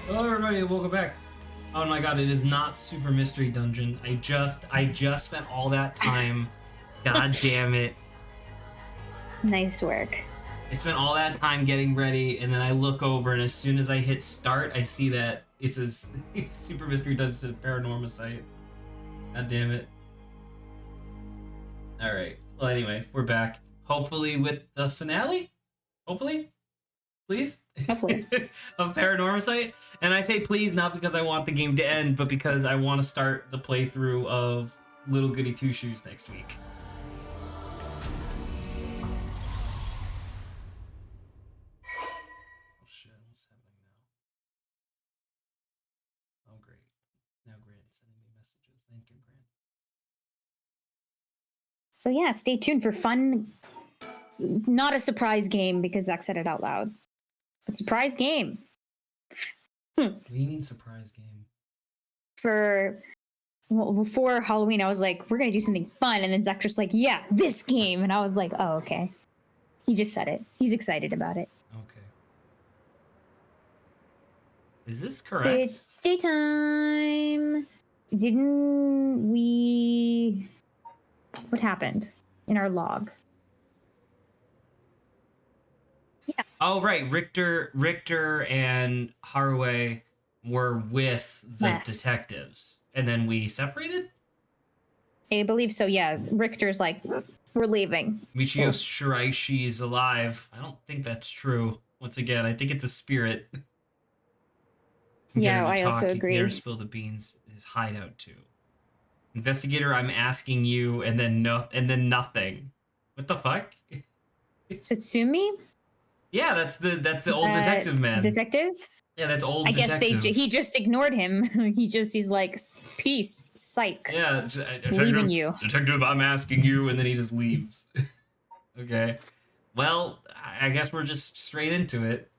Hello everybody, welcome back. Oh my god, it is not Super Mystery Dungeon. I just spent all that time. God damn it. Nice work. I spent all that time getting ready, and then I look over, and as soon as I hit start, I see that it says Super Mystery Dungeon Paranormasight. God damn it. Alright, well anyway, we're back. Hopefully with the finale? Hopefully? Please? Hopefully. Of Paranormasight. And I say please not because I want the game to end, but because I want to start the playthrough of Little Goody Two Shoes next week. Oh shit, what's happening now? Oh great. Now Grant's sending me messages. Thank you, Grant. So yeah, stay tuned for fun. Not a surprise game because Zach said it out loud. But surprise game. What do you mean surprise game? Before Halloween, I was like, we're gonna do something fun, and then Zach just like, yeah, this game, and I was like, oh, okay. He just said it. He's excited about it. Okay. Is this correct? It's daytime. Didn't we? What happened in our log? Yeah. Oh right, Richter and Haraway were with the detectives, and then we separated. I believe so. Yeah, Richter's like, we're leaving. Michio Shiraishi's alive. I don't think that's true. Once again, I think it's a spirit. Yeah, I also agree. Never spill the beans. His hideout too. Investigator, I'm asking you, and then nothing. What the fuck? Satsumi? Yeah, that's the old detective man. Detective? Yeah, that's old. I detective. guess he just ignored him. He's like, peace, psych. Yeah, leaving you. Detective, I'm asking you, and then he just leaves. Okay. Well, I guess we're just straight into it.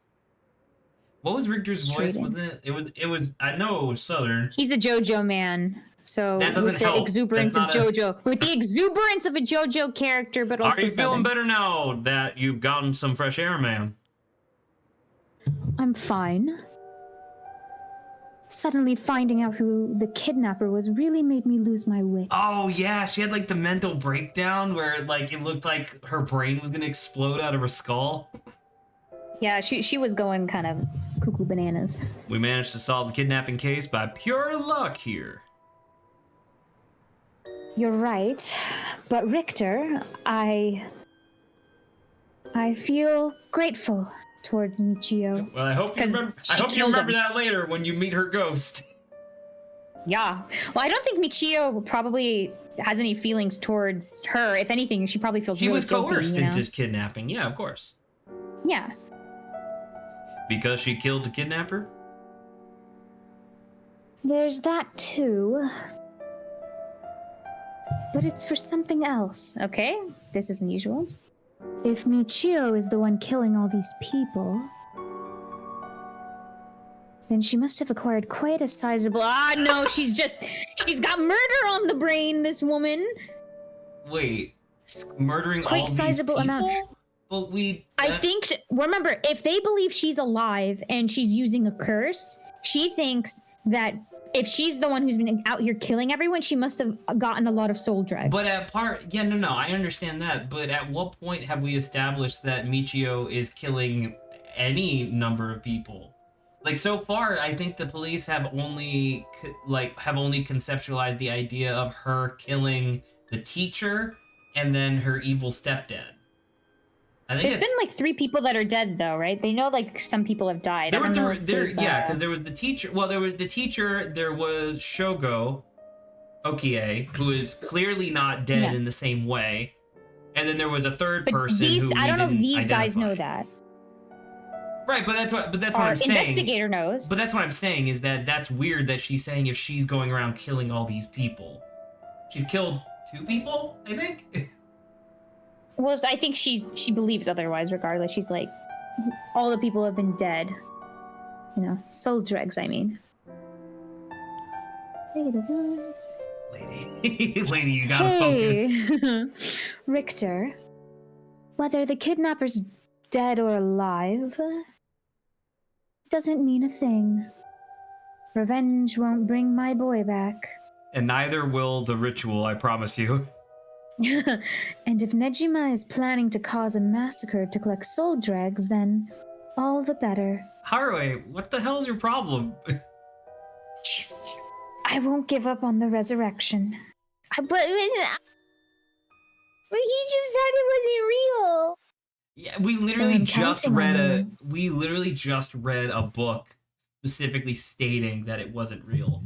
What was Richter's voice? Wasn't it? It was. I know it was Southern. He's a JoJo man. So that doesn't with the help. exuberance of JoJo, with the exuberance of a JoJo character, but also Are you Southern. feeling better now that you've gotten some fresh air, ma'am? I'm fine. Suddenly finding out who the kidnapper was really made me lose my wits. Oh yeah, she had like the mental breakdown where like it looked like her brain was gonna explode out of her skull. Yeah, she was going kind of cuckoo bananas. We managed to solve the kidnapping case by pure luck here. You're right, but Richter, I feel grateful towards Michio. Well, I hope you remember that later when you meet her ghost. Yeah. Well, I don't think Michio probably has any feelings towards her. If anything, she probably feels really guilty. She was coerced into kidnapping. Yeah, of course. Yeah. Because she killed the kidnapper? There's that too. But it's for something else, okay? This is unusual. If Michio is the one killing all these people, then she must have acquired quite a sizable... Ah, no, she's got murder on the brain, this woman. Wait, murdering all these sizable people? Amount. But I think, remember, if they believe she's alive and she's using a curse, she thinks that if she's the one who's been out here killing everyone, she must have gotten a lot of soul drugs. But I understand that. But at what point have we established that Michio is killing any number of people? Like, so far, I think the police have only conceptualized the idea of her killing the teacher and then her evil stepdad. There's been like 3 people that are dead, though, right? They know like some people have died. Because there was the teacher. Well, there was the teacher. There was Shogo Okie, who is clearly not dead in the same way, and then there was a third person. I don't know if these guys know that. Right, but that's what I'm saying. Investigator knows. But that's what I'm saying is that's weird that she's saying if she's going around killing all these people. She's killed 2 people, I think. Well, I think she believes otherwise, regardless. She's like, all the people have been dead. You know, soul drugs, I mean. Lady, you gotta focus. Richter, whether the kidnapper's dead or alive doesn't mean a thing. Revenge won't bring my boy back. And neither will the ritual, I promise you. And if Nejima is planning to cause a massacre to collect soul dregs, then all the better. Haruhi, what the hell is your problem? I won't give up on the resurrection. But he just said it wasn't real. Yeah, we literally just read a book specifically stating that it wasn't real.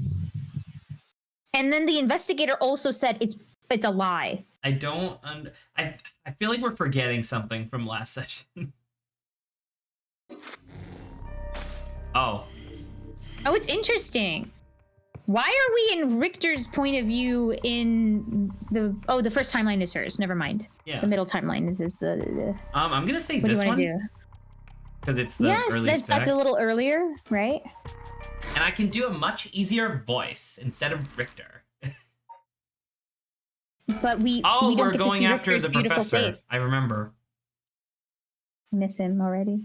And then the investigator also said it's a lie. I feel like we're forgetting something from last session. Oh, it's interesting. Why are we in Richter's point of view in the first timeline is hers. Never mind. Yeah. The middle timeline is the I'm gonna say what this do you want one. to do? Because it's the early spec. That's a little earlier, right? And I can do a much easier voice instead of Richter. But we we're don't get to going see after Richter's the beautiful professor. face. I remember. Miss him already.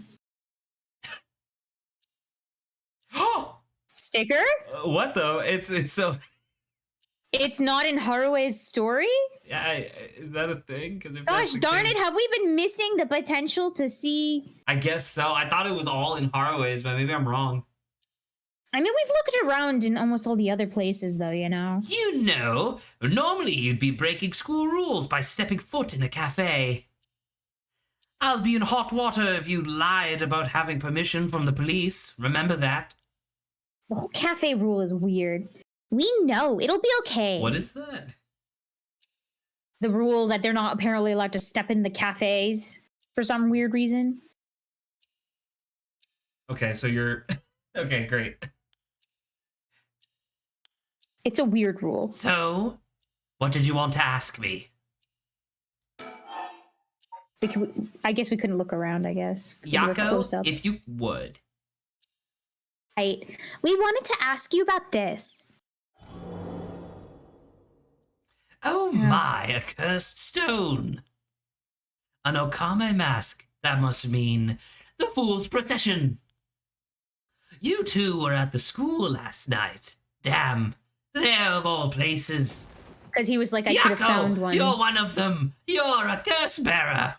Sticker? What though? It's so. It's not in Haruhi's story? Yeah, is that a thing? Gosh darn it, have we been missing the potential to see... I guess so. I thought it was all in Haruhi's, but maybe I'm wrong. I mean, we've looked around in almost all the other places, though, you know? You know, normally you'd be breaking school rules by stepping foot in a cafe. I'll be in hot water if you lied about having permission from the police. Remember that? The whole cafe rule is weird. We know. It'll be okay. What is that? The rule that they're not apparently allowed to step in the cafes for some weird reason. Okay, so you're... Okay, great. It's a weird rule. So, what did you want to ask me? I guess we couldn't look around, I guess. Yako, if you would. Right. We wanted to ask you about this. Oh my, a cursed stone. An Okame mask. That must mean the Fool's Procession. You two were at the school last night. Damn, there of all places. Because he was like, I Yako, could have found one. You're one of them. You're a curse bearer.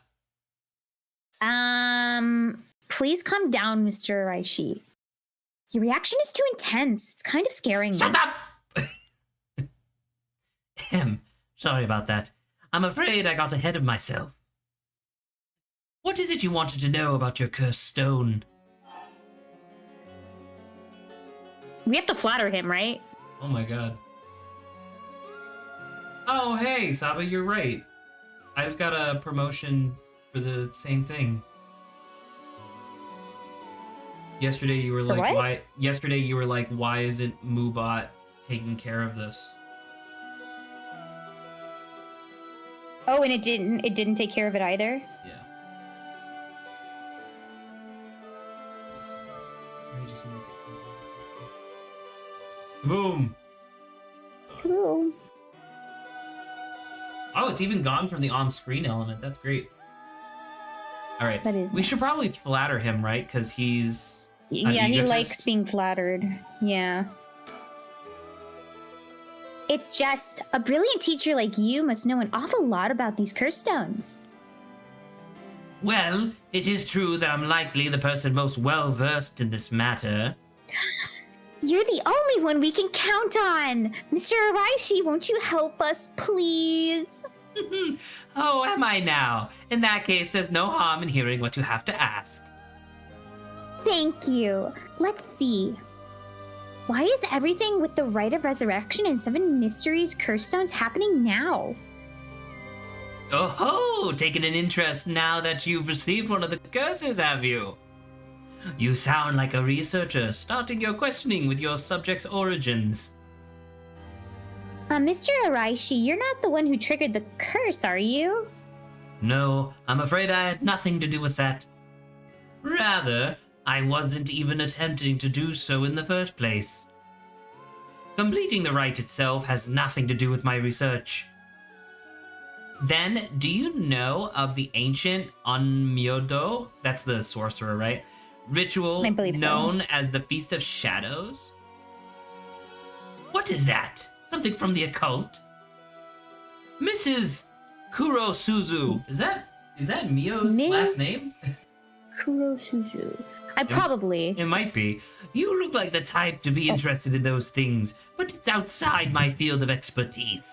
Please calm down, Mr. Araishi. Your reaction is too intense. It's kind of scaring me. Shut up! Sorry about that. I'm afraid I got ahead of myself. What is it you wanted to know about your cursed stone? We have to flatter him, right? Oh my god. Oh, hey, Saba, you're right. I just got a promotion for the same thing. Yesterday you were like, why? Yesterday you were like, why isn't Mubot taking care of this? Oh, and it didn't take care of it either? Yeah. Boom. Cool. Oh, it's even gone from the on-screen element. That's great. All right. That is we nice. should probably flatter him, right? Because he's... Yeah, he likes being flattered. Yeah. It's just, a brilliant teacher like you must know an awful lot about these curse stones. Well, it is true that I'm likely the person most well-versed in this matter. You're the only one we can count on! Mr. Araishi, won't you help us, please? Oh, am I now? In that case, there's no harm in hearing what you have to ask. Thank you. Let's see. Why is everything with the Rite of Resurrection and 7 Mysteries curse stones happening now? Oh ho! Taking an interest now that you've received one of the curses, have you? You sound like a researcher, starting your questioning with your subject's origins. Mr. Araishi, you're not the one who triggered the curse, are you? No, I'm afraid I had nothing to do with that. Rather, I wasn't even attempting to do so in the first place. Completing the rite itself has nothing to do with my research. Then, do you know of the ancient Onmyodo? That's the sorcerer, right? Ritual I believe so. known as the Feast of Shadows? What is that? Something from the occult? Mrs. Kurosuzu. Is that Mio's last name? Kurosuzu. It might be. You look like the type to be interested in those things, but it's outside my field of expertise.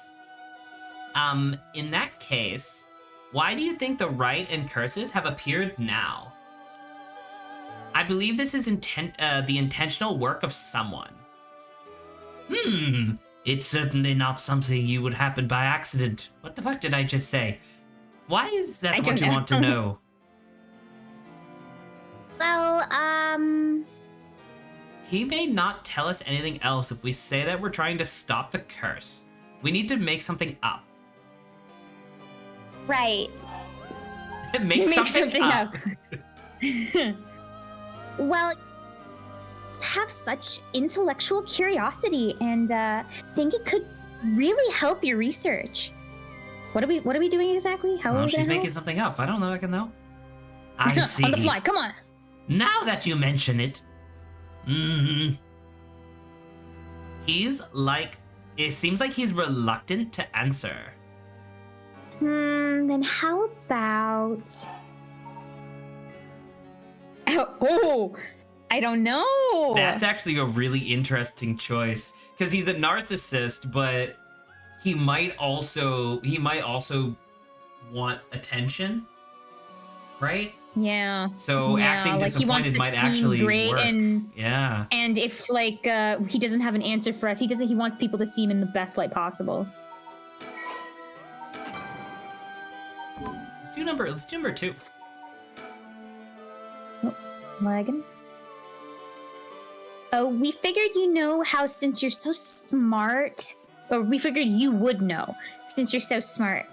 In that case, why do you think the rite and curses have appeared now? I believe this is the intentional work of someone. It's certainly not something you would happen by accident. What the fuck did I just say? Why is that what you want to know? Well, He may not tell us anything else if we say that we're trying to stop the curse. We need to make something up. Right. Make something up. Well, have such intellectual curiosity, and think it could really help your research. What are we doing exactly? How are we she's making something up. I don't know. I can know. I see. On the fly. Come on. Now that you mention it, it seems like he's reluctant to answer. Then how about? Oh, I don't know. That's actually a really interesting choice because he's a narcissist, but he might also want attention, right? Yeah. So acting like he wants disappointed to might seem actually great, work. and if he doesn't have an answer for us, he wants people to see him in the best light possible. Let's do number 2. Oh, lagging. Oh, we figured since you're so smart, or we figured you would know since you're so smart.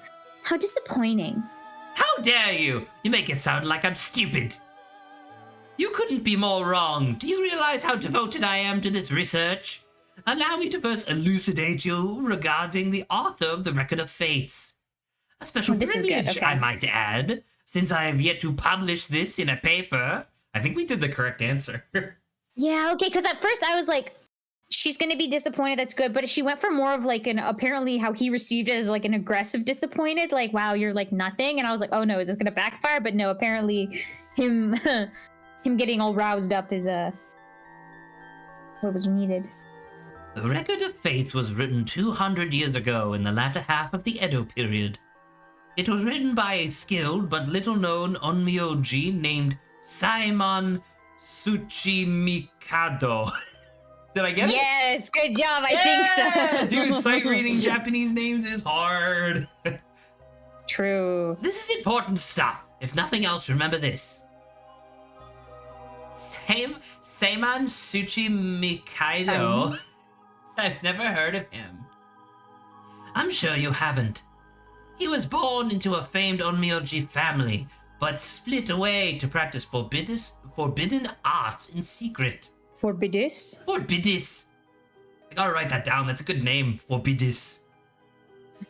How disappointing. How dare you! You make it sound like I'm stupid. You couldn't be more wrong. Do you realize how devoted I am to this research? Allow me to first elucidate you regarding the author of the Record of Fates. A special privilege, I might add, since I have yet to publish this in a paper. I think we did the correct answer. Yeah, okay, because at first I was like, she's going to be disappointed, that's good, but she went for more of like apparently how he received it as like an aggressive disappointed, like, wow, you're like nothing, and I was like, oh no, is this going to backfire? But no, apparently him getting all roused up is what was needed. The Record of Fates was written 200 years ago in the latter half of the Edo period. It was written by a skilled but little-known onmyoji named Saemon Tsuchimikado. Did I get it? Yes, good job, I think so. Dude, sight reading Japanese names is hard. True. This is important stuff. If nothing else, remember this. Saemon Tsuchimikado. I've never heard of him. I'm sure you haven't. He was born into a famed onmyoji family, but split away to practice forbidden arts in secret. Forbiddis? Forbiddis. I gotta write that down. That's a good name. Forbiddis.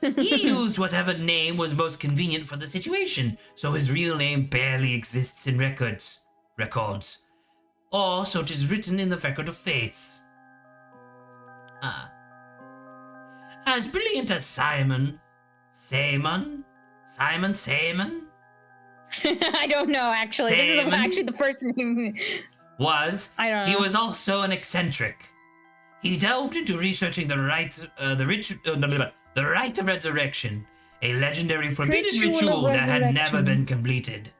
He used whatever name was most convenient for the situation, so his real name barely exists in records. Or so it is written in the Record of Fates. As brilliant as Simon? I don't know, actually. This is actually the first name. I don't know. He was also an eccentric. He delved into researching the rite of resurrection, a legendary forbidden ritual that had never been completed.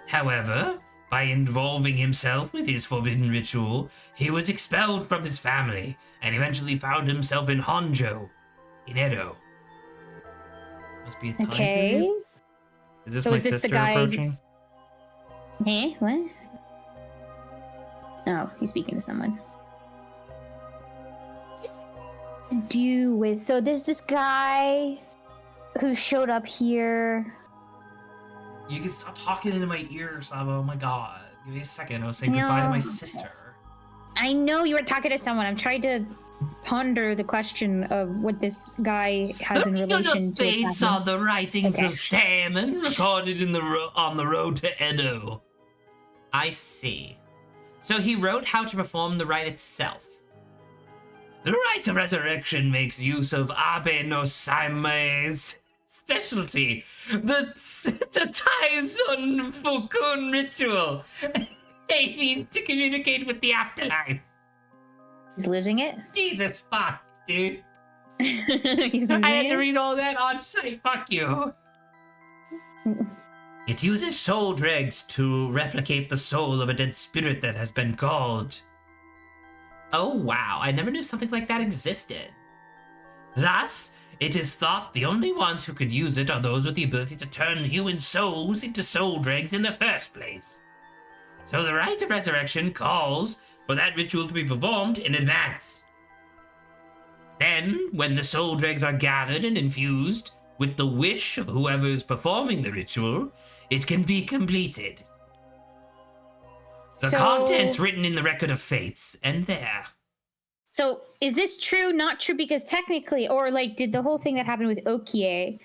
However, by involving himself with his forbidden ritual, he was expelled from his family and eventually found himself in Honjo, in Edo. Must be a time period. Is this my sister the guy approaching? Hey, what? Oh, he's speaking to someone. So there's this guy who showed up here. You can stop talking into my ear, Sabo. Oh my god. Give me a second. I was saying goodbye to my sister. I know you were talking to someone. I'm trying to ponder the question of what this guy has in relation to. The fates are the writings of Salmon recorded on the road to Edo. I see. So he wrote how to perform the rite itself. The rite of resurrection makes use of Abe no Saime's specialty, the Taizun Fukun ritual. It means to communicate with the afterlife. He's losing it. Jesus fuck, dude. He's losing I had to it. read all that on site. Fuck you. It uses soul dregs to replicate the soul of a dead spirit that has been called. Oh wow, I never knew something like that existed. Thus, it is thought the only ones who could use it are those with the ability to turn human souls into soul dregs in the first place. So the rite of resurrection calls for that ritual to be performed in advance. Then, when the soul dregs are gathered and infused with the wish of whoever is performing the ritual, it can be completed. The contents written in the record of fates, and there. So is this true, not true? Because technically, or like, did the whole thing that happened with Okie,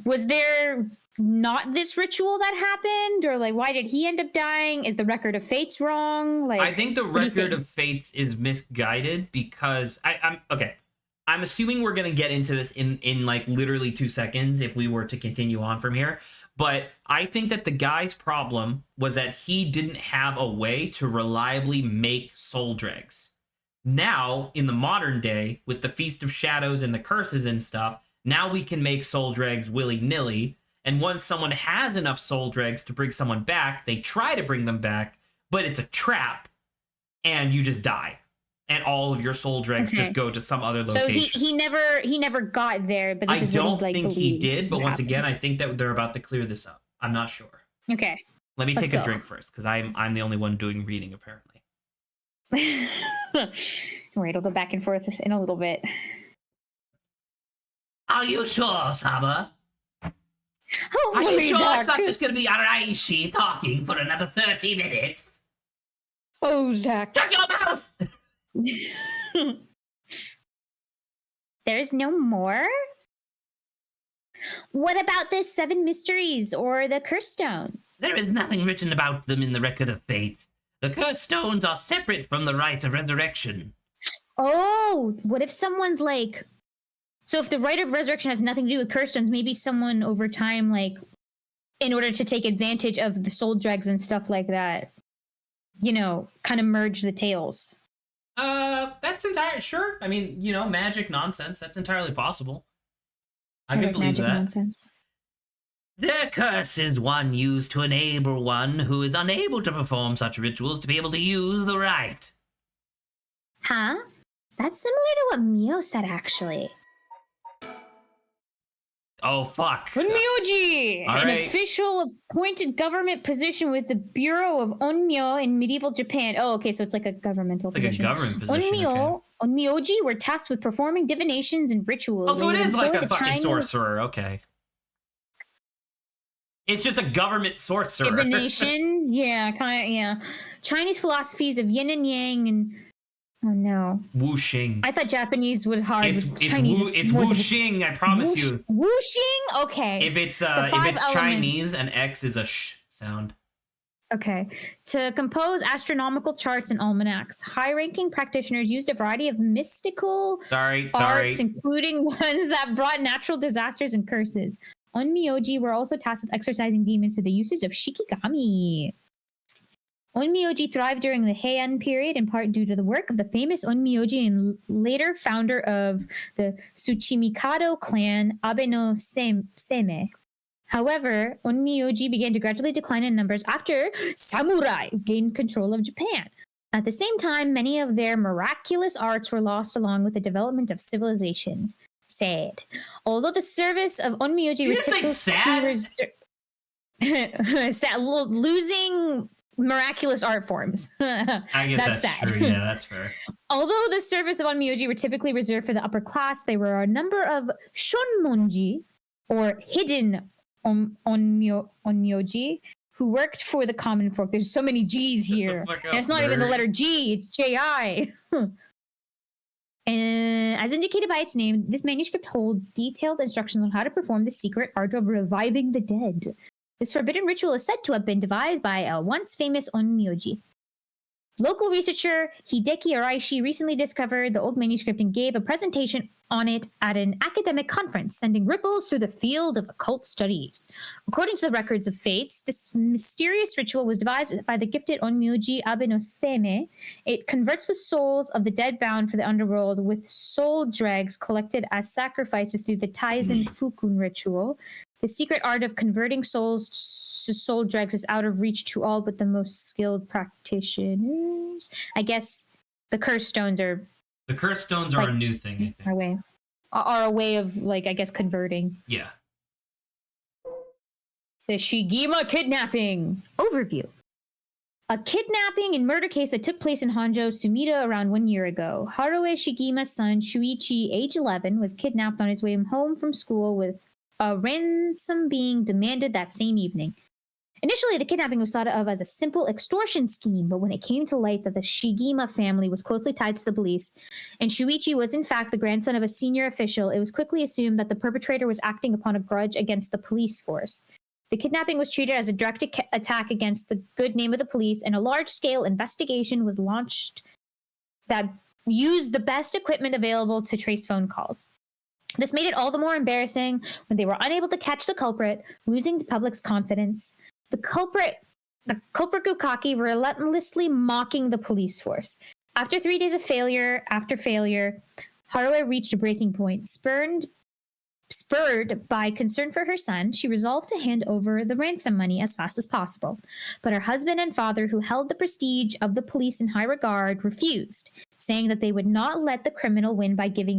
was there not this ritual that happened? Or like, why did he end up dying? Is the record of fates wrong? Like, I think the record of fates is misguided because I'm okay. I'm assuming we're gonna get into this in like literally 2 seconds if we were to continue on from here. But I think that the guy's problem was that he didn't have a way to reliably make soul dregs. Now, in the modern day, with the Feast of Shadows and the curses and stuff, now we can make soul dregs willy-nilly. And once someone has enough soul dregs to bring someone back, they try to bring them back, but it's a trap, and you just die. And all of your soul dregs just go to some other location. So he never got there, but this I is don't what he, like, think he believes did, but once happens. again, I think that they're about to clear this up. I'm not sure. Okay. Let me Let's take a go. drink first, because I'm the only one doing reading, apparently. Right, I'll go back and forth in a little bit. Are you sure, Saba? Are Hopefully, you sure Zach. it's not just going to be Araishi talking for another 30 minutes? Oh, Zach. Shut your mouth! There's no more? What about the 7 mysteries or the curse stones? There is nothing written about them in the record of fate. The cursed stones are separate from the rite of resurrection. Oh, what if someone's like... So if the rite of resurrection has nothing to do with curse stones, maybe someone over time, like, in order to take advantage of the soul dregs and stuff like that, you know, kind of merge the tales. That's entirely sure. I mean, you know, magic nonsense. That's entirely possible. I can like believe magic that. nonsense. Their curse is one used to enable one who is unable to perform such rituals to be able to use the rite. Huh? That's similar to what Mio said, actually. Oh, fuck. Onmyoji! All An right. official appointed government position with the Bureau of Onmyo in medieval Japan. Oh, okay, so it's like a governmental It's like a position. government position. Onmyo, Okay. Onmyoji were tasked with performing divinations and rituals. Oh, so They it would is like employ a the fucking Chinese sorcerer. Okay. It's just a government sorcerer. divination. Yeah, kind of, yeah. Chinese philosophies of yin and yang and... Oh, no. Wuxing. I thought Japanese was hard. It's Chinese it's more Wuxing, I promise you. Wuxing? Okay. If it's The 5 elements. Chinese, an X is a sh sound. Okay. To compose astronomical charts and almanacs, high-ranking practitioners used a variety of mystical arts, including ones that brought natural disasters and curses. Onmyoji were also tasked with exorcising demons through the usage of shikigami. Onmyoji thrived during the Heian period, in part due to the work of the famous Onmyoji and later founder of the Tsuchimikado clan, Abe no Seime. However, Onmyoji began to gradually decline in numbers after samurai gained control of Japan. At the same time, many of their miraculous arts were lost along with the development of civilization. Sad. Although the service of Onmyoji were typically sad, losing miraculous art forms. I guess that's sad. true. Yeah, that's fair. Although the service of Onmyoji were typically reserved for the upper class, there were a number of shonmonji, or hidden Onmyoji, who worked for the common folk. There's so many G's here. And it's not even the letter G, it's J-I. And as indicated by its name, this manuscript holds detailed instructions on how to perform the secret art of reviving the dead. This forbidden ritual is said to have been devised by a once famous Onmyoji. Local researcher Hideki Araishi recently discovered the old manuscript and gave a presentation on it at an academic conference, sending ripples through the field of occult studies. According to the records of fates, this mysterious ritual was devised by the gifted Onmyoji Abe no Seimei. It converts the souls of the dead bound for the underworld with soul dregs collected as sacrifices through the Taizen Fukun ritual. The secret art of converting souls to soul dregs is out of reach to all but the most skilled practitioners. I guess the curse stones are The curse stones are a new thing, I think. Are a way of, like, I guess, converting. Yeah. The Shigima kidnapping. Overview. A kidnapping and murder case that took place in Honjo, Sumida around 1 year ago. Haruo Shigima's son, Shuichi, age 11, was kidnapped on his way home from school with a ransom being demanded that same evening. Initially, the kidnapping was thought of as a simple extortion scheme, but when it came to light that the Shigima family was closely tied to the police, and Shuichi was in fact the grandson of a senior official, it was quickly assumed that the perpetrator was acting upon a grudge against the police force. The kidnapping was treated as a direct attack against the good name of the police, and a large-scale investigation was launched that used the best equipment available to trace phone calls. This made it all the more embarrassing when they were unable to catch the culprit, losing the public's confidence. The culprit Gukaki, relentlessly mocking the police force. After 3 days of failure after failure, Haruo reached a breaking point. Spurred by concern for her son, she resolved to hand over the ransom money as fast as possible. But her husband and father, who held the prestige of the police in high regard, refused, saying that they would not let the criminal win by giving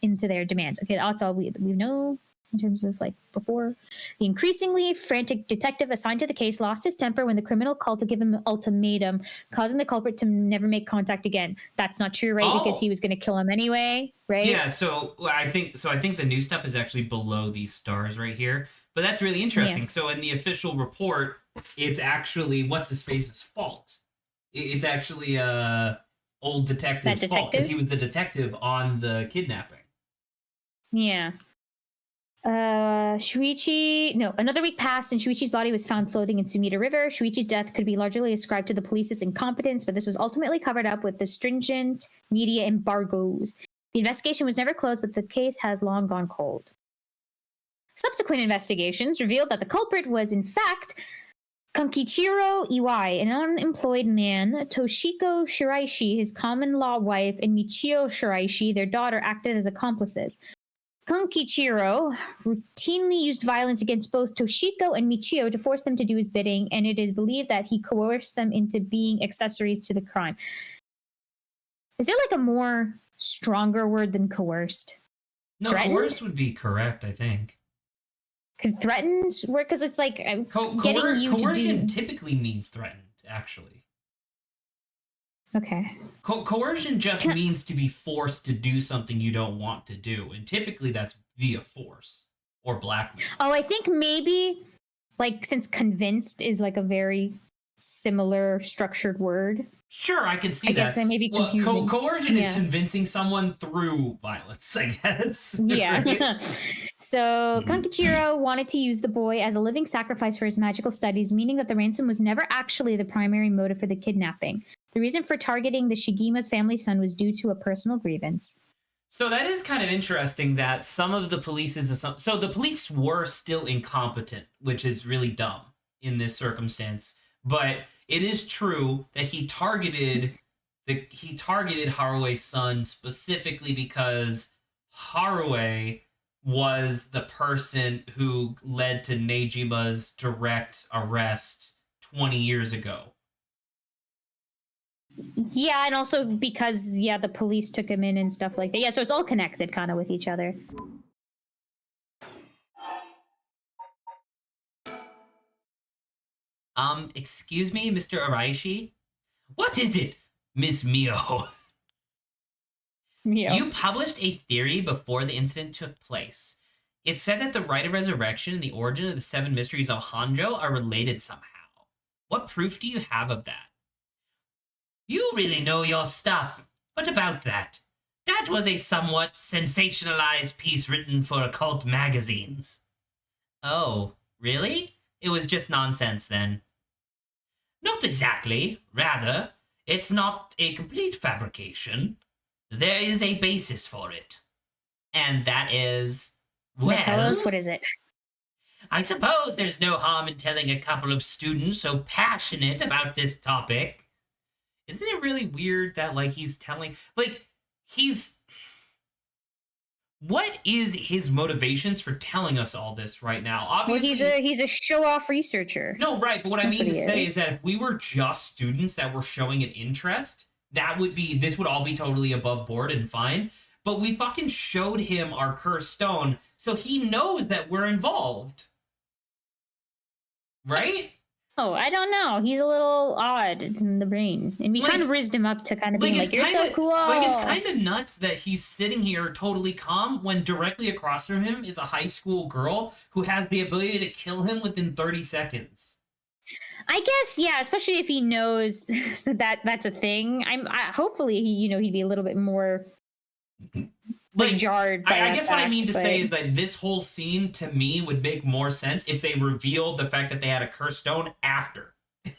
into their demands. Okay, that's all we know in terms of, like, before. The increasingly frantic detective assigned to the case lost his temper when the criminal called to give him an ultimatum, causing the culprit to never make contact again. That's not true, right? Because he was going to kill him anyway, right? Yeah, so I think the new stuff is actually below these stars right here. But that's really interesting. Yeah. So in the official report, it's actually what's his face's fault. It's actually old detective's fault because he was the detective on the kidnapping. Yeah. Another week passed and Shuichi's body was found floating in Sumida River. Shuichi's death could be largely ascribed to the police's incompetence, but this was ultimately covered up with the stringent media embargoes. The investigation was never closed, but the case has long gone cold. Subsequent investigations revealed that the culprit was, in fact, Kankichiro Iwai, an unemployed man. Toshiko Shiraishi, his common-law wife, and Michio Shiraishi, their daughter, acted as accomplices. Kankichiro routinely used violence against both Toshiko and Michio to force them to do his bidding, and it is believed that he coerced them into being accessories to the crime. Is there, like, a more stronger word than coerced? No, threatened? Coerced would be correct, I think. Could threatened work? Because it's like getting you to do... Coercion typically means threatened, actually. Okay. Coercion just means to be forced to do something you don't want to do. And typically that's via force or blackmail. Oh, I think maybe, like, since convinced is, like, a very similar structured word. Sure, I can see that. I guess I may be confusing. Well, coercion is convincing someone through violence, I guess. Yeah. So, Kankichiro wanted to use the boy as a living sacrifice for his magical studies, meaning that the ransom was never actually the primary motive for the kidnapping. The reason for targeting the Shigima's family son was due to a personal grievance. So that is kind of interesting that some of the police's... So the police were still incompetent, which is really dumb in this circumstance. But it is true that he targeted Harue's son specifically because Haruo was the person who led to Nejima's direct arrest 20 years ago. Yeah, and also because, the police took him in and stuff like that. Yeah, so it's all connected kind of with each other. Excuse me, Mr. Araishi? What is it, Miss Mio? You published a theory before the incident took place. It said that the rite of resurrection and the origin of the 7 mysteries of Honjo are related somehow. What proof do you have of that? You really know your stuff. What about that? That was a somewhat sensationalized piece written for occult magazines. Oh, really? It was just nonsense then. Not exactly. Rather, It's not a complete fabrication. There is a basis for it. And that is, well, Tell us, what is it? I suppose there's no harm in telling a couple of students so passionate about this topic. Isn't it really weird that, like, he's telling, like, what is his motivations for telling us all this right now? Obviously, Well, he's a show-off researcher. no, right, but what That's I mean what to he say is. is that if we were just students that were showing an interest, this would all be totally above board and fine. But we fucking showed him our cursed stone, so he knows that we're involved. Right? Oh, I don't know. He's a little odd in the brain. And we kind of raised him up to kind of being like, you're so cool. Like, it's kind of nuts that he's sitting here totally calm when directly across from him is a high school girl who has the ability to kill him within 30 seconds. I guess, yeah, especially if he knows that that's a thing. Hopefully he'd be a little bit more like jarred by I guess fact, what I mean to say is that this whole scene to me would make more sense if they revealed the fact that they had a cursed stone after.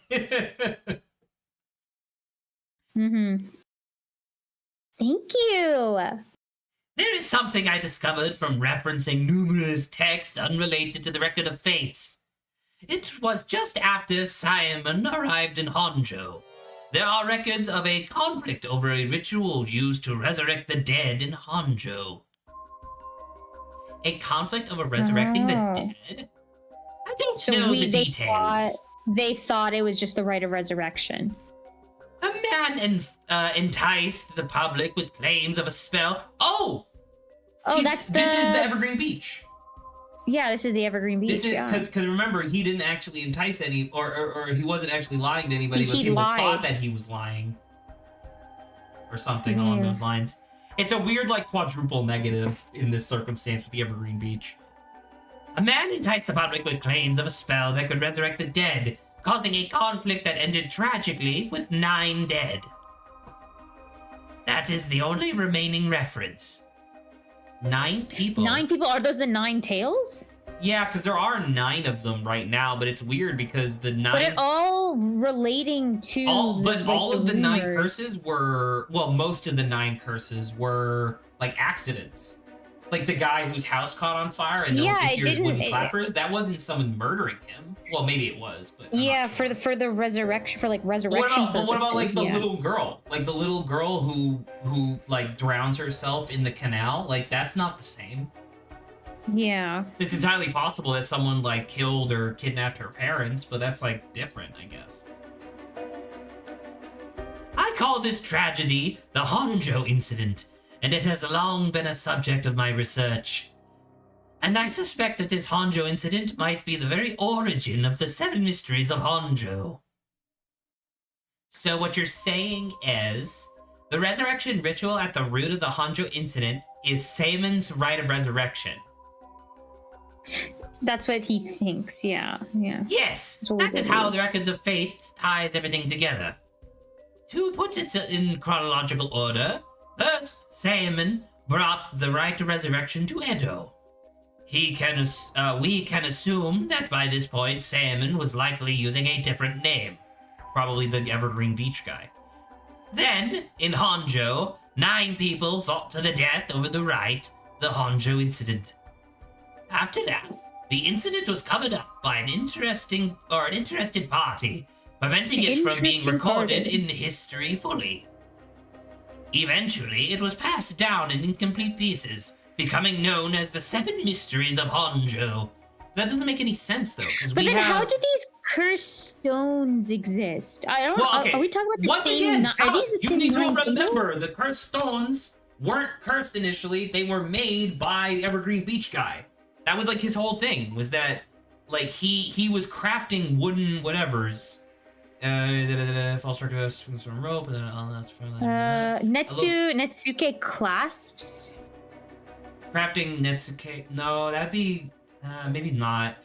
Thank you. There is something I discovered from referencing numerous texts unrelated to the Record of Fates. It was just after Simon arrived in Honjo. There are records of a conflict over a ritual used to resurrect the dead in Honjo. A conflict over resurrecting the dead? I don't know the details. They thought it was just the rite of resurrection. A man enticed the public with claims of a spell. Oh, this is the Evergreen Beach. Yeah, this is the Evergreen Beach. Because remember, he didn't actually entice any, or he wasn't actually lying to anybody, but people thought that he was lying, or something along those lines. It's a weird, like, quadruple negative in this circumstance with the Evergreen Beach. A man enticed the public with claims of a spell that could resurrect the dead, causing a conflict that ended tragically with 9 dead. That is the only remaining reference. 9 people. 9 people? Are those the 9 tails? Yeah, because there are 9 of them right now, but it's weird because the 9... But it all relating to... all of the 9 curses were... Well, most of the 9 curses were, like, accidents. Like the guy whose house caught on fire and no one could hear his wooden clappers. That wasn't someone murdering him. Well, maybe it was, but for the resurrection, for like resurrection. What about like the little girl? Like the little girl who like drowns herself in the canal? Like that's not the same. Yeah. It's entirely possible that someone like killed or kidnapped her parents, but that's like different, I guess. I call this tragedy the Honjo incident, and it has long been a subject of my research. And I suspect that this Honjo incident might be the very origin of the 7 mysteries of Honjo. So what you're saying is, the resurrection ritual at the root of the Honjo incident is Saemon's rite of resurrection. That's what he thinks, yeah. Yes, that is how the Records of Fate ties everything together. To put it in chronological order, first, Saemon brought the rite of resurrection to Edo. We can assume that by this point, Saemon was likely using a different name. Probably the Evergreen Beach guy. Then, in Honjo, 9 people fought to the death over the rite, the Honjo incident. After that, the incident was covered up by an interested party, preventing it from being recorded in history fully. Eventually, it was passed down in incomplete pieces, becoming known as the 7 Mysteries of Honjo. That doesn't make any sense, though. But then how did these cursed stones exist? I don't know. Okay. Are we talking about the Once same... again, are these the you same need to 9 remember, people? the cursed stones weren't cursed initially. They were made by the Evergreen Beach guy. That was, like, his whole thing, was that, like, he was crafting wooden whatevers. False structures from rope, and then all that's from Netsuke clasps? Crafting Netsuke. No, that'd be maybe not.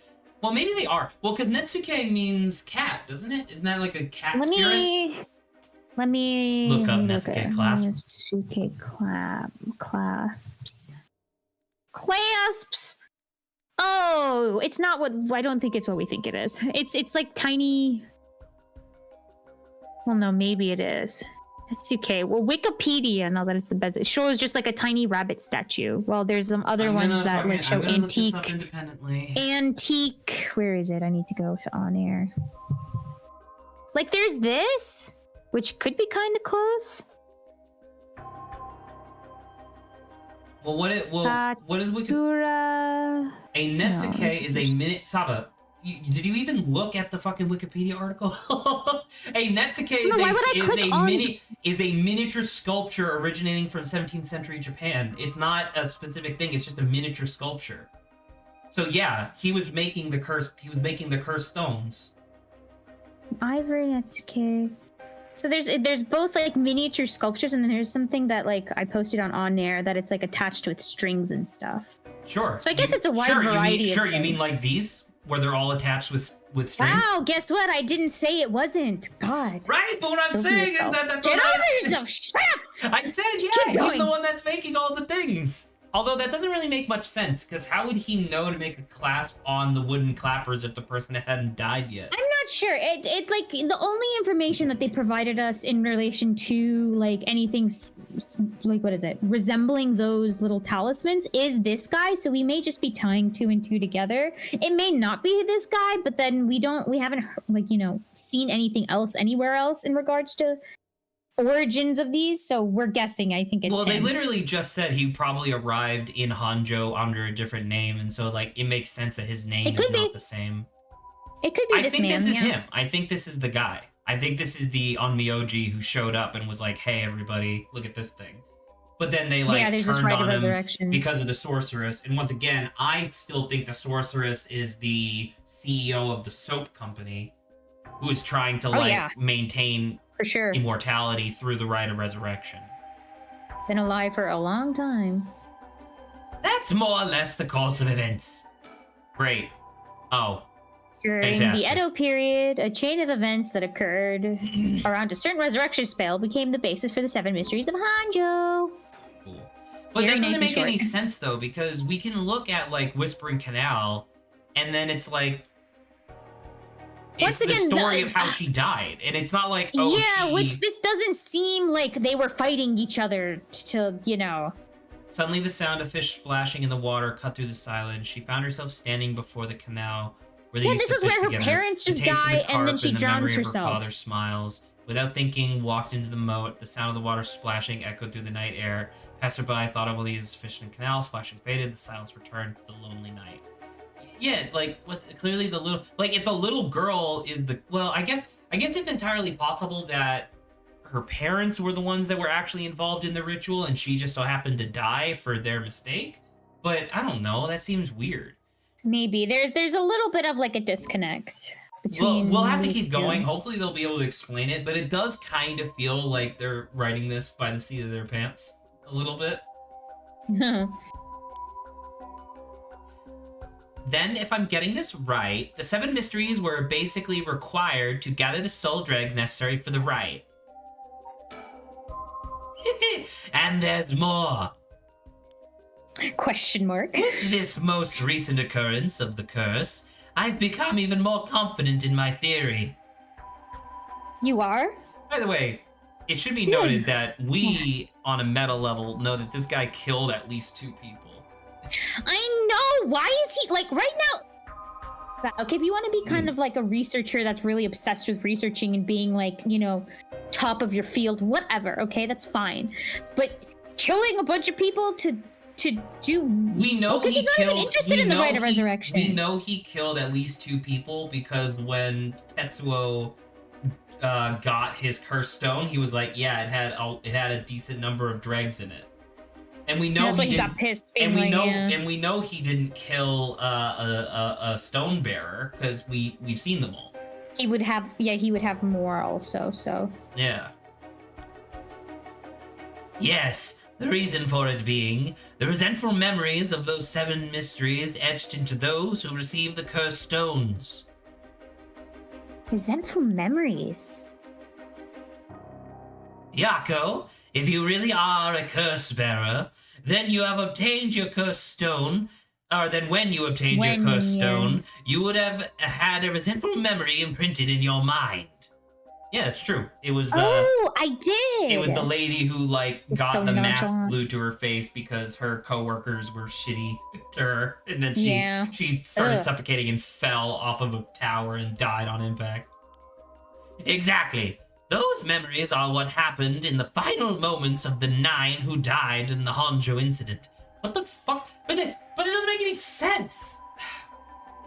Well, maybe they are. Well, because Netsuke means cat, doesn't it? Isn't that like a cat spirit? Let me look up Netsuke clasps. Netsuke clasps. Clasps. Oh, it's not what I don't think it's what we think it is. It's like tiny. Well, no, maybe it is. It's okay. Well, Wikipedia, now that it's the best, it shows just like a tiny rabbit statue. Well, there's some other ones that like show I'm gonna look this up antique. independently. Antique. Where is it? I need to go to on air. Like, there's this, which could be kind of close. Well, what is Wikipedia? Tatsura. A Netsuke No, is a minute. Saba, did you even look at the fucking Wikipedia article? A Netsuke is a miniature sculpture originating from 17th century Japan. It's not a specific thing. It's just a miniature sculpture. So yeah, he was making the cursed stones. Ivory Netsuke. So there's both like miniature sculptures, and then there's something that like I posted on air that it's like attached with strings and stuff. Sure. So I guess it's a wide variety. You mean like these, where they're all attached with strings? Wow, guess what? I didn't say it wasn't. God. Right, but what I'm saying is that's Get over yourself. Shut up. I said, yeah, he's the one that's making all the things. Although that doesn't really make much sense, because how would he know to make a clasp on the wooden clappers if the person hadn't died yet? I'm not sure. It like the only information that they provided us in relation to like anything like what is it resembling those little talismans is this guy. So we may just be tying 2 and 2 together. It may not be this guy, but then we haven't like seen anything else anywhere else in regards to origins of these, so we're guessing. I think it's well, him. They literally just said he probably arrived in Hanzhou under a different name, and so like it makes sense that his name is not the same. It could be this man. I think this is him. I think this is the guy. I think this is the Onmyoji who showed up and was like, "Hey, everybody, look at this thing." But then they like turned on him because of the sorceress. And once again, I still think the sorceress is the CEO of the soap company, who is trying to maintain for sure immortality through the rite of resurrection. Been alive for a long time. That's more or less the course of events. Great. Oh. During the Edo period, a chain of events that occurred around a certain resurrection spell became the basis for the 7 mysteries of Hanzhou. Cool. But that doesn't make any sense though, because we can look at like Whispering Canal, and then it's like it's the story of how she died, and it's not like which this doesn't seem like they were fighting each other to Suddenly the sound of fish splashing in the water cut through the silence. She found herself standing before the canal where they used to fish together. This is where her parents just die and then she drowns herself. Her father smiles. Without thinking, walked into the moat. The sound of the water splashing echoed through the night air. Passerby thought of Olivia's fish in the canal. Splashing faded. The silence returned to the lonely night. Yeah, like clearly the little if the little girl is the I guess it's entirely possible that her parents were the ones that were actually involved in the ritual and she just so happened to die for their mistake. But I don't know, that seems weird. Maybe there's a little bit of like a disconnect between. We'll have to keep going. Hopefully they'll be able to explain it, but it does kind of feel like they're writing this by the seat of their pants a little bit. Then, if I'm getting this right, the 7 mysteries were basically required to gather the soul dregs necessary for the rite. And there's more. Question mark. With this most recent occurrence of the curse, I've become even more confident in my theory. You are? By the way, it should be noted that we, on a meta level, know that this guy killed at least 2 people. I know. Why is he like right now? Okay, if you want to be kind of like a researcher that's really obsessed with researching and being like, top of your field, whatever. Okay, that's fine. But killing a bunch of people to do we know because he's not even interested in the rite of resurrection. We know he killed at least 2 people because when Tetsuo got his cursed stone, he was like, yeah, it had a decent number of dregs in it. And we know that's why he got pissed. And we know he didn't kill a stone bearer because we've seen them all. He would have more also. So yeah. Yes, the reason for it being the resentful memories of those 7 mysteries etched into those who receive the cursed stones. Resentful memories. Yako, if you really are a curse bearer, then you have obtained your cursed stone, or then when you obtained your cursed stone, you would have had a resentful memory imprinted in your mind. Yeah, it's true. It was the I did. it was the lady who like This is got so the mask nonchalant. glued to her face because her coworkers were shitty to her, and then Yeah. she started Ugh. suffocating and fell off of a tower and died on impact. Exactly. Those memories are what happened in the final moments of the 9 who died in the Honjo incident. What the fuck? But it doesn't make any sense.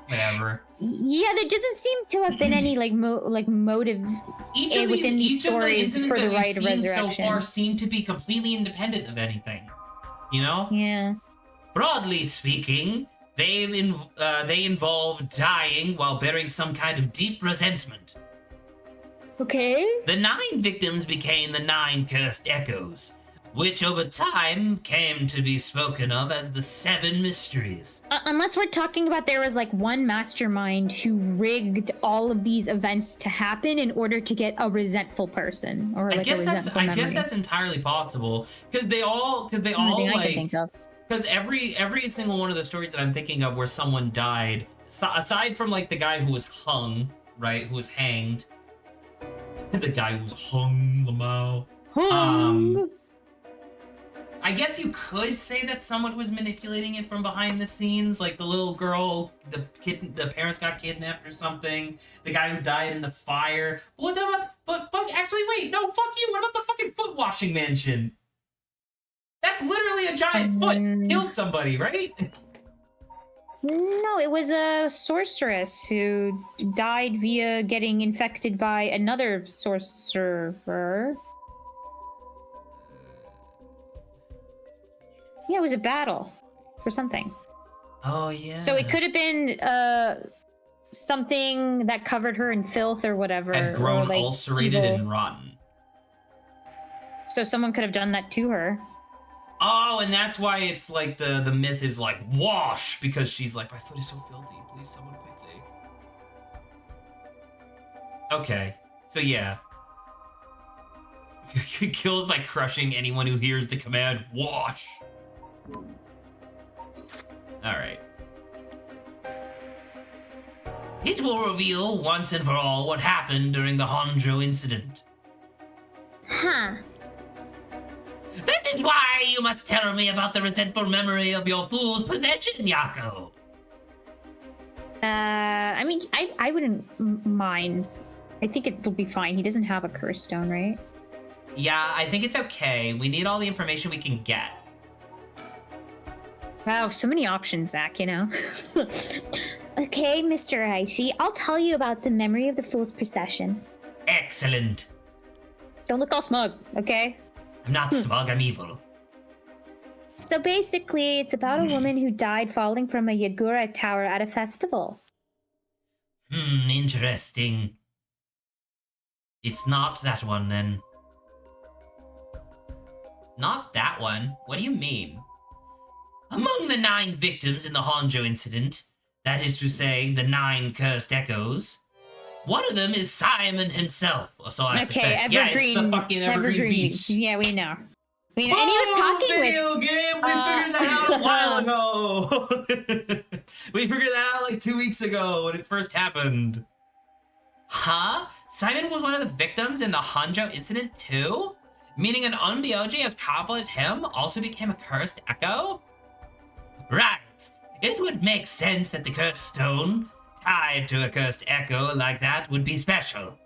Whatever. Yeah, there doesn't seem to have been any motive within these stories for the right of resurrection. So far seem to be completely independent of anything. You know? Yeah. Broadly speaking, they involve dying while bearing some kind of deep resentment. Okay. The 9 victims became the 9 cursed echoes, which over time came to be spoken of as the 7 mysteries. Unless we're talking about there was like one mastermind who rigged all of these events to happen in order to get a resentful person or like a resentful memory. I guess that's entirely possible because they all I can think of. Because every single one of the stories that I'm thinking of where someone died, aside from like the guy who was hung, right, who was hanged, the guy who was hung, Lamau. I guess you could say that someone was manipulating it from behind the scenes, like the little girl, the parents got kidnapped or something. The guy who died in the fire. What about? But actually, wait, no, fuck you. What about the fucking foot washing mansion? That's literally a giant foot killed somebody, right? No, it was a sorceress who died via getting infected by another sorcerer. Yeah, it was a battle for something. Oh, yeah. So it could have been something that covered her in filth or whatever. Had grown or, like, ulcerated evil. and rotten. So someone could have done that to her. Oh, and that's why it's like the myth is like wash, because she's like, my foot is so filthy, please someone quickly. Okay, so yeah. Kills by crushing anyone who hears the command wash. Alright. It will reveal once and for all what happened during the Honjo incident. Huh. That is why you must tell me about the resentful memory of your fool's possession, Yako. I mean, I wouldn't mind. I think it'll be fine. He doesn't have a curse stone, right? Yeah, I think it's okay. We need all the information we can get. Wow, so many options, Zach, you know? Okay, Mr. Aishi, I'll tell you about the memory of the fool's procession. Excellent. Don't look all smug, okay? I'm not smug, I'm evil. So basically, it's about a woman who died falling from a Yagura tower at a festival. Interesting. It's not that one, then. Not that one? What do you mean? Among the 9 victims in the Honjo incident, that is to say, the 9 cursed echoes, one of them is Simon himself, or so I suspect. Evergreen. Yeah, it's the fucking Evergreen Beach. Yeah, we know. And he was talking video game! We figured that out a while ago! We figured that out like 2 weeks ago when it first happened. Huh? Simon was one of the victims in the Honjo incident too? Meaning an Unbyoji as powerful as him also became a cursed echo? Right. It would make sense that the cursed stone tied to a cursed echo like that would be special.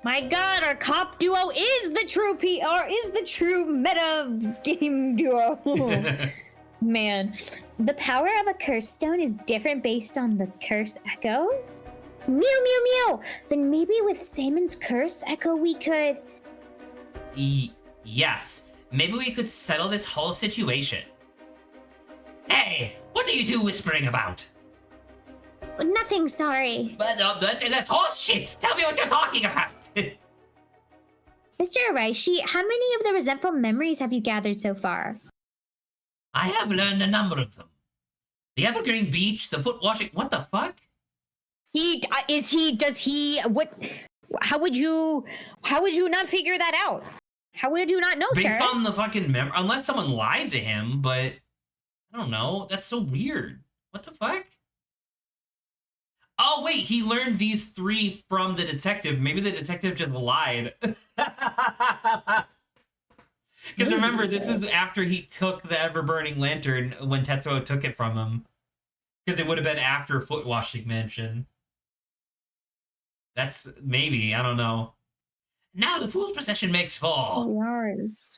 My god, our cop duo is the true meta game duo. Man, the power of a curse stone is different based on the curse echo? Mew mew mew! Then maybe with Simon's curse echo we could... Yes. Maybe we could settle this whole situation. Hey, what are you two whispering about? Nothing, sorry. But that's horseshit! Tell me what you're talking about! Mr. Araishi, how many of the resentful memories have you gathered so far? I have learned a number of them. The Evergreen Beach, the foot washing... What the fuck? How would you not figure that out? How would you not know, sir? Based on the fucking unless someone lied to him, but... I don't know. That's so weird. What the fuck? Oh, wait, he learned these 3 from the detective. Maybe the detective just lied. Because remember, this is after he took the ever-burning lantern when Tetsuo took it from him. Because it would have been after Foot Washing Mansion. That's maybe, I don't know. Now the Fool's Procession makes 4.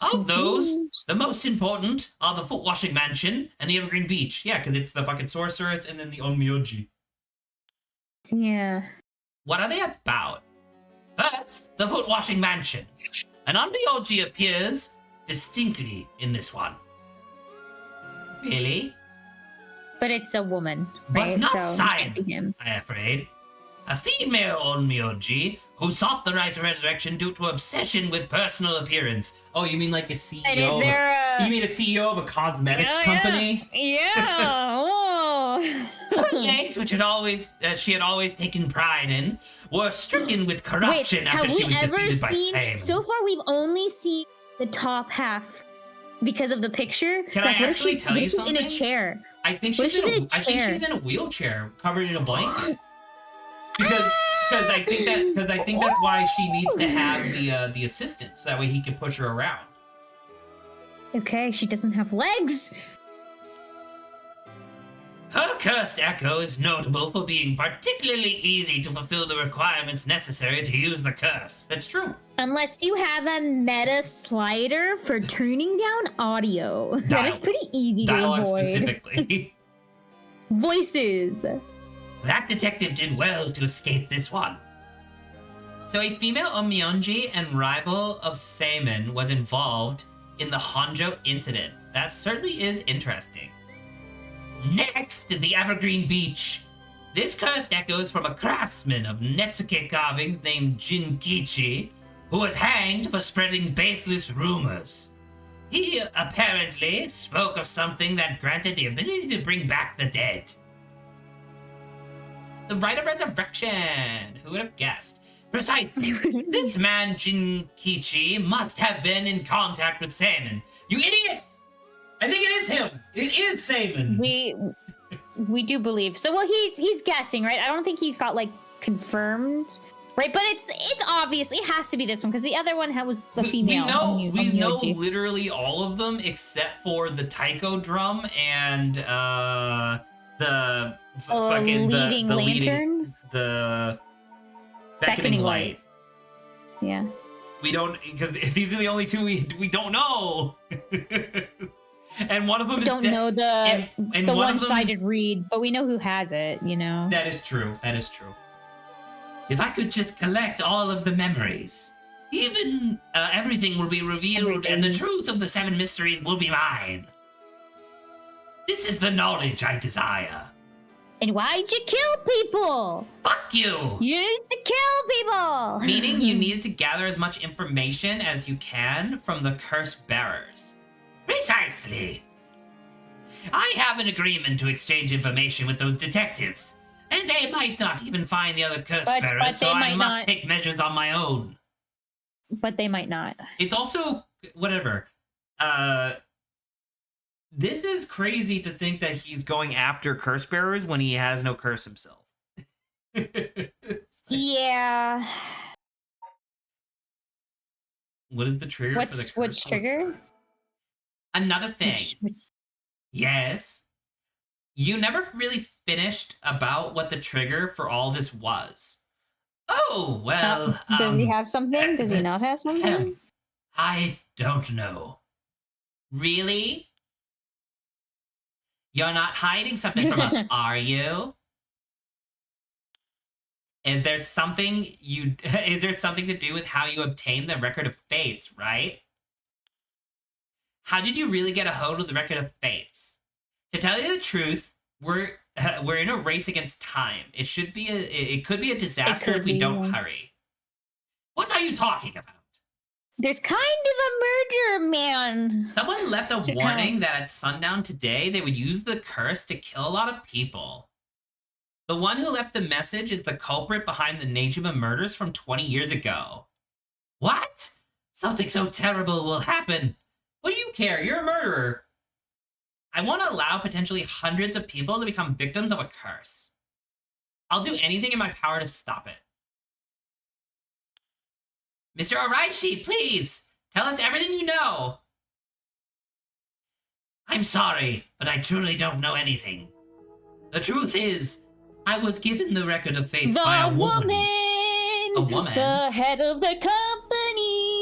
Of those, the most important are the Foot Washing Mansion and the Evergreen Beach. Yeah, because it's the fucking sorceress and then the Onmyoji. Yeah. What are they about? First, the Foot Washing Mansion. An Onmyoji appears distinctly in this one. Really? But it's a woman, But right? not so it Simon, can't be him. I'm afraid. A female Onmyoji who sought the right to resurrection due to obsession with personal appearance. Oh, you mean like a CEO? And is there a... You mean a CEO of a cosmetics company? Yeah. Oh. Her legs, which she had always taken pride in, were stricken with corruption after she was defeated by Simon. So far, we've only seen the top half because of the picture. Can I actually tell you something? In a chair? I think she's in a wheelchair, covered in a blanket. Because I think that's why she needs to have the assistant, so that way he can push her around. Okay, she doesn't have legs. Her cursed echo is notable for being particularly easy to fulfill the requirements necessary to use the curse. That's true. Unless you have a meta slider for turning down audio. Then it's pretty easy to Dialogue avoid. specifically. Voices. That detective did well to escape this one. So a female Onmyoji and rival of Seimin was involved in the Honjo incident. That certainly is interesting. Next, the Evergreen Beach. This curse echoes from a craftsman of Netsuke carvings named Jinkichi, who was hanged for spreading baseless rumors. He apparently spoke of something that granted the ability to bring back the dead. The right of resurrection. Who would have guessed? Precisely. This man, Jinkichi, must have been in contact with Seimin. You idiot! I think it is him. It is Seimin. We do believe. So well he's guessing, right? I don't think he's got like confirmed, right? But it's obviously it has to be this one because the other one was the female. We know literally all of them except for the taiko drum and the leading lantern, the beckoning light. Yeah. We don't, because these are the only 2 we don't know. And one of them don't know the one-sided read, but we know who has it, you know? That is true. That is true. If I could just collect all of the memories, even everything will be revealed and the truth of the 7 mysteries will be mine. This is the knowledge I desire. And why'd you kill people? Fuck you! You need to kill people! Meaning you needed to gather as much information as you can from the curse bearers. Precisely. I have an agreement to exchange information with those detectives, and they might not even find the other curse bearers, so I must take measures on my own. But they might not. It's also, whatever. This is crazy to think that he's going after curse bearers when he has no curse himself. Yeah. What is the trigger for the curse? Which trigger? Another thing. Yes. You never really finished about what the trigger for all this was. Oh, well. Does he have something? Does he not have something? I don't know. Really? You're not hiding something from us, are you? Is there something to do with how you obtained the Record of Fates, right? How did you really get a hold of the Record of Fates? To tell you the truth, we're in a race against time. It could be a disaster if we don't hurry. What are you talking about? There's kind of a murder, man. Someone left a warning that at sundown today they would use the curse to kill a lot of people. The one who left the message is the culprit behind the Nejima murders from 20 years ago. What? Something so terrible will happen. What do you care? You're a murderer. I want to allow potentially hundreds of people to become victims of a curse. I'll do anything in my power to stop it. Mr. Araishi, please! Tell us everything you know! I'm sorry, but I truly don't know anything. The truth is, I was given the record of fates by a woman. A woman? The head of the company!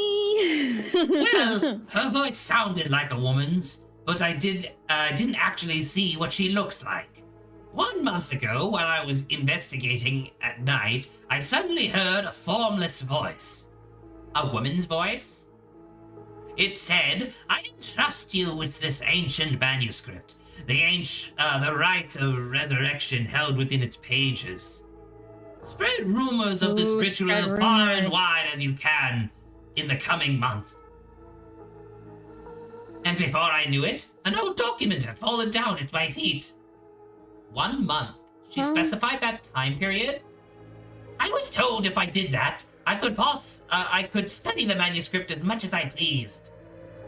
Well, her voice sounded like a woman's, but I didn't actually see what she looks like. 1 month ago, while I was investigating at night, I suddenly heard a formless voice. A woman's voice? It said, I entrust you with this ancient manuscript, the rite of resurrection held within its pages. Spread rumors of this ritual far and wide as you can in the coming month. And before I knew it, an old document had fallen down at my feet. 1 month. She specified that time period? I was told if I did that, I could study the manuscript as much as I pleased.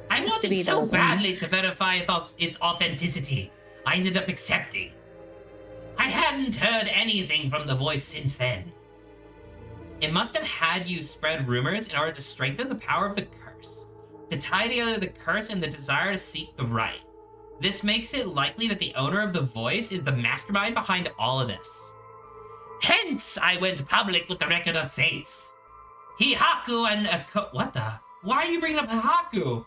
I wanted so badly to verify its authenticity. I ended up accepting. I hadn't heard anything from the voice since then. It must have had you spread rumors in order to strengthen the power of the curse, to tie together the curse and the desire to seek the right. This makes it likely that the owner of the voice is the mastermind behind all of this. Hence, I went public with the record of fates. Hihaku and what the? Why are you bringing up Hihaku?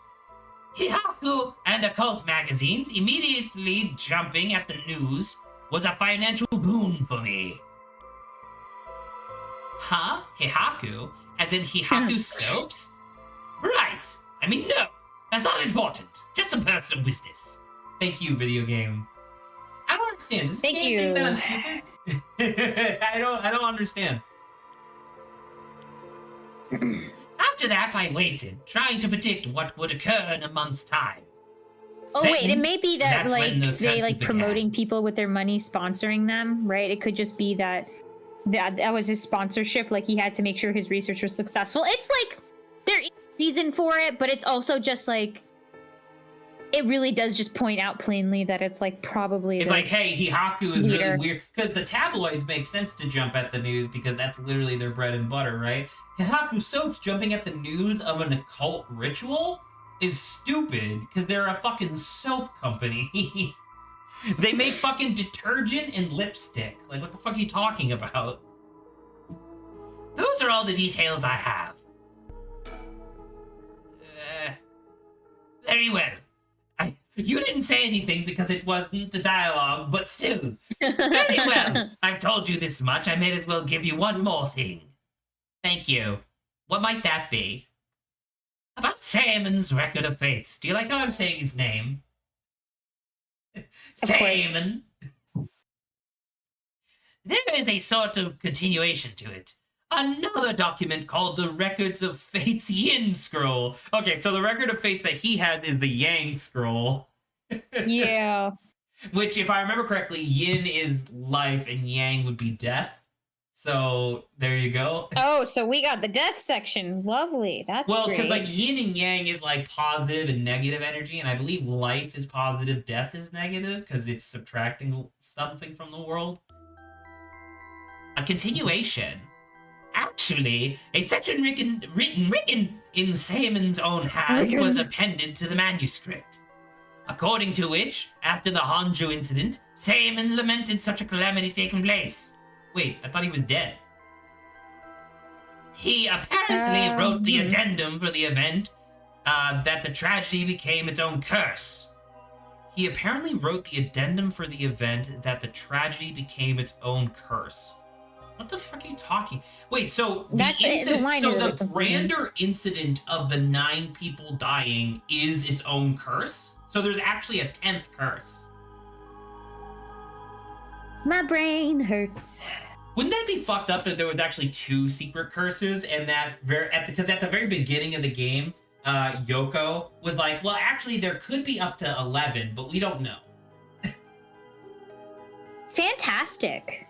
Hihaku and occult magazines immediately jumping at the news was a financial boon for me. Huh? Hihaku? As in Hihaku soaps? Right. I mean, no. That's not important. Just some personal business. Thank you, video game. I don't understand. Does this game think that I'm stupid? I don't understand. After that, I waited, trying to predict what would occur in a month's time. Oh, then, wait, it may be that, like, they, like, promoting people with their money, sponsoring them, right? It could just be that was his sponsorship, like, he had to make sure his research was successful. It's, like, there is a reason for it, but it's also just, like, it really does just point out plainly that it's, like, probably it's like, hey, Hihaku is really weird. Because the tabloids make sense to jump at the news because that's literally their bread and butter, right? Hihaku soaps jumping at the news of an occult ritual is stupid because they're a fucking soap company. They make fucking detergent and lipstick. Like, what the fuck are you talking about? Those are all the details I have. Very well. You didn't say anything because it wasn't the dialogue, but still. Very well. I've told you this much. I may as well give you one more thing. Thank you. What might that be? About Samon's record of fates. Do you like how I'm saying his name? Samon. There is a sort of continuation to it. Another document called the Records of Fates Yin Scroll. Okay, so the Record of Fates that he has is the Yang Scroll. Yeah. Which, if I remember correctly, Yin is life and Yang would be death. So, there you go. Oh, so we got the death section. Lovely. That's well, great. because, like, Yin and Yang is, like, positive and negative energy, and I believe life is positive, death is negative, because it's subtracting something from the world. A continuation. Actually, a section written in Samon's own hand was appended to the manuscript. According to which, after the Hanjo incident, Samon lamented such a calamity taking place. Wait, I thought he was dead. He apparently wrote the addendum for the event that the tragedy became its own curse. He apparently wrote the addendum for the event that the tragedy became its own curse. What the fuck are you talking? Wait, so the grander incident of the 9 people dying is its own curse? So there's actually a 10th curse. My brain hurts. Wouldn't that be fucked up if there was actually 2 secret curses and that because at the very beginning of the game, Yoko was like, well, actually there could be up to 11, but we don't know. Fantastic.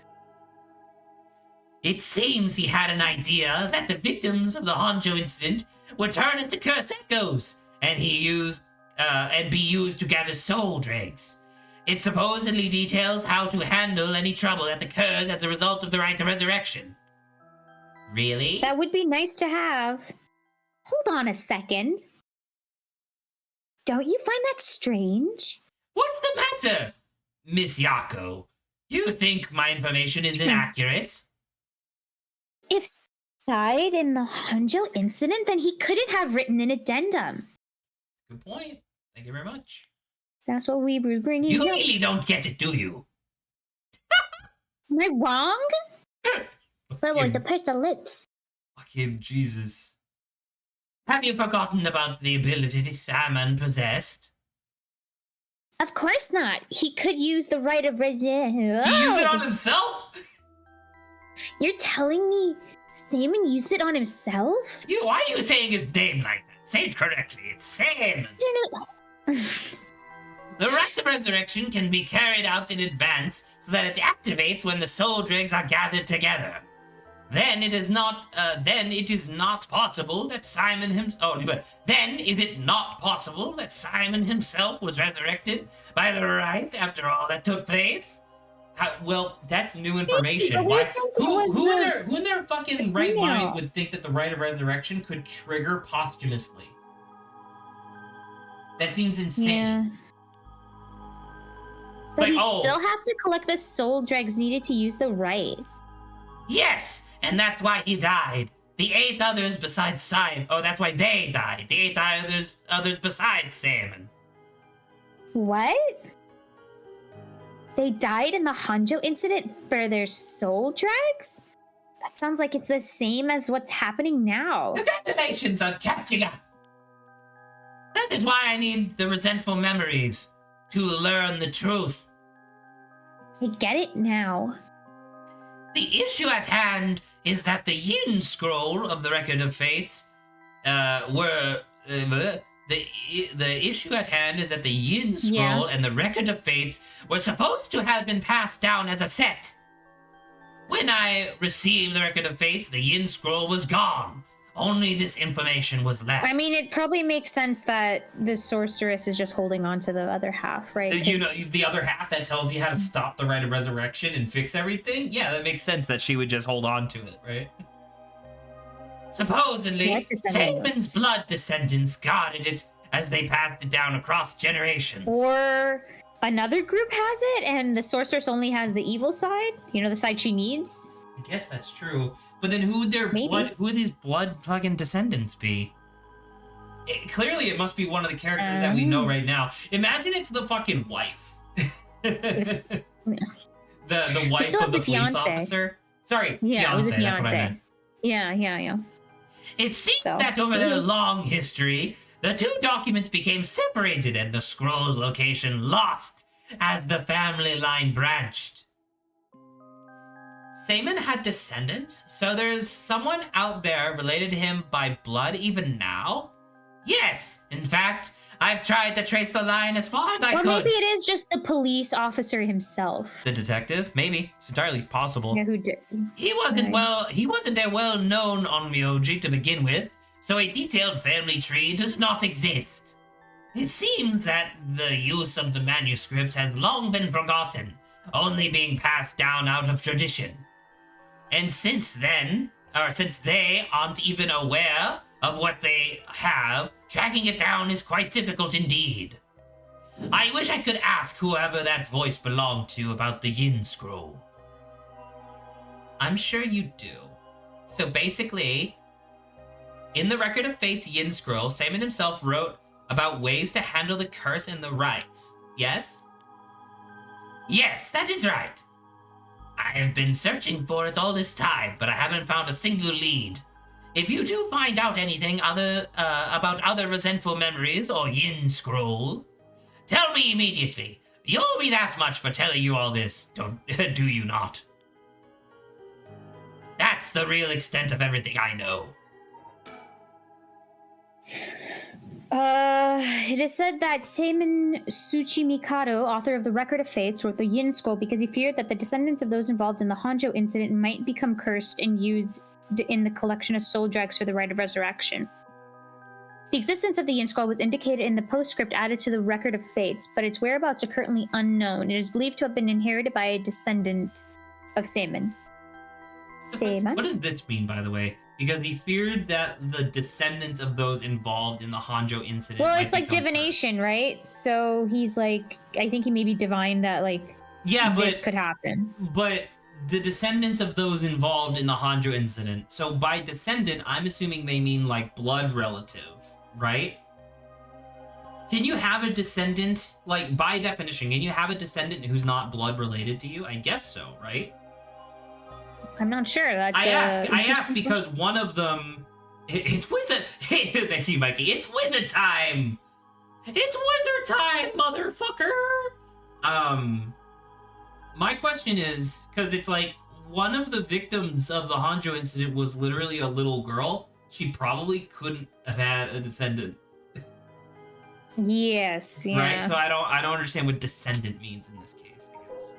It seems he had an idea that the victims of the Hanjo incident would turn into curse echoes, and be used to gather soul dregs. It supposedly details how to handle any trouble that occurs as a result of the rite of resurrection. Really? That would be nice to have. Hold on a second. Don't you find that strange? What's the matter, Miss Yako? You think my information is inaccurate? If he died in the Hanjo incident, then he couldn't have written an addendum. Good point. Thank you very much. That's what we were bringing You up. really don't get it, do you? Am I wrong? But like the person lips. Fucking Jesus. Have you forgotten about the ability Salmon possessed? Of course not. He could use the right of He used it on himself? You're telling me Salmon used it on himself? Why are you saying his name like that? Say it correctly. It's Salmon. I don't know. The rite of resurrection can be carried out in advance so that it activates when the soul dregs are gathered together. Then it is not possible that Simon himself. Then is it not possible that Simon himself was resurrected by the rite after all that took place? Well, that's new information. Who in their fucking right mind would think that the rite of resurrection could trigger posthumously? That seems insane. Yeah. But like, he'd still have to collect the soul dregs needed to use the rite. Yes, and that's why he died. The 8 others besides Simon. Oh, that's why they died. The 8 others besides Salmon. What? They died in the Hanjo incident for their soul dregs? That sounds like it's the same as what's happening now. Congratulations on catching up. That is why I need the resentful memories to learn the truth. I get it now. The issue at hand is that the Yin scroll of the Record of Fates the issue at hand is that the Yin scroll and the Record of Fates were supposed to have been passed down as a set. When I received the Record of Fates, the Yin scroll was gone. Only this information was left. I mean, it probably makes sense that the sorceress is just holding on to the other half, right? You know, the other half that tells you how to stop the rite of resurrection and fix everything? Yeah, that makes sense that she would just hold on to it, right? Supposedly, Satan's blood descendants guarded it as they passed it down across generations. Or another group has it, and the sorceress only has the evil side? You know, the side she needs? I guess that's true. But then who would these blood fucking descendants be? Clearly, it must be one of the characters that we know right now. Imagine it's the fucking wife. the wife of the police officer. Sorry, yeah, it was a fiance. That's what I meant. Yeah. It seems that over their long history, the 2 documents became separated and the scroll's location lost as the family line branched. Salmon had descendants, so there's someone out there related to him by blood even now? Yes! In fact, I've tried to trace the line as far as I could. Or maybe it is just the police officer himself. The detective? Maybe. It's entirely possible. Yeah, who did? He wasn't a well-known onmyoji to begin with, so a detailed family tree does not exist. It seems that the use of the manuscripts has long been forgotten, only being passed down out of tradition. And since they aren't even aware of what they have, tracking it down is quite difficult indeed. I wish I could ask whoever that voice belonged to about the Yin scroll. I'm sure you do. So basically, in the Record of Fate's Yin scroll, Simon himself wrote about ways to handle the curse and the rites. Yes? Yes, that is right. I have been searching for it all this time, but I haven't found a single lead. If you do find out anything about other resentful memories or Yin scroll, tell me immediately. You owe me that much for telling you all this, do you not? That's the real extent of everything I know. It is said that Seimin Tsuchimikado, author of the Record of Fates, wrote the Yin Scroll because he feared that the descendants of those involved in the Hanjo incident might become cursed and used in the collection of soul dregs for the rite of resurrection. The existence of the Yin Scroll was indicated in the postscript added to the Record of Fates, but its whereabouts are currently unknown. It is believed to have been inherited by a descendant of Saman. What does this mean, by the way? Because he feared that the descendants of those involved in the Hanjo incident. Well, it's like divination, right? So he's like, I think he maybe divined that, like, this could happen. But the descendants of those involved in the Hanjo incident. So by descendant, I'm assuming they mean like blood relative, right? Can you have a descendant, like by definition, can you have a descendant who's not blood related to you? I guess so, right? I'm not sure. I ask because one of them, it's wizard. Thank you, Mikey. It's wizard time. It's wizard time, motherfucker. My question is, because it's like one of the victims of the Hanjo incident was literally a little girl. She probably couldn't have had a descendant. Yes. Yeah. Right. So I don't understand what descendant means in this case. I guess.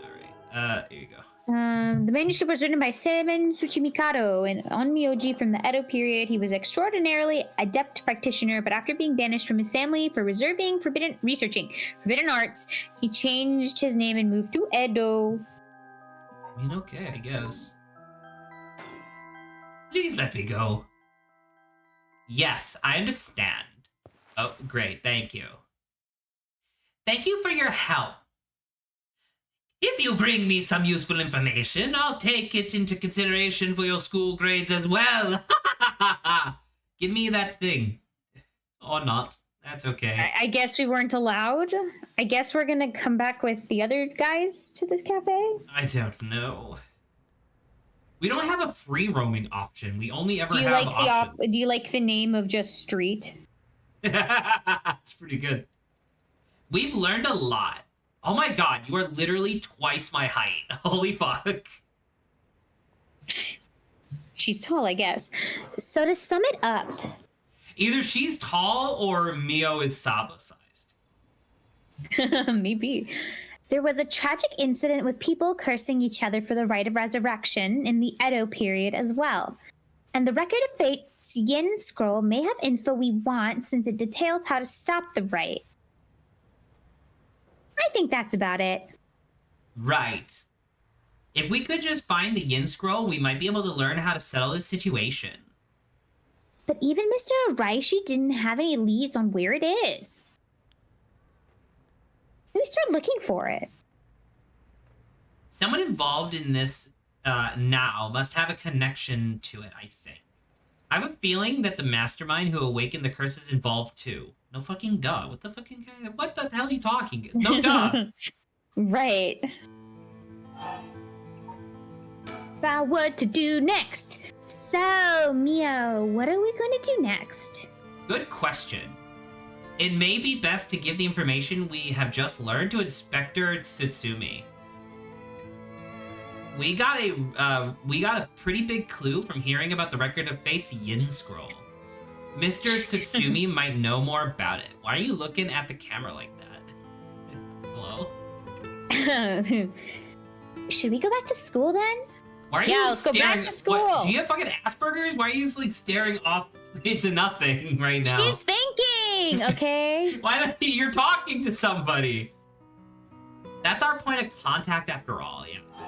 All right. Here you go. The manuscript was written by Seimon Tsuchimikado and Onmyoji from the Edo period. He was extraordinarily adept practitioner, but after being banished from his family for researching forbidden arts, he changed his name and moved to Edo. I mean, okay, I guess. Please let me go. Yes, I understand. Oh, great, thank you. Thank you for your help. If you bring me some useful information, I'll take it into consideration for your school grades as well. Give me that thing. Or not. That's okay. I guess we weren't allowed. I guess we're gonna come back with the other guys to this cafe. I don't know. We don't have a free roaming option. We only ever have options. Do you like the name of just street? It's pretty good. We've learned a lot. Oh my god, you are literally twice my height. Holy fuck. She's tall, I guess. So to sum it up... Either she's tall or Mio is Sabo-sized. Maybe. There was a tragic incident with people cursing each other for the right of resurrection in the Edo period as well. And the Record of Fate's Yin Scroll may have info we want since it details how to stop the rite. I think that's about it. Right. If we could just find the Yin Scroll, we might be able to learn how to settle this situation. But even Mr. Araishi didn't have any leads on where it is. Maybe start looking for it. Someone involved in this now must have a connection to it, I think. I have a feeling that the mastermind who awakened the curse is involved too. No fucking duh. What the fucking guy? What the hell are you talking? No duh. Right. About what to do next. So, Mio, what are we going to do next? Good question. It may be best to give the information we have just learned to Inspector Tsutsumi. We got a pretty big clue from hearing about the Record of Fate's Yin Scroll. Mr. Tsutsumi might know more about it. Why are you looking at the camera like that? Hello? Should we go back to school then? Why are you let's go back to school. What, do you have fucking Asperger's? Why are you just like staring off into nothing right now? She's thinking, okay? Why don't you're talking to somebody? That's our point of contact after all, yes.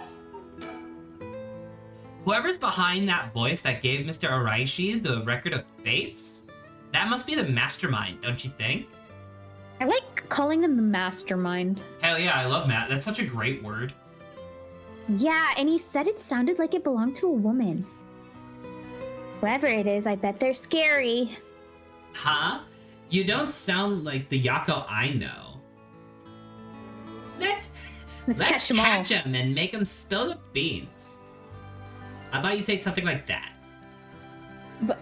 Whoever's behind that voice that gave Mr. Araishi the Record of Fates, that must be the mastermind, don't you think? I like calling them the mastermind. Hell yeah, I love Matt. That's such a great word. Yeah, and he said it sounded like it belonged to a woman. Whoever it is, I bet they're scary. Huh? You don't sound like the Yako I know. Let's catch him and make him spill the beans. I thought you'd say something like that. But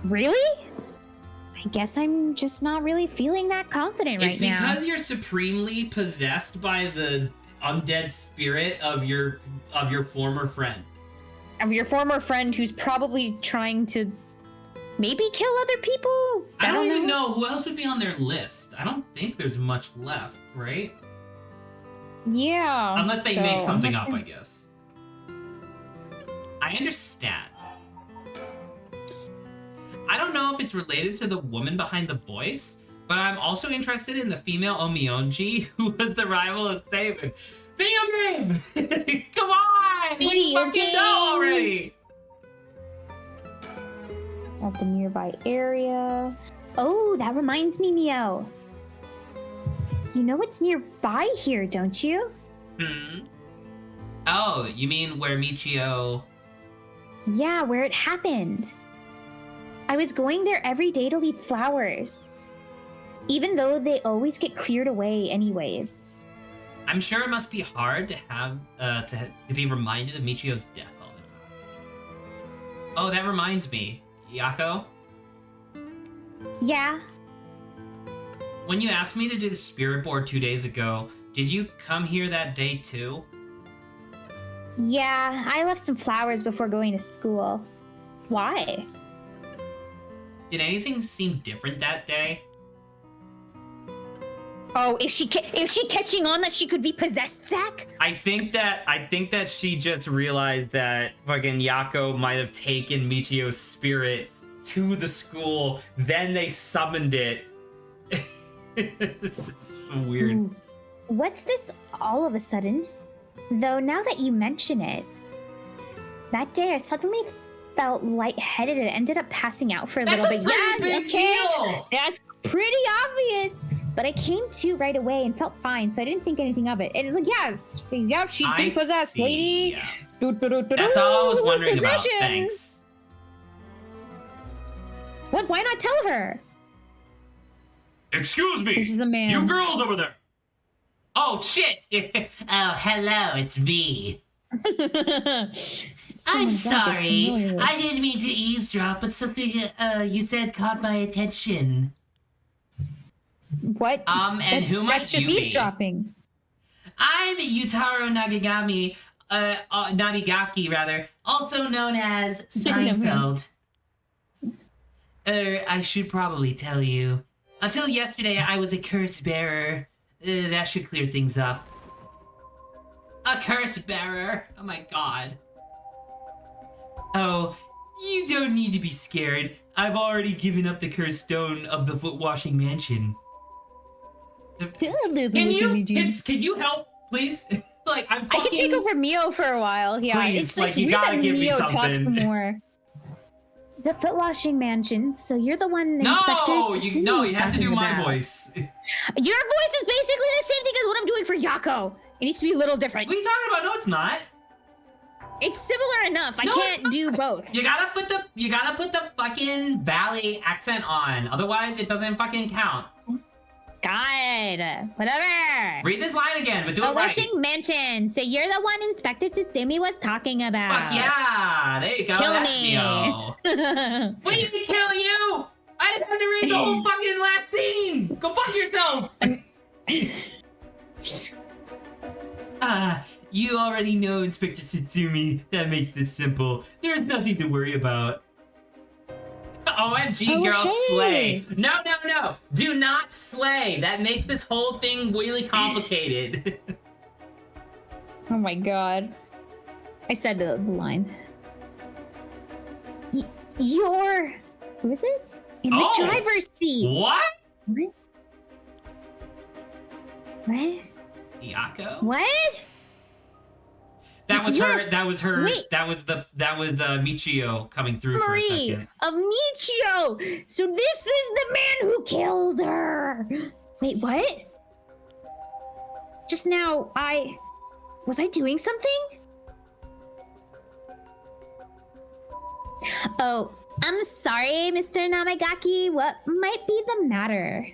really? I guess I'm just not really feeling that confident right now. It's because you're supremely possessed by the undead spirit of your former friend. Of your former friend who's probably trying to maybe kill other people? I don't even know who else would be on their list. I don't think there's much left, right? Yeah. Unless they make something up, I guess. I understand. I don't know if it's related to the woman behind the voice, but I'm also interested in the female Omionji, who was the rival of Sabin. Video game! Come on! We Video fucking know already! At the nearby area. Oh, that reminds me, Mio. You know what's nearby here, don't you? Oh, you mean where Michio... Yeah, where it happened. I was going there every day to leave flowers. Even though they always get cleared away anyways. I'm sure it must be hard to have to be reminded of Michio's death all the time. Oh, that reminds me, Yako. Yeah. When you asked me to do the spirit board 2 days ago, did you come here that day too? Yeah, I left some flowers before going to school. Why? Did anything seem different that day? Oh, is she catching on that she could be possessed, Zach? I think that she just realized that fucking Yako might have taken Michio's spirit to the school, then they summoned it. It's weird. Ooh. What's this all of a sudden? Though now that you mention it, that day I suddenly felt lightheaded and ended up passing out for a little bit. That's a pretty big deal. That's pretty obvious. But I came to right away and felt fine, so I didn't think anything of it. And like, yes, yeah, she's been possessed, see. lady. Yeah. That's That's all I was wondering about. Thanks. What? Why not tell her? Excuse me. This is a man. You girls over there. Oh shit. Oh, hello. It's me. I'm sorry. I didn't mean to eavesdrop, but something you said caught my attention. What? And who might that's just you be? eavesdropping. I'm Yutaro Nabigaki, rather, also known as Seinfeld. I should probably tell you. Until yesterday, I was a curse bearer. That should clear things up. A curse bearer? Oh my god. Oh, you don't need to be scared. I've already given up the cursed stone of the foot-washing mansion. Can you help, please? Like, I'm fucking... I can take over Mio for a while. Yeah, Please, it's like, you weird gotta that give me Mio talks something. more. The foot washing mansion. So you're the one. No, Inspector you have to do my about. voice. Your voice is basically the same thing as what I'm doing for Yako. It needs to be a little different. What are you talking about? No, it's not. It's similar enough. I can't do both. You gotta put the fucking valley accent on. Otherwise, it doesn't fucking count. God, whatever. Read this line again, but do it right. Washing mansion. So you're the one Inspector Tsutsumi was talking about. Fuck yeah! There you go. Kill That's me. Neo. What do you mean kill you? I just had to read the whole fucking last scene. Go fuck yourself. You already know Inspector Tsutsumi. That makes this simple. There's nothing to worry about. OMG, girl, slay. No. Do not slay. That makes this whole thing really complicated. Oh my god. I said the line. You're... Who is it? In the driver's seat. What? What? Yako? What? That was Yes. her. That was her. Wait. That was Michio coming through for a Marie second. of Michio. So this is the man who killed her. Wait, what? Just now, was I doing something? Oh, I'm sorry, Mr. Namagaki. What might be the matter?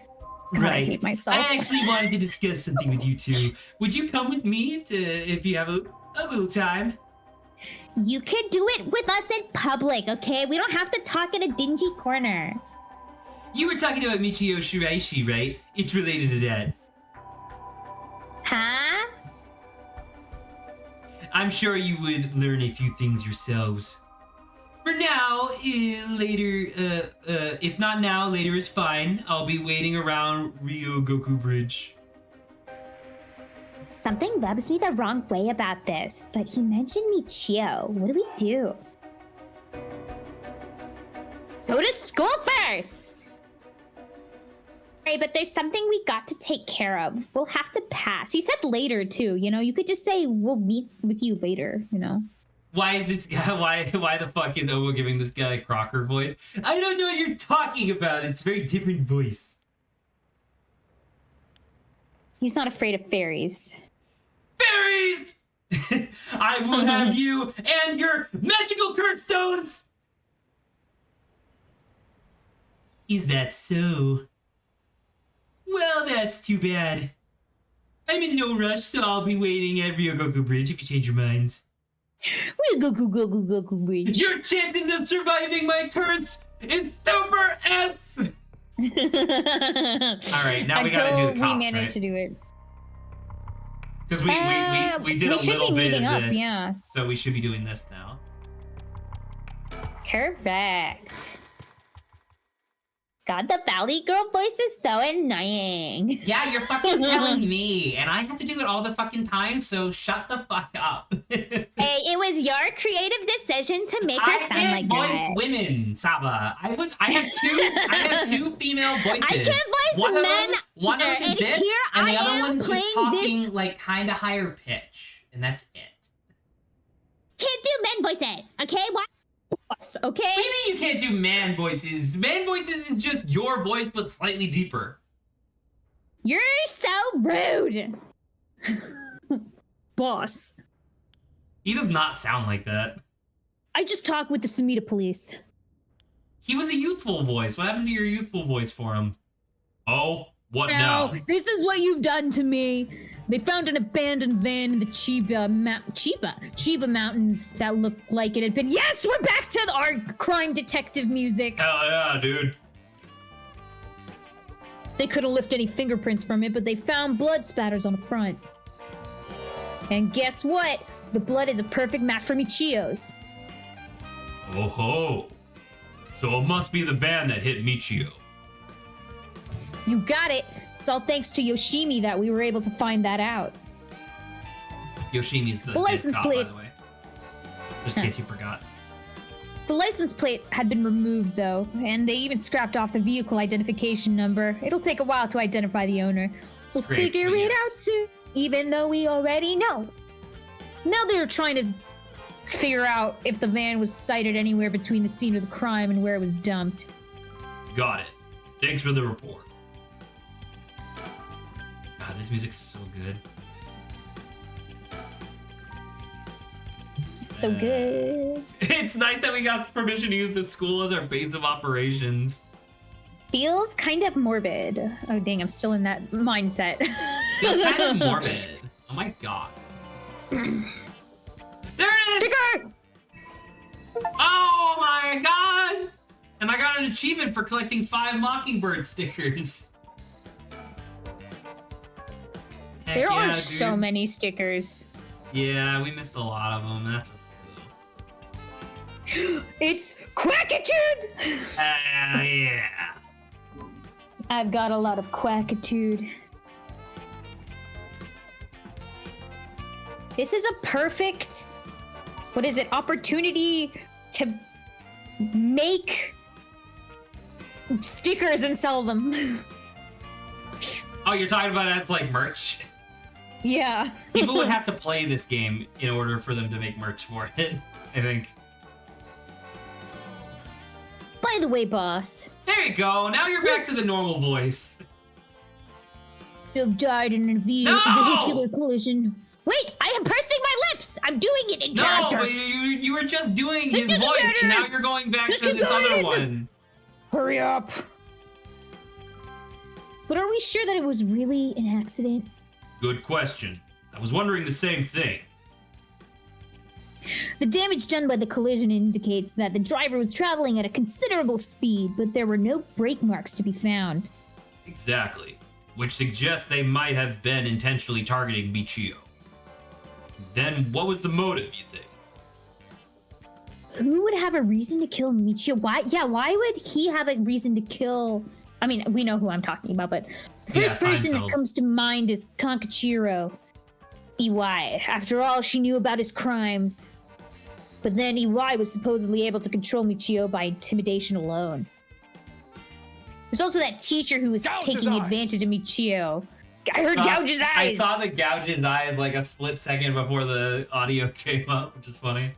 God, I hate myself. I actually wanted to discuss something with you two. Would you come with me if you have a little time? You could do it with us in public, okay? We don't have to talk in a dingy corner. You were talking about Michio Shiraishi, right? It's related to that. Huh? I'm sure you would learn a few things yourselves. For now, later, if not now, later is fine. I'll be waiting around Ryogoku Bridge. Something rubs me the wrong way about this, but he mentioned Michio. What do we do? Go to school first! Right, but there's something we got to take care of. We'll have to pass. He said later, too. You know, you could just say, we'll meet with you later, you know? Why is this guy, why the fuck is Owo giving this guy a Crocker voice? I don't know what you're talking about. It's a very different voice. He's not afraid of fairies. Fairies! I will have you and your magical curse stones! Is that so? Well, that's too bad. I'm in no rush, so I'll be waiting at Ryogoku Bridge if you change your minds. Ryogoku Bridge. Your chances of surviving my curse is super F! Alright, now we gotta do the cops, we managed to do it. Because we did a little bit of this, yeah. So we should be doing this now. Correct. God, the Valley Girl voice is so annoying. Yeah, you're fucking telling me, and I have to do it all the fucking time, so shut the fuck up. Hey, it was your creative decision to make her sound like that. I can't voice women, Saba. I have two female voices. I can't voice men. One of them is bitch, here and the I other am one's just playing talking this. like kind of higher pitch, and that's it. Can't do men voices, okay? What? Okay. What do you mean you can't do man voices? Man voices is just your voice, but slightly deeper. You're so rude. Boss. He does not sound like that. I just talked with the Sumida police. He was a youthful voice. What happened to your youthful voice for him? Oh, what now? This is what you've done to me. They found an abandoned van in the Chiba Mountains that looked like it had been. Yes, we're back to our crime detective music. Hell yeah, dude. They couldn't lift any fingerprints from it, but they found blood spatters on the front. And guess what? The blood is a perfect match for Michio's. Oh ho. So it must be the band that hit Michio. You got it. It's all thanks to Yoshimi that we were able to find that out. Yoshimi's the license cop, plate. by the way. Just in case you forgot. The license plate had been removed, though, and they even scrapped off the vehicle identification number. It'll take a while to identify the owner. We'll figure it out soon, even though we already know. Now they're trying to figure out if the van was sighted anywhere between the scene of the crime and where it was dumped. Got it. Thanks for the report. God, this music's so good. It's so good. It's nice that we got permission to use the school as our base of operations. Feels kind of morbid. Oh, dang, I'm still in that mindset. Feels kind of morbid. Oh my god. There it is! Sticker! Oh my god! And I got an achievement for collecting 5 Mockingbird stickers. Heck There yeah, are dude. so many stickers. Yeah, we missed a lot of them. That's It's Quackitude! yeah. I've got a lot of Quackitude. This is a perfect, what is it, opportunity to make stickers and sell them. Oh, you're talking about it as like merch? Yeah. People would have to play this game in order for them to make merch for it, I think. By the way, boss. There you go. Now you're back to the normal voice. You've died in a vehicular collision. Wait, I am pursing my lips! I'm doing it in character. No, but you were just doing his voice, and now you're going back to this other one. Hurry up. But are we sure that it was really an accident? Good question. I was wondering the same thing. The damage done by the collision indicates that the driver was traveling at a considerable speed, but there were no brake marks to be found. Exactly. Which suggests they might have been intentionally targeting Michio. Then what was the motive, you think? Who would have a reason to kill Michio? Why would he have a reason to kill... I mean, we know who I'm talking about, but the first person that comes to mind is Kankachiro. EY. After all she knew about his crimes. But then EY was supposedly able to control Michio by intimidation alone. There's also that teacher who was taking advantage of Michio. I heard gouge his eyes! I saw the gouge his eyes like a split second before the audio came up, which is funny.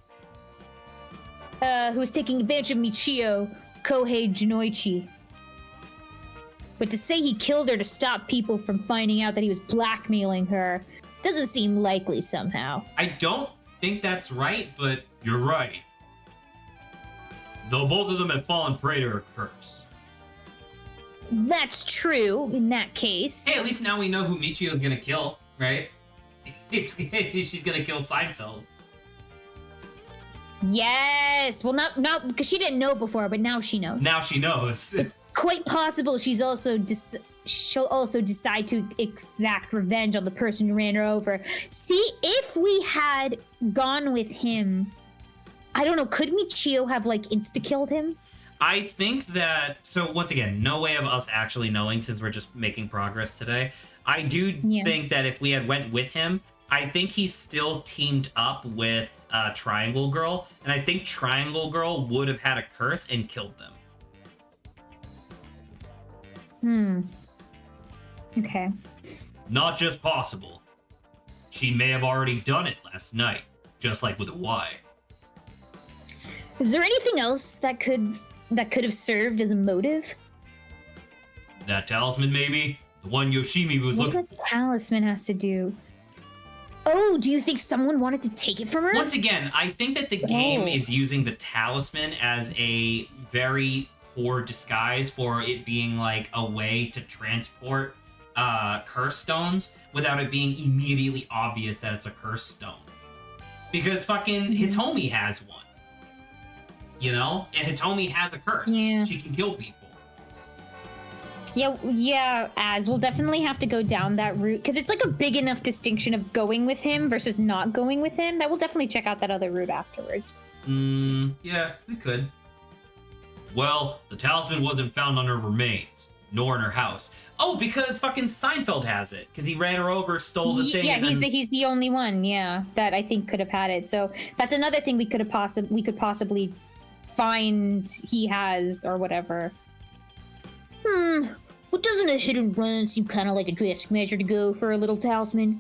Who was taking advantage of Michio, Kohei Jinoichi. But to say he killed her to stop people from finding out that he was blackmailing her doesn't seem likely somehow. I don't think that's right, but you're right. Though both of them have fallen prey to her curse. That's true, in that case. Hey, at least now we know who Michio's gonna kill, right? She's gonna kill Seinfeld. Yes! Well, not because she didn't know before, but now she knows. Now she knows. It's quite possible she'll also decide to exact revenge on the person who ran her over. See, if we had gone with him, I don't know, could Michio have, like, insta-killed him? I think that, so once again, no way of us actually knowing since we're just making progress today. I do think that if we had went with him, I think he still teamed up with Triangle Girl, and I think Triangle Girl would have had a curse and killed them. Okay. Not just possible. She may have already done it last night, just like with a Y. Is there anything else that could have served as a motive? That talisman, maybe? The one Yoshimi was looking for. What does that talisman has to do? Oh, do you think someone wanted to take it from her? Once again, I think that the game is using the talisman as a very poor disguise for it being like a way to transport curse stones without it being immediately obvious that it's a curse stone. Because fucking Hitomi has one. You know? And Hitomi has a curse. Yeah. She can kill people. Yeah, as we'll definitely have to go down that route because it's like a big enough distinction of going with him versus not going with him that we'll definitely check out that other route afterwards. Yeah, we could. Well, the talisman wasn't found on her remains, nor in her house. Oh, because fucking Seinfeld has it, because he ran her over, stole the thing. Yeah, he's the only one, that I think could have had it. So that's another thing we could possibly find he has or whatever. Well, doesn't a hit and run seem kind of like a drastic measure to go for a little talisman?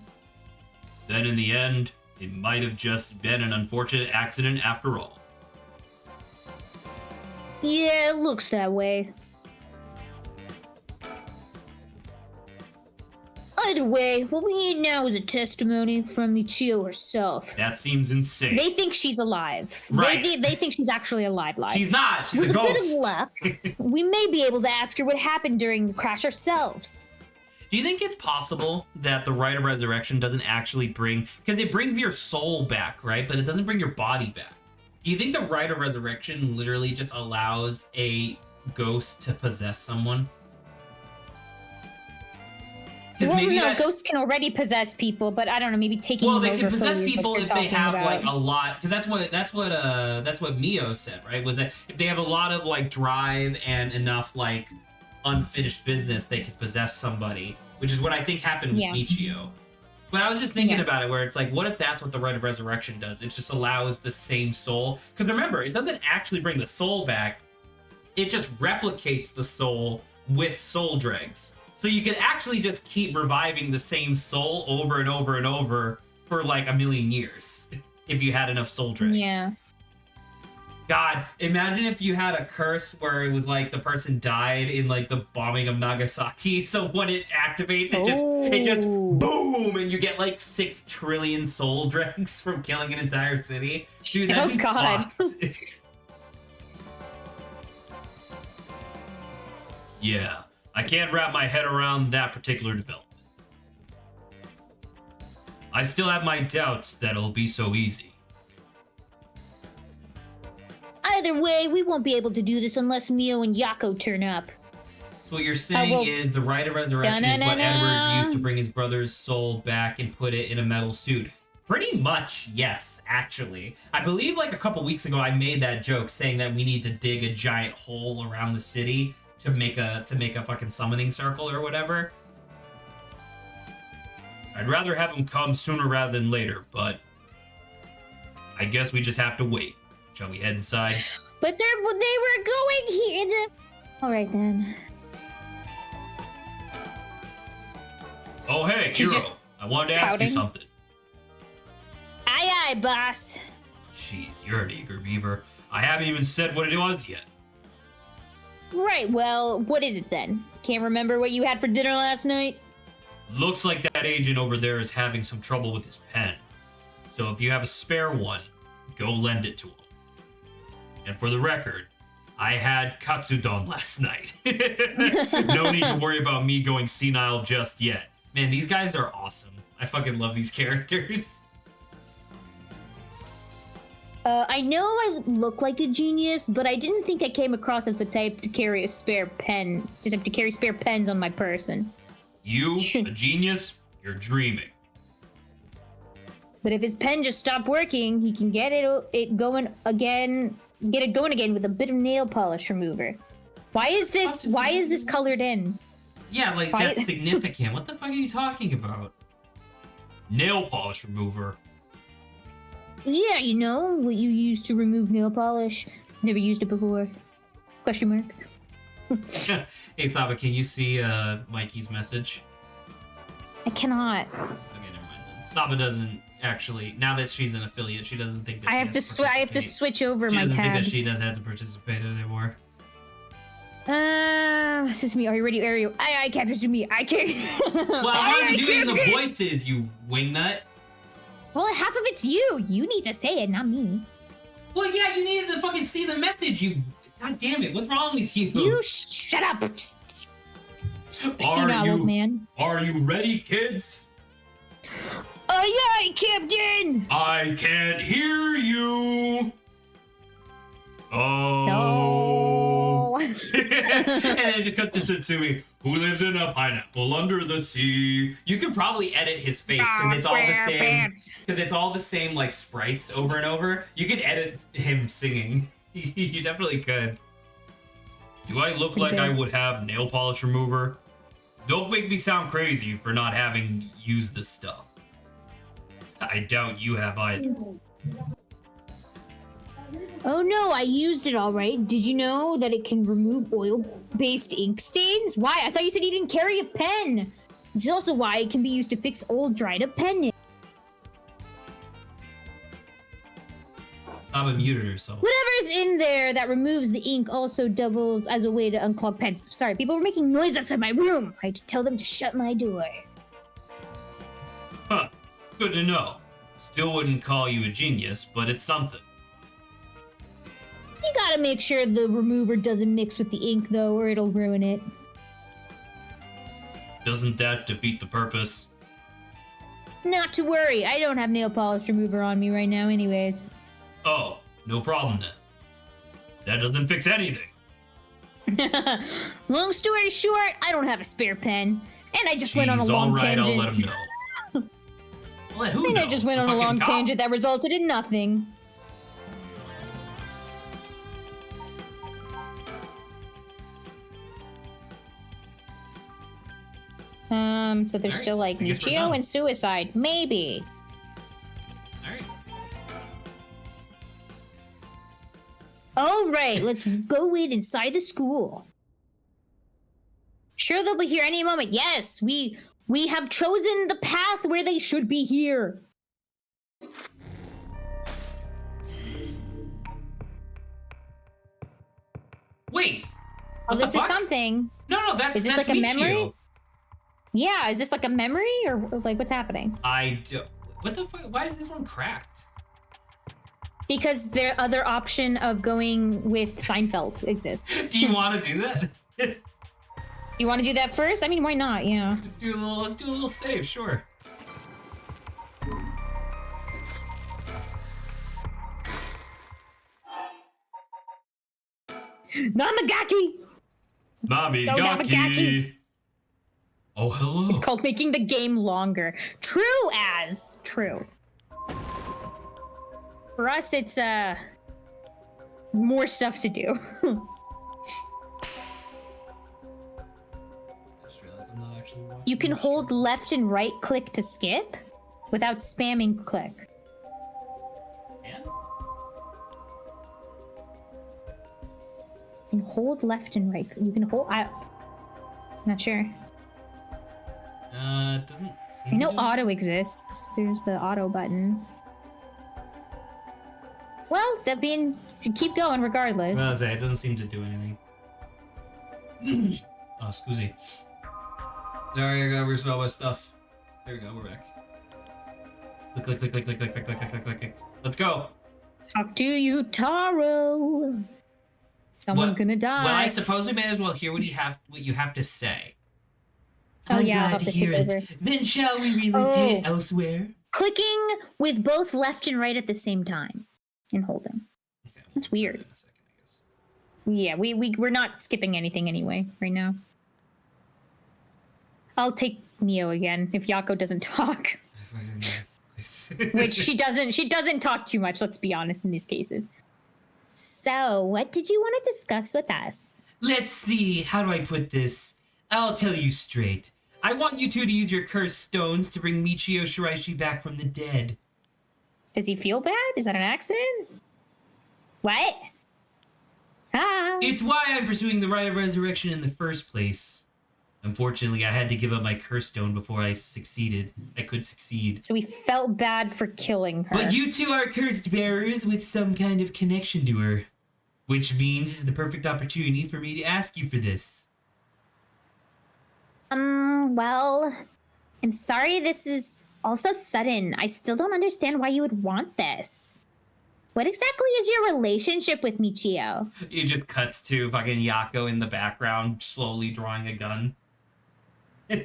Then in the end, it might have just been an unfortunate accident after all. Yeah, it looks that way. Either way, what we need now is a testimony from Michio herself. That seems insane. They think she's alive. Right. They think she's actually alive. She's not. She's With a ghost. With a bit of luck, we may be able to ask her what happened during the crash ourselves. Do you think it's possible that the Rite of Resurrection doesn't actually bring... Because it brings your soul back, right? But it doesn't bring your body back. Do you think the Rite of Resurrection literally just allows a ghost to possess someone? Well, no, ghosts can already possess people, but I don't know, maybe taking them over. Well, they can possess is people what if you're they have talking like about. a lot, because that's what Mio said, right? Was that if they have a lot of like drive and enough like unfinished business, they could possess somebody, which is what I think happened with Michio. But I was just thinking about it, where it's like, what if that's what the Rite of Resurrection does? It just allows the same soul, because remember, it doesn't actually bring the soul back; it just replicates the soul with soul dregs. So you could actually just keep reviving the same soul over and over and over for like 1,000,000 years if you had enough soul dregs. Yeah. God, imagine if you had a curse where it was like the person died in like the bombing of Nagasaki. So when it activates, it just boom, and you get like 6 trillion soul dregs from killing an entire city. Dude, that'd be fucked. Yeah. I can't wrap my head around that particular development. I still have my doubts that it'll be so easy. Either way, we won't be able to do this unless Mio and Yako turn up. So what you're saying is the Rite of Resurrection is what Edward used to bring his brother's soul back and put it in a metal suit. Pretty much, yes, actually. I believe like a couple weeks ago I made that joke saying that we need to dig a giant hole around the city to make a fucking summoning circle or whatever. I'd rather have him come sooner rather than later, but I guess we just have to wait. Shall we head inside? But they were going here. All right then. Oh hey, She's Hero. just I wanted to ask you pouting. something. Aye, boss. Jeez, you're an eager beaver. I haven't even said what it was yet. Right, well, what is it then? Can't remember what you had for dinner last night? Looks like that agent over there is having some trouble with his pen. So if you have a spare one, go lend it to him. And for the record, I had katsudon last night. No need to worry about me going senile just yet. Man, these guys are awesome. I fucking love these characters. I know I look like a genius, but I didn't think I came across as the type to carry a spare pen, to carry spare pens on my person. You, a genius, you're dreaming. But if his pen just stopped working, he can get it going again with a bit of nail polish remover. Why is this colored in? Yeah, like that's significant. What the fuck are you talking about? Nail polish remover. Yeah, you know what you use to remove nail polish. Never used it before. Question mark. Hey Saba, can you see Mikey's message? I cannot. Okay, never mind. Saba doesn't actually. Now that she's an affiliate, she doesn't think that I have to switch over my She doesn't think that tabs. she doesn't have to participate anymore. Sesame, are you ready? Are you? I can't just do me. I can't. Well, I'm not doing the voices, you wingnut. Well, half of it's you. You need to say it, not me. Well, yeah, you needed to fucking see the message, you. God damn it, what's wrong with you? You shut up. Senile old man. Are you ready, kids? Aye, aye, Captain. I can't hear you. Oh. No. And then it just cuts to Satsumi, who lives in a pineapple under the sea. You could probably edit his face because it's all the same. Because it's all the same like sprites over and over. You could edit him singing. You definitely could. Do I look like I would have nail polish remover? Don't make me sound crazy for not having used this stuff. I doubt you have either. Oh no, I used it all right. Did you know that it can remove oil-based ink stains? Why? I thought you said you didn't carry a pen. Which is also why it can be used to fix old dried-up pen ink. Saba muted herself. Whatever's in there that removes the ink also doubles as a way to unclog pens. Sorry, people were making noise outside my room. I had to tell them to shut my door. Huh. Good to know. Still wouldn't call you a genius, but it's something. You gotta make sure the remover doesn't mix with the ink, though, or it'll ruin it. Doesn't that defeat the purpose? Not to worry, I don't have nail polish remover on me right now anyways. Oh, no problem then. That doesn't fix anything. Long story short, I don't have a spare pen. And I just went on a long all right, tangent. I'll let him know. Let who And know? I just went The on a fucking long cop? tangent that resulted in nothing. So there's Alright, still like I guess we're Michio done. and suicide. Maybe. Alright. All right, let's go inside the school. Sure, they'll be here any moment. Yes, we have chosen the path where they should be here. Wait. Oh, What the this is fuck? something. No, that's Is this that's like a Michio. memory? Yeah, is this like a memory or like what's happening? I do. What the fuck? Why is this one cracked? Because the other option of going with Seinfeld exists. Do you want to do that? You want to do that first? I mean, why not? Yeah. Let's do a little save, sure. Namagaki! Namigaki. Oh, hello. It's called making the game longer. True. For us, it's more stuff to do. I just realized I'm not actually watching You can this hold stream. left and right click to skip without spamming click. And? can hold left and right. You can hold. I'm not sure. It doesn't seem I know to. auto exists. There's the auto button. Well, that being, keep going regardless. Well, I was saying, it doesn't seem to do anything. Oh, excuse me. Sorry, I gotta restore all my stuff. There we go, we're back. Click, click, click, click, click, click, click, click, click, click, click. Let's go. Talk to you, Taro. Someone's gonna die. Well, I suppose we may as well hear what you have to say. Oh, I'm yeah, I'll glad have to to hear take it. over. Then shall we relive it elsewhere? Clicking with both left and right at the same time and holding. Okay, That's weird. in a second, I guess. Yeah, we're not skipping anything anyway right now. I'll take Mio again if Yako doesn't talk. Which she doesn't talk too much, let's be honest, in these cases. So, what did you want to discuss with us? Let's see, how do I put this? I'll tell you straight. I want you two to use your cursed stones to bring Michio Shiraishi back from the dead. Does he feel bad? Is that an accident? What? Ah. It's why I'm pursuing the rite of resurrection in the first place. Unfortunately, I had to give up my curse stone before I could succeed. So he felt bad for killing her. But you two are cursed bearers with some kind of connection to her. Which means it's the perfect opportunity for me to ask you for this. Well, I'm sorry this is also sudden. I still don't understand why you would want this. What exactly is your relationship with Michio? It just cuts to fucking Yako in the background, slowly drawing a gun.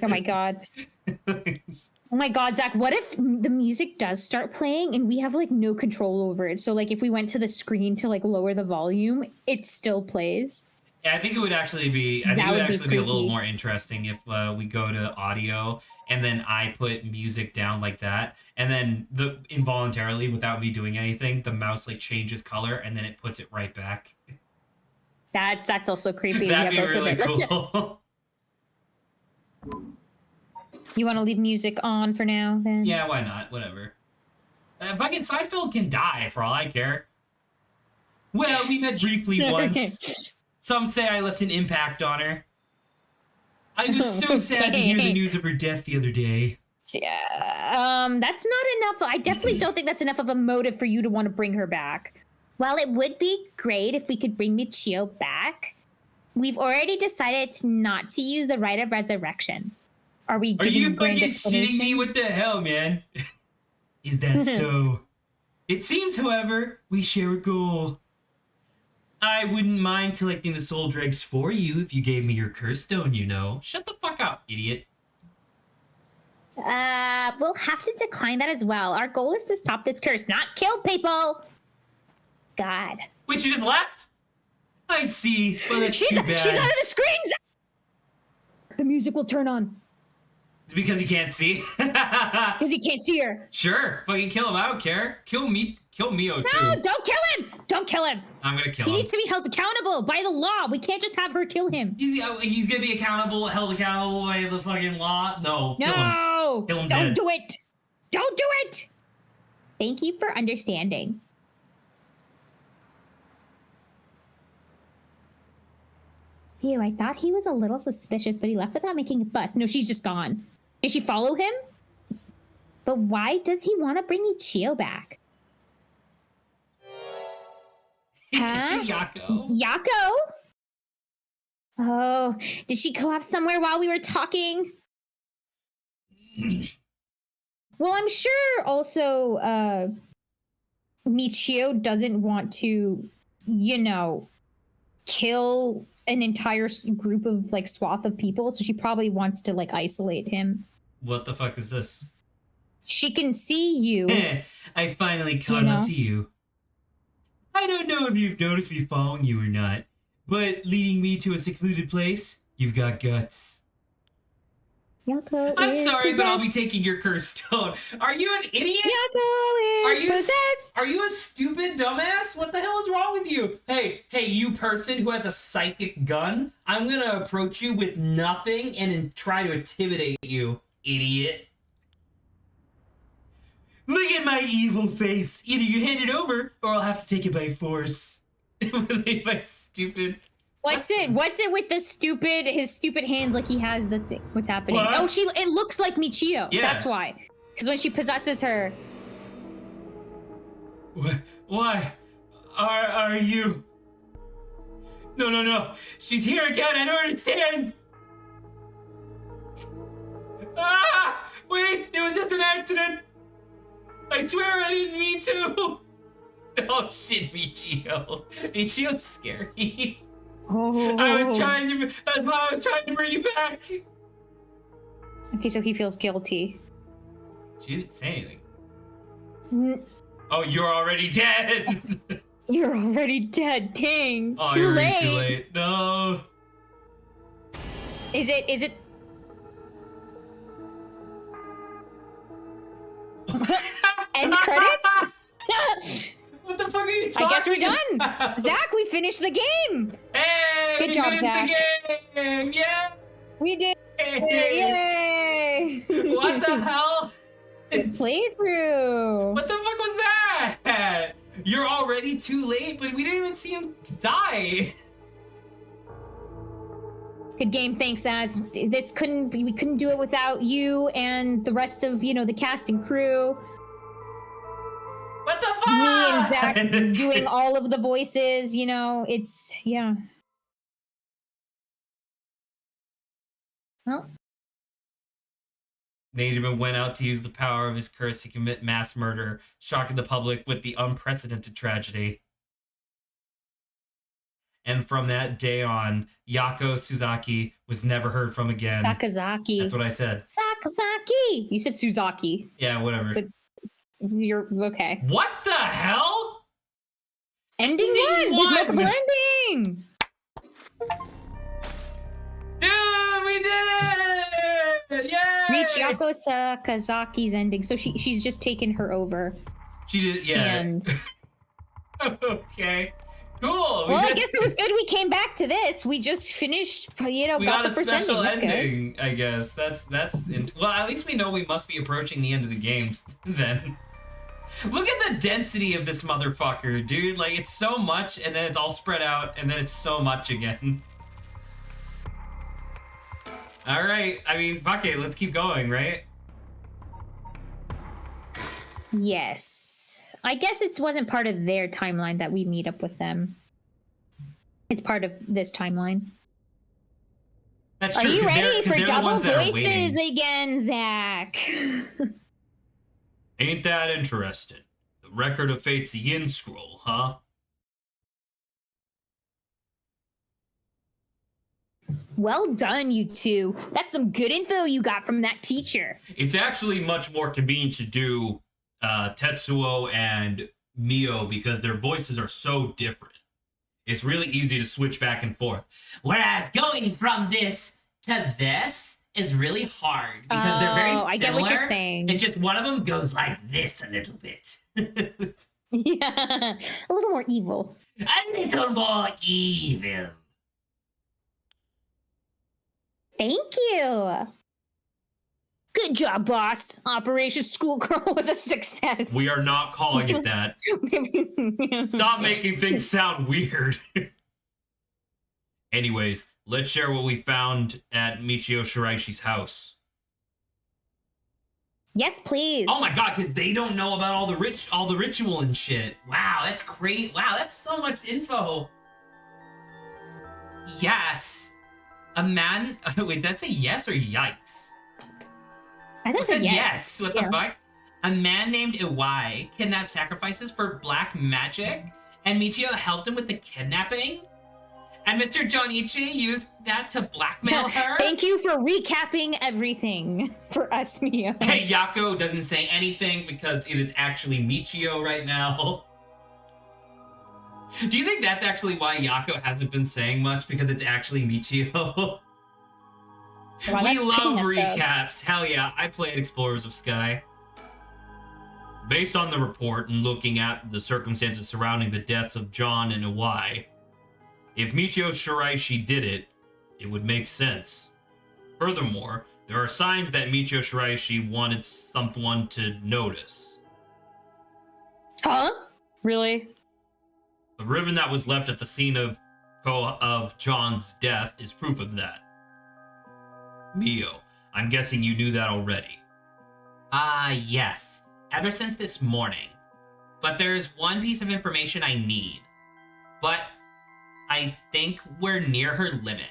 Oh my god. Oh my god, Zach, what if the music does start playing and we have like no control over it? So like if we went to the screen to like lower the volume, it still plays. Yeah, I think it would actually be. I think it would actually be a little more interesting if we go to audio and then I put music down like that, and then involuntarily, without me doing anything, the mouse like changes color and then it puts it right back. That's also creepy. That'd be really cool. You want to leave music on for now, then? Yeah, why not? Whatever. Fucking Seinfeld can die for all I care. Well, we met briefly once. Some say I left an impact on her. I was so sad to hear the news of her death the other day. Yeah, that's not enough. I definitely don't think that's enough of a motive for you to want to bring her back. Well, it would be great if we could bring Michio back. We've already decided not to use the rite of resurrection. Are we giving a grand explanation? Shitting me? What the hell, man? Is that so? It seems, however, we share a goal. I wouldn't mind collecting the soul dregs for you if you gave me your curse stone, you know. Shut the fuck up, idiot. We'll have to decline that as well. Our goal is to stop this curse, not kill people. God. Wait, she just left? I see. Well, that's too bad. She's out of the screens! The music will turn on. It's because he can't see. Because he can't see her. Sure, fucking kill him. I don't care. Kill Mio too. No, don't kill him! Don't kill him! I'm gonna kill him. He needs to be held accountable by the law. We can't just have her kill him. He's gonna be held accountable by the fucking law? No. No! Kill him Don't dead. do it! Don't do it! Thank you for understanding. Ew, I thought he was a little suspicious, but he left without making a fuss. No, she's just gone. Did she follow him? But why does he want to bring Michio back? Huh? Yako? Oh, did she go off somewhere while we were talking? Well, I'm sure also Michio doesn't want to, kill an entire group of like swath of people, so she probably wants to like isolate him. What the fuck is this? She can see you. I finally caught up to you. I don't know if you've noticed me following you or not, but leading me to a secluded place, you've got guts. Yako I'm is sorry, possessed. but I'll be taking your cursed stone. Are you an idiot? Yako is possessed. Are you a stupid dumbass? What the hell is wrong with you? Hey, you person who has a psychic gun, I'm gonna approach you with nothing and try to intimidate you, idiot. Look at my evil face. Either you hand it over, or I'll have to take it by force. My stupid What's it with his stupid hands like he has the thing? What's happening? What? Oh, it looks like Michio. Yeah. That's why. Because when she possesses her. Why are you? No. She's here again. I don't understand. Ah! Wait, it was just an accident. I swear I didn't mean to. Oh shit, Michio. Michio's scary. Oh. That's why I was trying to bring you back. Okay, so he feels guilty. She didn't say anything. Oh, you're already dead. You're already dead. Dang. Oh, Too you're late. too late. No. Is it? End credits? What the fuck are you talking I guess we're done. about? Zach, we finished the game. Hey, Good we job, finished Zach. the game. Yeah. We did. Hey. Yay. What the hell? Playthrough. What the fuck was that? You're already too late, but we didn't even see him die. Good game, thanks, Az. We couldn't do it without you and the rest of, the cast and crew. What the fuck? Me and Zach doing all of the voices, yeah. Well, Benjamin went out to use the power of his curse to commit mass murder, shocking the public with the unprecedented tragedy. And from that day on, Yako Suzaki was never heard from again. Sakazaki. That's what I said. Sakazaki. You said Suzaki. Yeah, whatever. But you're okay. What the hell? Ending Ending one. one. There's multiple ending. Dude, we did it! Yay! Reach Yako Sakazaki's ending. So she's just taken her over. She did, yeah. And okay. Cool. Well, I guess it was good we came back to this. We just finished, we got the a first ending. special That's ending, I guess. Well, at least we know we must be approaching the end of the games then. Look at the density of this motherfucker, dude. Like, it's so much, and then it's all spread out, and then it's so much again. All right. I mean, fuck it. Let's keep going, right? good. Yes. I guess it wasn't part of their timeline that we meet up with them. It's part of this timeline. That's Are true. you 'Cause ready they're for the double ones that are voices waiting. again, Zach? Ain't that interesting? The record of fate's yin scroll, huh? Well done, you two. That's some good info you got from that teacher. It's actually much more convenient to do Tetsuo and Mio because their voices are so different. It's really easy to switch back and forth. Whereas going from this to this is really hard because they're very similar. I get what you're saying. It's just one of them goes like this a little bit. Yeah, a little more evil. A little more evil. Thank you. Good job, boss. Operation Schoolgirl was a success. We are not calling it that. Stop making things sound weird. Anyways, let's share what we found at Michio Shiraishi's house. Yes, please. Oh my god, because they don't know about all the ritual and shit. Wow, that's great. Wow, that's so much info. Yes. A man. Wait, that's a yes or yikes? I think said it's a yes. What the fuck? A man named Iwai kidnapped sacrifices for black magic, and Michio helped him with the kidnapping. And Mr. Jonichi used that to blackmail her. Thank you for recapping everything for us, Mio. Hey, Yako doesn't say anything because it is actually Michio right now. Do you think that's actually why Yako hasn't been saying much? Because it's actually Michio? Wow, We that's love pretty messed up. recaps. Hell yeah, I played Explorers of Sky. Based on the report and looking at the circumstances surrounding the deaths of John and Iwai, if Michio Shiraishi did it, it would make sense. Furthermore, there are signs that Michio Shiraishi wanted someone to notice. Huh? Really? The ribbon that was left at the scene of of John's death is proof of that. Mio, I'm guessing you knew that already. Yes. Ever since this morning. But there's one piece of information I need. But I think we're near her limit.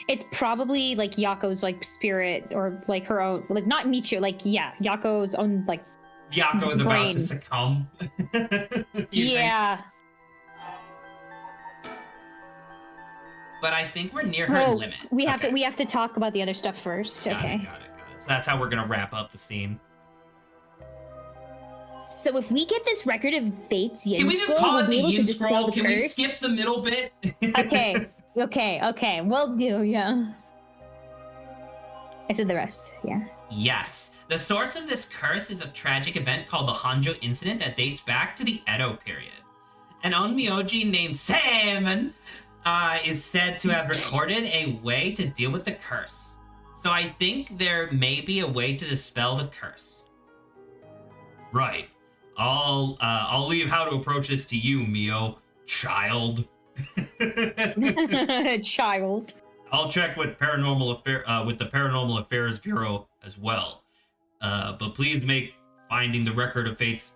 It's probably like Yako's like spirit or like her own, like not Michiyo, like Yako's own like Yako's about to succumb. Yeah. Think? But I think we're near her limit. We have to talk about the other stuff first. Got okay. It. So that's how we're gonna wrap up the scene. So if we get this record of Fate's Yin Can we just scroll, call it the we'll Yin to scroll? Can we curse? skip the middle bit? Okay. We'll do, yeah. I said the rest, yeah. Yes. The source of this curse is a tragic event called the Hanjo Incident that dates back to the Edo period. An onmyoji named Salmon is said to have recorded a way to deal with the curse. So I think there may be a way to dispel the curse. Right. I'll leave how to approach this to you, Mio, child. Child. I'll check with the Paranormal Affairs Bureau as well. But please make finding the record of Fate's.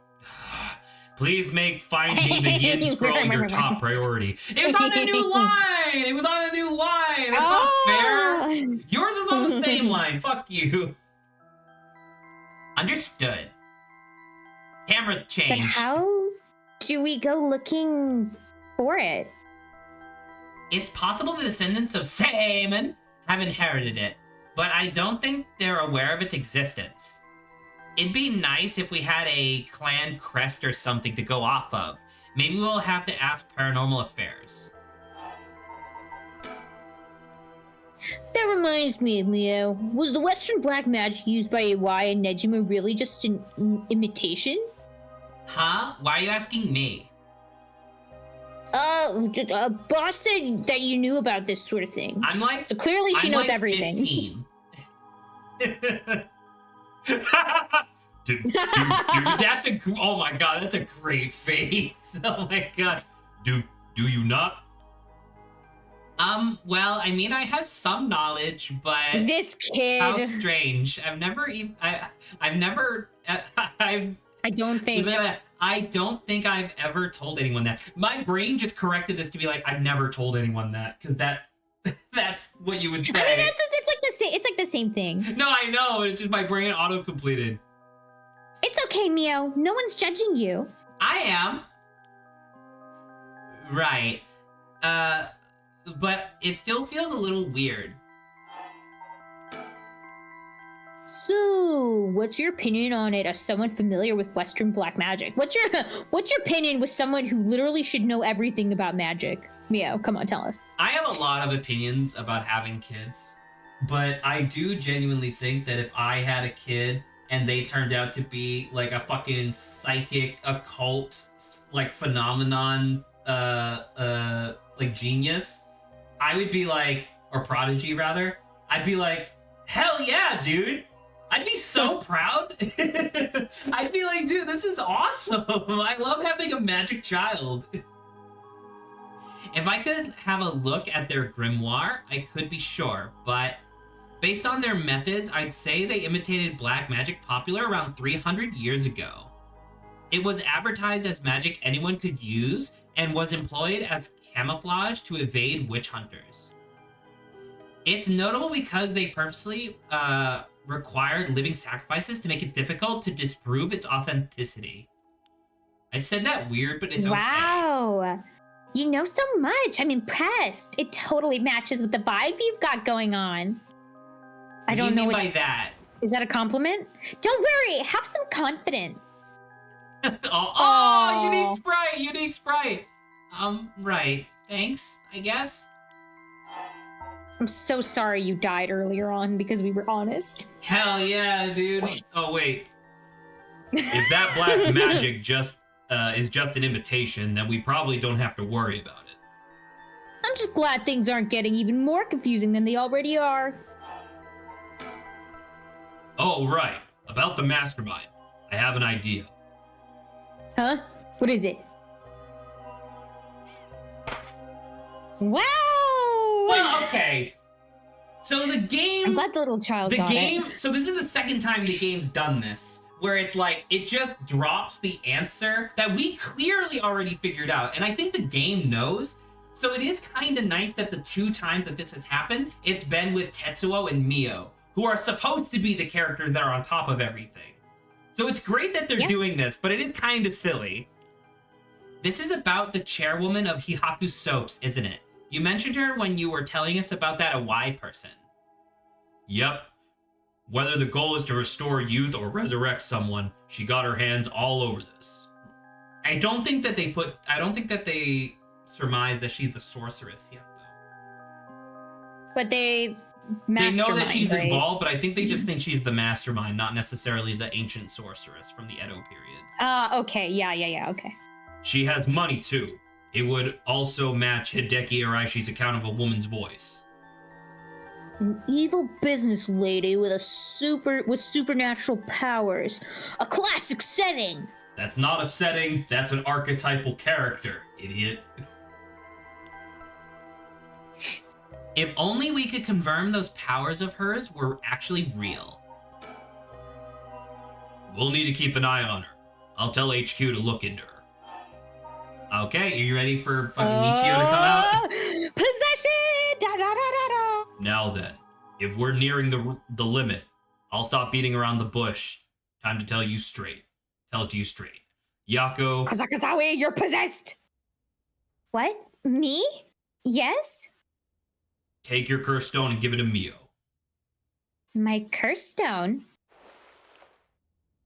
Please make finding the Yin scroll your top priority. It was on a new line. That's not fair. Yours was on the same line. Fuck you. Understood. Camera change. But how do we go looking for it? It's possible the descendants of Salmon have inherited it, but I don't think they're aware of its existence. It'd be nice if we had a clan crest or something to go off of. Maybe we'll have to ask Paranormal Affairs. That reminds me of Mio. Was the Western black magic used by Iwai and Nejima really just an imitation? Huh? Why are you asking me? Boss said that you knew about this sort of thing. So clearly she knows everything. 15. dude, that's oh my god, that's a great face. Oh my god. Do you not? Well, I mean, I have some knowledge, but this kid. How strange. I don't think I've ever told anyone that. My brain just corrected this to be like, I've never told anyone that, because that's what you would say. I mean, it's like the same thing. No, I know. It's just my brain auto-completed. It's okay, Mio. No one's judging you. I am. Right. But it still feels a little weird. So, what's your opinion on it as someone familiar with Western black magic? What's your opinion with someone who literally should know everything about magic? Mio, come on, tell us. I have a lot of opinions about having kids, but I do genuinely think that if I had a kid and they turned out to be like a fucking psychic, occult, like phenomenon, like genius, I would be like, or prodigy rather, I'd be like, hell yeah, dude. I'd be so proud. I'd be like, dude, this is awesome. I love having a magic child. If I could have a look at their grimoire, I could be sure, but based on their methods, I'd say they imitated black magic popular around 300 years ago. It was advertised as magic anyone could use and was employed as camouflage to evade witch hunters. It's notable because they purposely required living sacrifices to make it difficult to disprove its authenticity. I said that weird, but it's okay. Wow. You know so much. I'm impressed. It totally matches with the vibe you've got going on. I don't know what you mean by that. Is that a compliment? Don't worry. Have some confidence. Unique Sprite. Right. Thanks, I guess. I'm so sorry you died earlier on because we were honest. Hell yeah, dude. Oh, wait. If that black magic just is just an imitation, then we probably don't have to worry about it. I'm just glad things aren't getting even more confusing than they already are. Oh, right. About the mastermind. I have an idea. Huh? What is it? Wow! Well, okay. So the game... I'm glad the little child got it. So this is the second time the game's done this, where it's like, it just drops the answer that we clearly already figured out. And I think the game knows. So it is kind of nice that the 2 times that this has happened, it's been with Tetsuo and Mio, who are supposed to be the characters that are on top of everything. So it's great that they're doing this, but it is kind of silly. This is about the chairwoman of Hihaku Soaps, isn't it? You mentioned her when you were telling us about that Y person. Yep. Whether the goal is to restore youth or resurrect someone, she got her hands all over this. I don't think that they surmise that she's the sorceress yet, though. But they know that she's right? involved, but I think they just think she's the mastermind, not necessarily the ancient sorceress from the Edo period. Okay. Yeah, okay. She has money, too. It would also match Hideki Araishi's account of a woman's voice. An evil business lady with supernatural powers. A classic setting! That's not a setting, that's an archetypal character, idiot. If only we could confirm those powers of hers were actually real. We'll need to keep an eye on her. I'll tell HQ to look into her. Okay, are you ready for fucking Michio to come out? Possession! Da, da, da, da, da. Now then, if we're nearing the limit, I'll stop beating around the bush. Time to tell you straight. Tell it to you straight. Yako... Kazakazawa, you're possessed! What? Me? Yes? Take your curse stone and give it to Mio. My curse stone?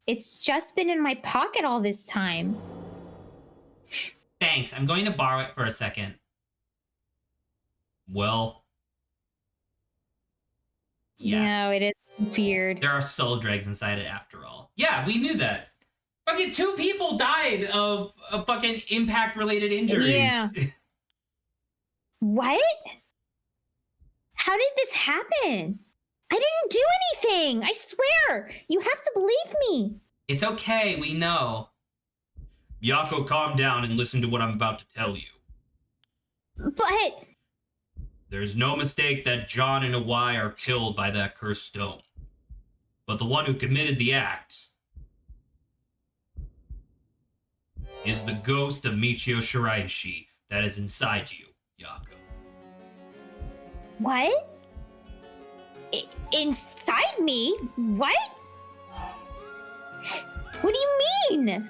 It's just been in my pocket all this time. Thanks, I'm going to borrow it for a second. Well... Yes. No, it is weird. There are soul dregs inside it after all. Yeah, we knew that. Fucking 2 people died of fucking impact-related injuries. Yeah. What? How did this happen? I didn't do anything! I swear! You have to believe me! It's okay, we know. Yako, calm down and listen to what I'm about to tell you. But... There's no mistake that John and Y are killed by that cursed stone. But the one who committed the act is the ghost of Michio Shiraishi that is inside you, Yako. What? Inside me? What? What do you mean?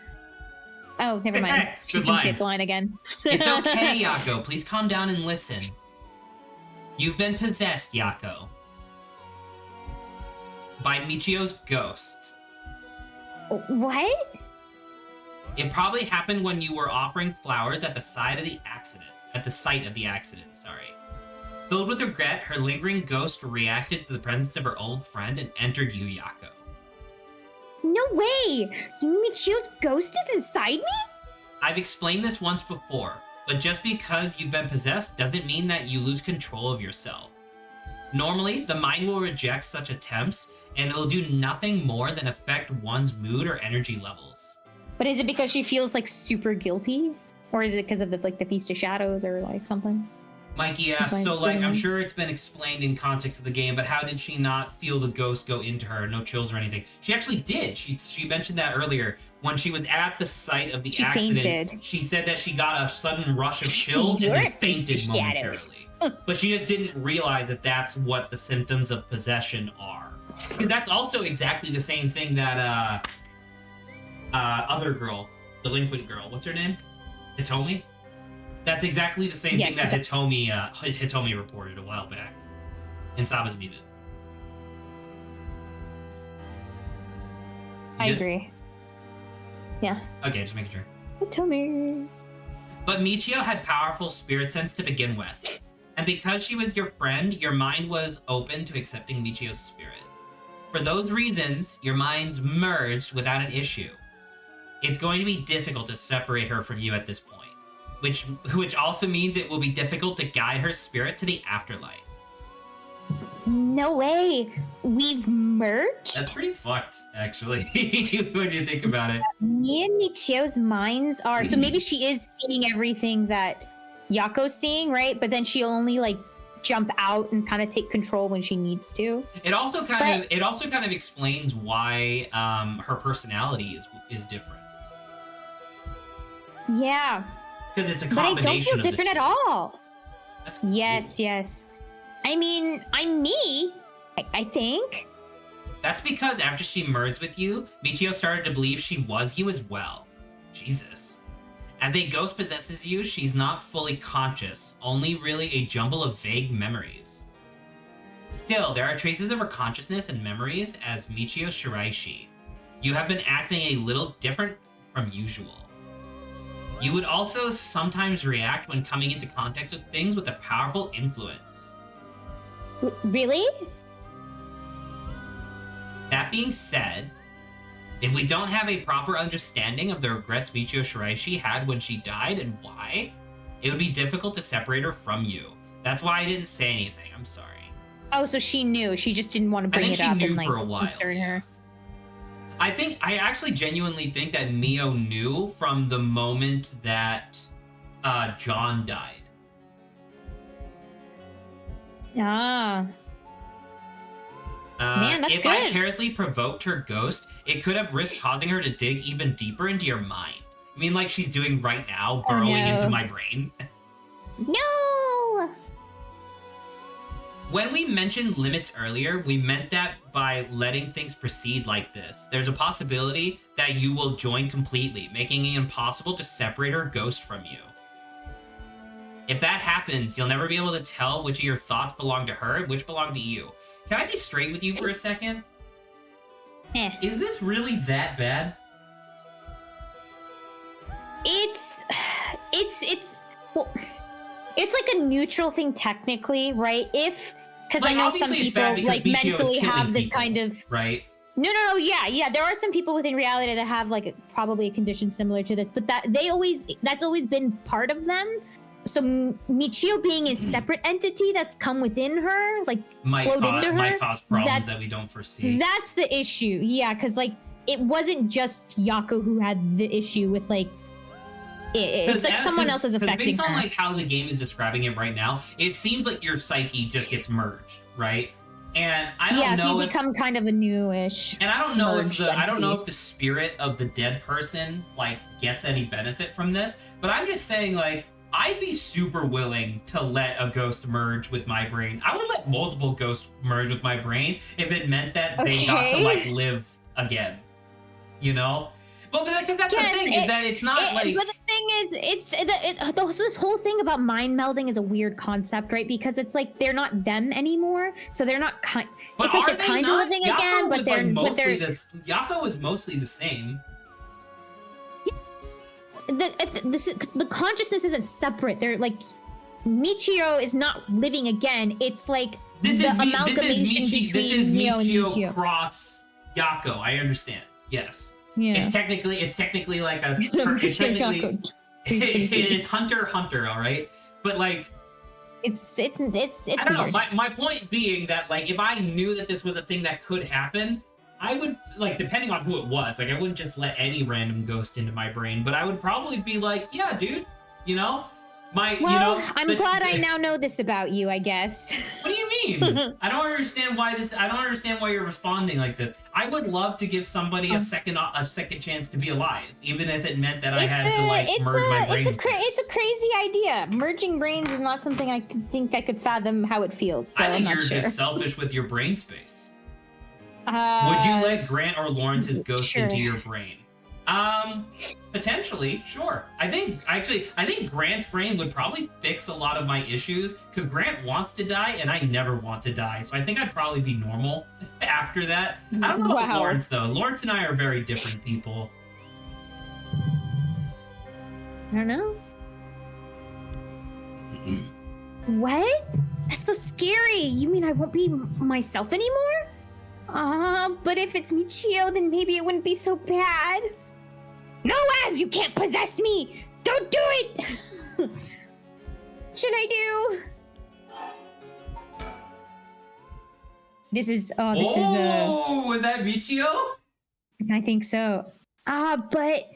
Oh, never mind. She's gonna skip the line again. It's okay, Yako. Please calm down and listen. You've been possessed, Yako. By Michio's ghost. What? It probably happened when you were offering flowers at the site of the accident. Sorry. Filled with regret, her lingering ghost reacted to the presence of her old friend and entered you, Yako. No way! Michio's ghost is inside me? I've explained this once before, but just because you've been possessed doesn't mean that you lose control of yourself. Normally, the mind will reject such attempts, and it'll do nothing more than affect one's mood or energy levels. But is it because she feels like super guilty? Or is it because of the Feast of Shadows or like something? Mikey asks, so like, I'm sure it's been explained in context of the game, but how did she not feel the ghost go into her? No chills or anything. She actually did. She mentioned that earlier. When she was at the site of the accident, fainted. She said that she got a sudden rush of chills and then fainted momentarily. But she just didn't realize that that's what the symptoms of possession are. Because that's also exactly the same thing that other girl, delinquent girl, what's her name? Hitomi? That's exactly the same thing that Hitomi reported a while back in Saba's Needed. I agree. Yeah. Okay, just making sure. Hitomi. But Michio had powerful spirit sense to begin with. And because she was your friend, your mind was open to accepting Michio's spirit. For those reasons, your minds merged without an issue. It's going to be difficult to separate her from you at this point. Which also means it will be difficult to guide her spirit to the afterlife. No way! We've merged? That's pretty fucked, actually, when you think about it. Me and Michio's minds are... So maybe she is seeing everything that Yako's seeing, right? But then she'll only like jump out and kind of take control when she needs to. It also kind of explains why her personality is different. Yeah. Because it's a But I combination don't feel of the different at two. all. That's cool. Yes. I mean, I'm me, I think. That's because after she merged with you, Michio started to believe she was you as well. Jesus. As a ghost possesses you, she's not fully conscious, only really a jumble of vague memories. Still, there are traces of her consciousness and memories as Michio Shiraishi. You have been acting a little different from usual. You would also sometimes react when coming into contact with things with a powerful influence. Really? That being said, if we don't have a proper understanding of the regrets Michio Shiraishi had when she died and why, it would be difficult to separate her from you. That's why I didn't say anything. I'm sorry. Oh, so she knew. She just didn't want to bring it up and like concern her. I actually genuinely think that Mio knew from the moment that John died. Ah. Man, that's if good. I carelessly provoked her ghost, it could have risked causing her to dig even deeper into your mind. I mean, like she's doing right now, burrowing into my brain. No! When we mentioned limits earlier, we meant that by letting things proceed like this. There's a possibility that you will join completely, making it impossible to separate her ghost from you. If that happens, you'll never be able to tell which of your thoughts belong to her and which belong to you. Can I be straight with you for a second? Is this really that bad? Well, it's like a neutral thing technically, right? Because Like, I know some obviously it's people bad because like Michio is mentally killing have this people, kind of right? No, yeah. There are some people within reality that have like probably a condition similar to this, but that's always been part of them. So Michio being a separate entity that's come within her, like might cause problems that we don't foresee. That's the issue, yeah, because like it wasn't just Yako who had the issue with like it's like someone else is affecting based on her. like how the game is describing it right now, it seems like your psyche just gets merged, right? And I don't know. So you become kind of a newish. And I don't know if the spirit of the dead person like gets any benefit from this, but I'm just saying like I'd be super willing to let a ghost merge with my brain. I would let multiple ghosts merge with my brain if it meant that they got to like live again. You know? Well, because that's the thing is that it's not like. But the thing is, this whole thing about mind melding is a weird concept, right? Because it's like they're not them anymore, so they're not kind. It's like they're kind of living again, but they're Yako is mostly the same. The consciousness isn't separate. They're like Michio is not living again. It's like amalgamation between Mio and Michio cross Yako. I understand. Yes. Yeah. It's technically like a. It's Hunter. All right, but like. It's I don't weird. know. My point being that like if I knew that this was a thing that could happen, I would like depending on who it was. Like I wouldn't just let any random ghost into my brain, but I would probably be like, yeah, dude, you know, I'm glad I now know this about you. I guess. What do you mean? I don't understand why you're responding like this. I would love to give somebody a second chance to be alive, even if it meant that I had to like merge my brain. It's a crazy idea. Merging brains is not something I could fathom how it feels. So I think I'm not you're sure. just selfish with your brain space. Would you let Grant or Lawrence's ghost into your brain? Potentially, sure. I think Grant's brain would probably fix a lot of my issues because Grant wants to die and I never want to die. So I think I'd probably be normal after that. I don't know about Lawrence though. Lawrence and I are very different people. I don't know. What? That's so scary. You mean I won't be myself anymore? But if it's Michio, then maybe it wouldn't be so bad. No, Az, you can't possess me! Don't do it! Should I do? This is, was that Michio? I think so. But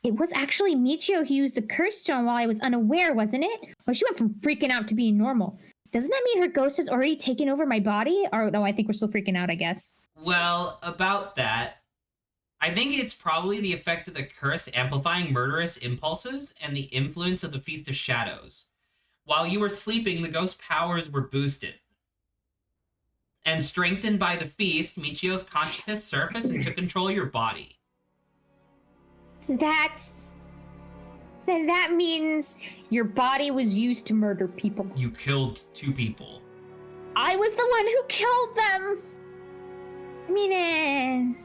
It was actually Michio who used the curse stone while I was unaware, wasn't it? Or she went from freaking out to being normal. Doesn't that mean her ghost has already taken over my body? Or no, I think we're still freaking out, I guess. Well, about that, I think it's probably the effect of the curse amplifying murderous impulses and the influence of the Feast of Shadows. While you were sleeping, the ghost powers were boosted. And strengthened by the feast, Michio's consciousness surfaced and took control of your body. Then that means your body was used to murder people. You killed 2 people. I was the one who killed them! I mean,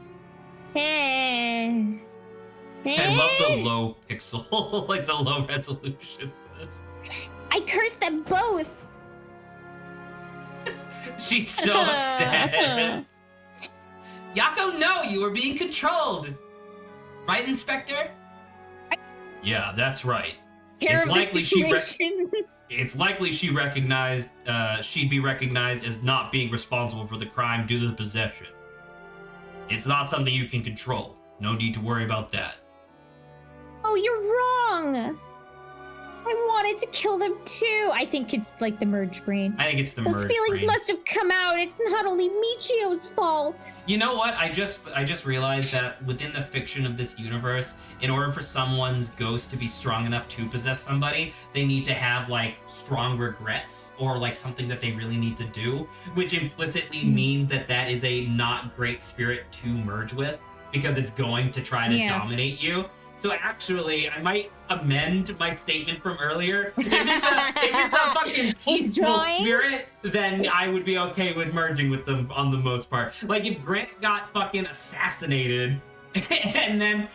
I love the low pixel, like the low resolution of this. I cursed them both! She's so upset. Yako, no, you were being controlled. Right, Inspector? Yeah, that's right. It's likely she recognized she'd be recognized as not being responsible for the crime due to the possession. It's not something you can control. No need to worry about that. Oh, you're wrong. I wanted to kill them too. I think it's like the merge brain. I think it's the merge brain. Those feelings must have come out. It's not only Michio's fault. You know what? I just realized that within the fiction of this universe, in order for someone's ghost to be strong enough to possess somebody, they need to have like strong regrets or like something that they really need to do, which implicitly means that that is a not great spirit to merge with because it's going to try to dominate you. So actually, I might amend my statement from earlier. If it's a fucking peaceful spirit, then I would be okay with merging with them on the most part. Like if Grant got fucking assassinated, and then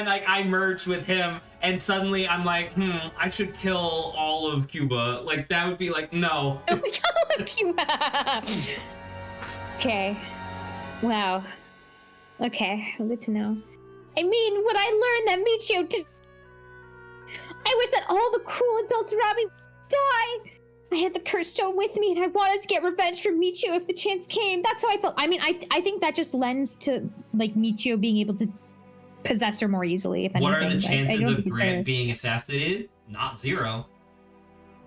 like I merged with him, and suddenly I'm like, I should kill all of Cuba. Like that would be like, no. All of Cuba. Okay. Wow. Okay, good to know. I mean, when I learned that Michio did... I wish that all the cruel adults around me would die. I had the curse stone with me, and I wanted to get revenge for Michio if the chance came. That's how I felt. I mean, I think that just lends to, like, Michio being able to possess her more easily, if anything. What are the chances of Grant being assassinated? Not 0.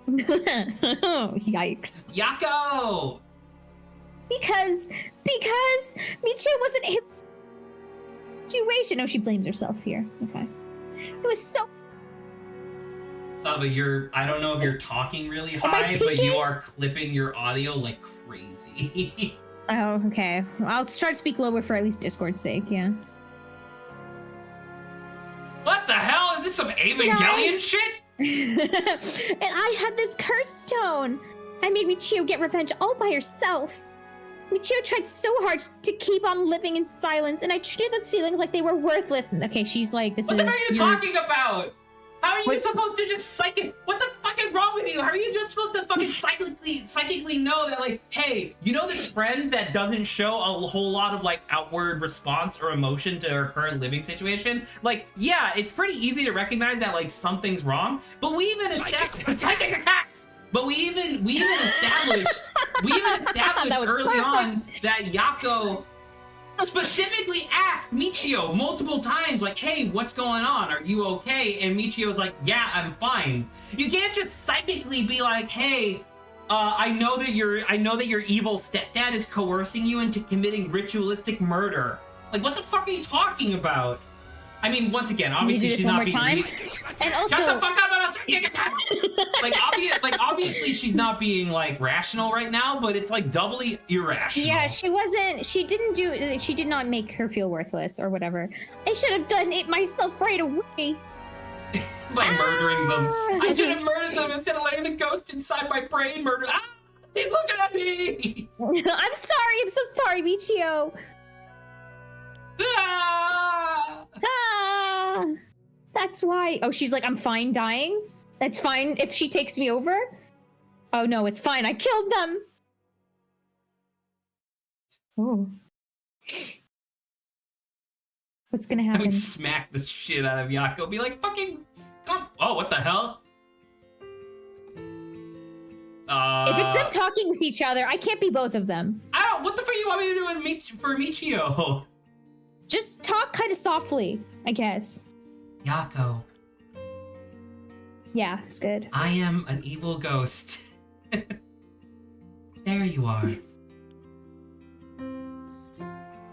Yikes. Yako! Because Michio wasn't able... situation. No, she blames herself here. Okay. It was so... Saba, I don't know if you're talking really high, but you are clipping your audio like crazy. Oh, okay. I'll try to speak lower for at least Discord's sake, yeah. What the hell? Is this some Evangelion shit? And I had this curse stone. I made Michio get revenge all by herself. Michio tried so hard to keep on living in silence, and I treated those feelings like they were worthless. And okay, she's like, what the fuck are you talking about? How are you supposed to just psychic? What the fuck is wrong with you? How are you just supposed to fucking psychically know that, like, hey, you know this friend that doesn't show a whole lot of, like, outward response or emotion to her current living situation? Like, yeah, it's pretty easy to recognize that, like, something's wrong, but we even established... Psychic attack! But we even established early on that Yako specifically asked Michio multiple times, like, hey, what's going on? Are you okay? And Michio's like, yeah, I'm fine. You can't just psychically be like, hey, I know that your evil stepdad is coercing you into committing ritualistic murder. Like, what the fuck are you talking about? I mean, once again, obviously she's not being... And also... Shut the fuck up about obviously she's not being, like, rational right now, but it's, like, doubly irrational. Yeah, she did not make her feel worthless or whatever. I should have done it myself right away. By murdering them. I should have murdered them instead of letting the ghost inside my brain murder. Ah! He's looking at me! I'm so sorry, Michio. Ah! Ah! That's why. Oh, she's like, I'm fine dying? That's fine if she takes me over? Oh no, it's fine. I killed them! Oh. What's gonna happen? I would smack the shit out of Yako. Be like, fucking... Come... Oh, what the hell? If it's them talking with each other, I can't be both of them. What the fuck do you want me to do for Michio? Just talk kind of softly, I guess. Yako, Yeah, it's good. I am an evil ghost. There you are.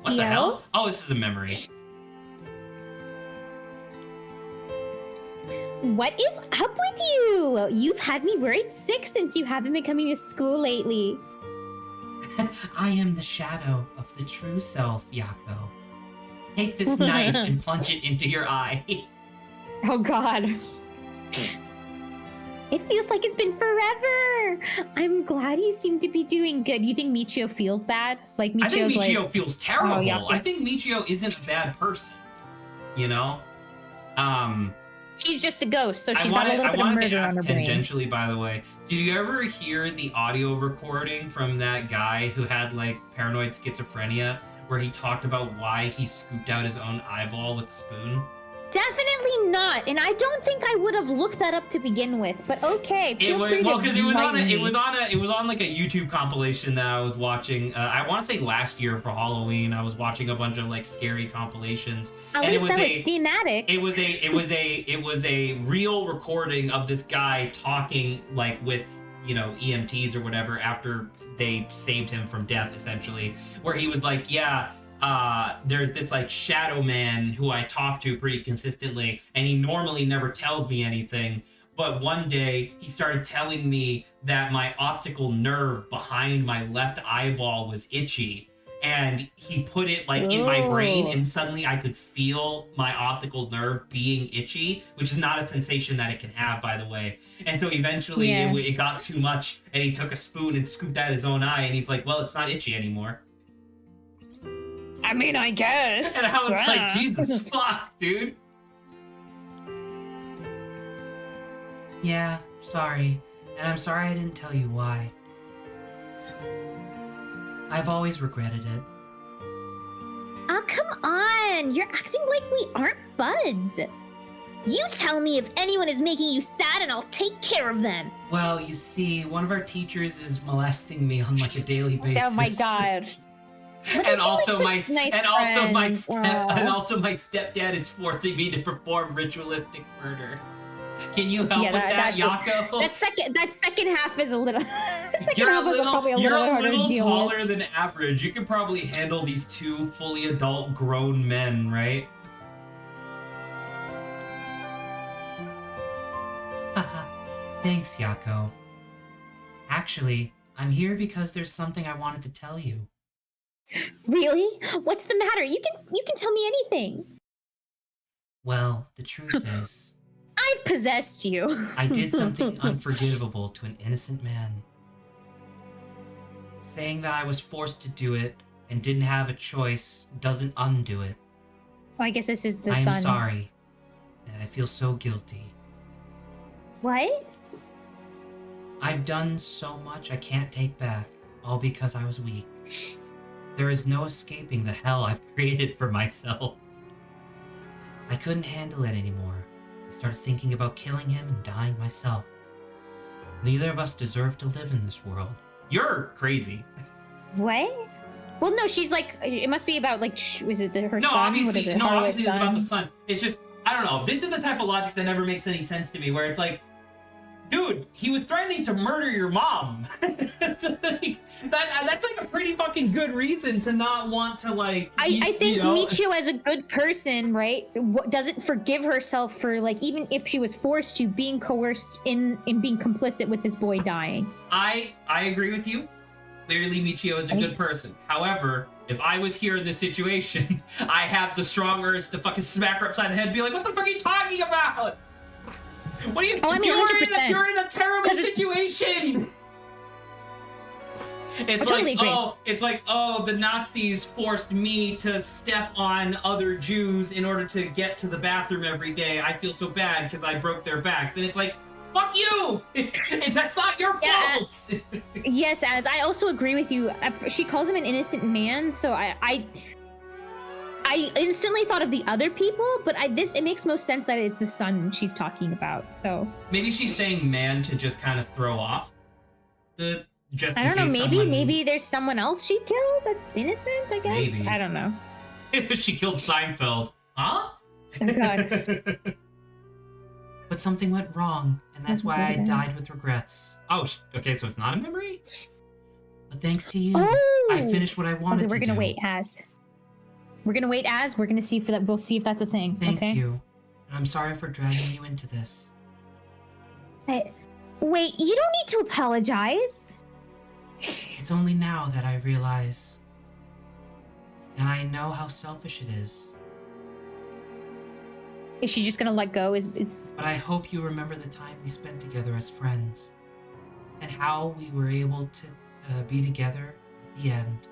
What the hell? Oh, this is a memory. What is up with you? You've had me worried sick since you haven't been coming to school lately. I am the shadow of the true self, Yako. Take this knife and plunge it into your eye. Oh god. It feels like it's been forever. I'm glad you seem to be doing good. You think Michio feels bad? Like Michio's I think Michio like, feels terrible. Oh, yeah. I think Michio isn't a bad person. You know? She's just a ghost, so she's got a little bit of murder on her brain. Tangentially, by the way, did you ever hear the audio recording from that guy who had like paranoid schizophrenia, where he talked about why he scooped out his own eyeball with a spoon? Definitely not, and I don't think I would have looked that up to begin with. But okay, feel free to because it was on enlighten me. it was on like a YouTube compilation that I was watching. I want to say last year for Halloween. I was watching a bunch of like scary compilations. At least that was thematic. It was a real recording of this guy talking like with, you know, EMTs or whatever after they saved him from death, essentially, where he was like, yeah, there's this like shadow man who I talk to pretty consistently, and he normally never tells me anything, but one day he started telling me that my optical nerve behind my left eyeball was itchy, and he put it like in my brain, and suddenly I could feel my optical nerve being itchy, which is not a sensation that it can have, by the way. And so eventually it got too much, and he took a spoon and scooped out his own eye, and he's like, well, it's not itchy anymore. I mean, I guess. And I was like, Jesus fuck, dude. Yeah, sorry. And I'm sorry I didn't tell you why. I've always regretted it. Oh, come on. You're acting like we aren't buds. You tell me if anyone is making you sad and I'll take care of them. Well, you see, one of our teachers is molesting me on like a daily basis. Oh my god. And also, my nice my stepdad is forcing me to perform ritualistic murder. Can you help with that, Yako? That second half is a little. You're a harder little to deal taller with. than average. You can probably handle these two fully adult grown men, right? Thanks, Yako. Actually, I'm here because there's something I wanted to tell you. Really? What's the matter? You can tell me anything. Well, the truth is, I've possessed you. I did something unforgivable to an innocent man. Saying that I was forced to do it and didn't have a choice doesn't undo it. Well, I guess this is the I son. am sorry, and I feel so guilty. What? I've done so much I can't take back, all because I was weak. There is no escaping the hell I've created for myself. I couldn't handle it anymore. I started thinking about killing him and dying myself. Neither of us deserve to live in this world. You're crazy. What? Well, no, she's like, it must be about like, was it her no, son? Obviously, what is it? No, obviously son? It's about the son. It's just, I don't know. This is the type of logic that never makes any sense to me, where it's like, dude, he was threatening to murder your mom. That's like a pretty fucking good reason to not want to, like... I think Michio, as a good person, right, doesn't forgive herself for, like, even if she was forced to, being coerced in being complicit with this boy dying. I agree with you. Clearly, Michio is a good person. However, if I was here in this situation, I have the strong urge to fucking smack her upside the head and be like, what the fuck are you talking about? What are you? Oh, I mean, 100%. You're in a terrible situation. It's like, the Nazis forced me to step on other Jews in order to get to the bathroom every day. I feel so bad because I broke their backs, and it's like, fuck you. That's not your fault. Yes, as I also agree with you. She calls him an innocent man, so I instantly thought of the other people, but it makes most sense that it's the son she's talking about. So maybe she's saying man to just kind of throw off the. Just I don't know. Maybe there's someone else she killed that's innocent. I guess. Maybe. I don't know. She killed Seinfeld. Huh? Oh god. But something went wrong, and that's why I died with regrets. Oh, okay, so it's not a memory? But thanks to you, I finished what I wanted to do. Okay, we're gonna wait, Az. We're gonna wait, Az. We're gonna see if that. We'll see if that's a thing. Thank okay? you. And I'm sorry for dragging you into this. Wait, you don't need to apologize. It's only now that I realize. And I know how selfish it is. Is she just gonna let go? But I hope you remember the time we spent together as friends. And how we were able to be together at the end.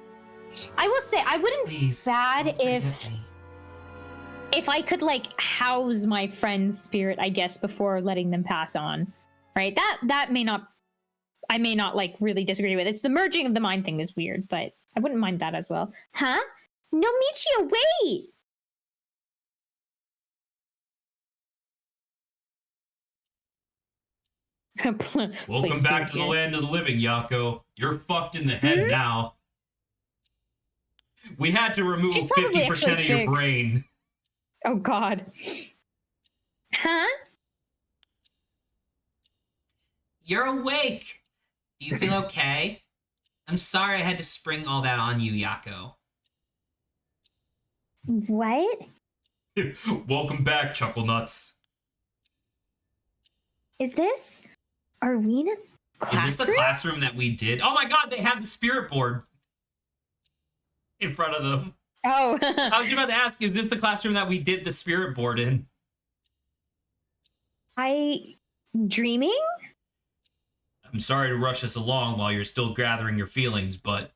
I will say, I wouldn't Please, bad don't forget me. if I could like house my friend's spirit, I guess, before letting them pass on. Right? That may not, I may not like really disagree with. It's the merging of the mind thing is weird, but I wouldn't mind that as well. Huh? No, Michio, wait! Welcome back to the land of the living, Yako. You're fucked in the head now. We had to remove 50% of your brain. Oh god. Huh? You're awake. Do you feel okay? I'm sorry I had to spring all that on you, Yako. What? Welcome back, Chuckle Nuts. Is this? Are we in a classroom? Is this the classroom that we did? Oh my god, they have the spirit board in front of them. Oh. I was about to ask, is this the classroom that we did the spirit board in? Dreaming? I'm sorry to rush us along while you're still gathering your feelings, but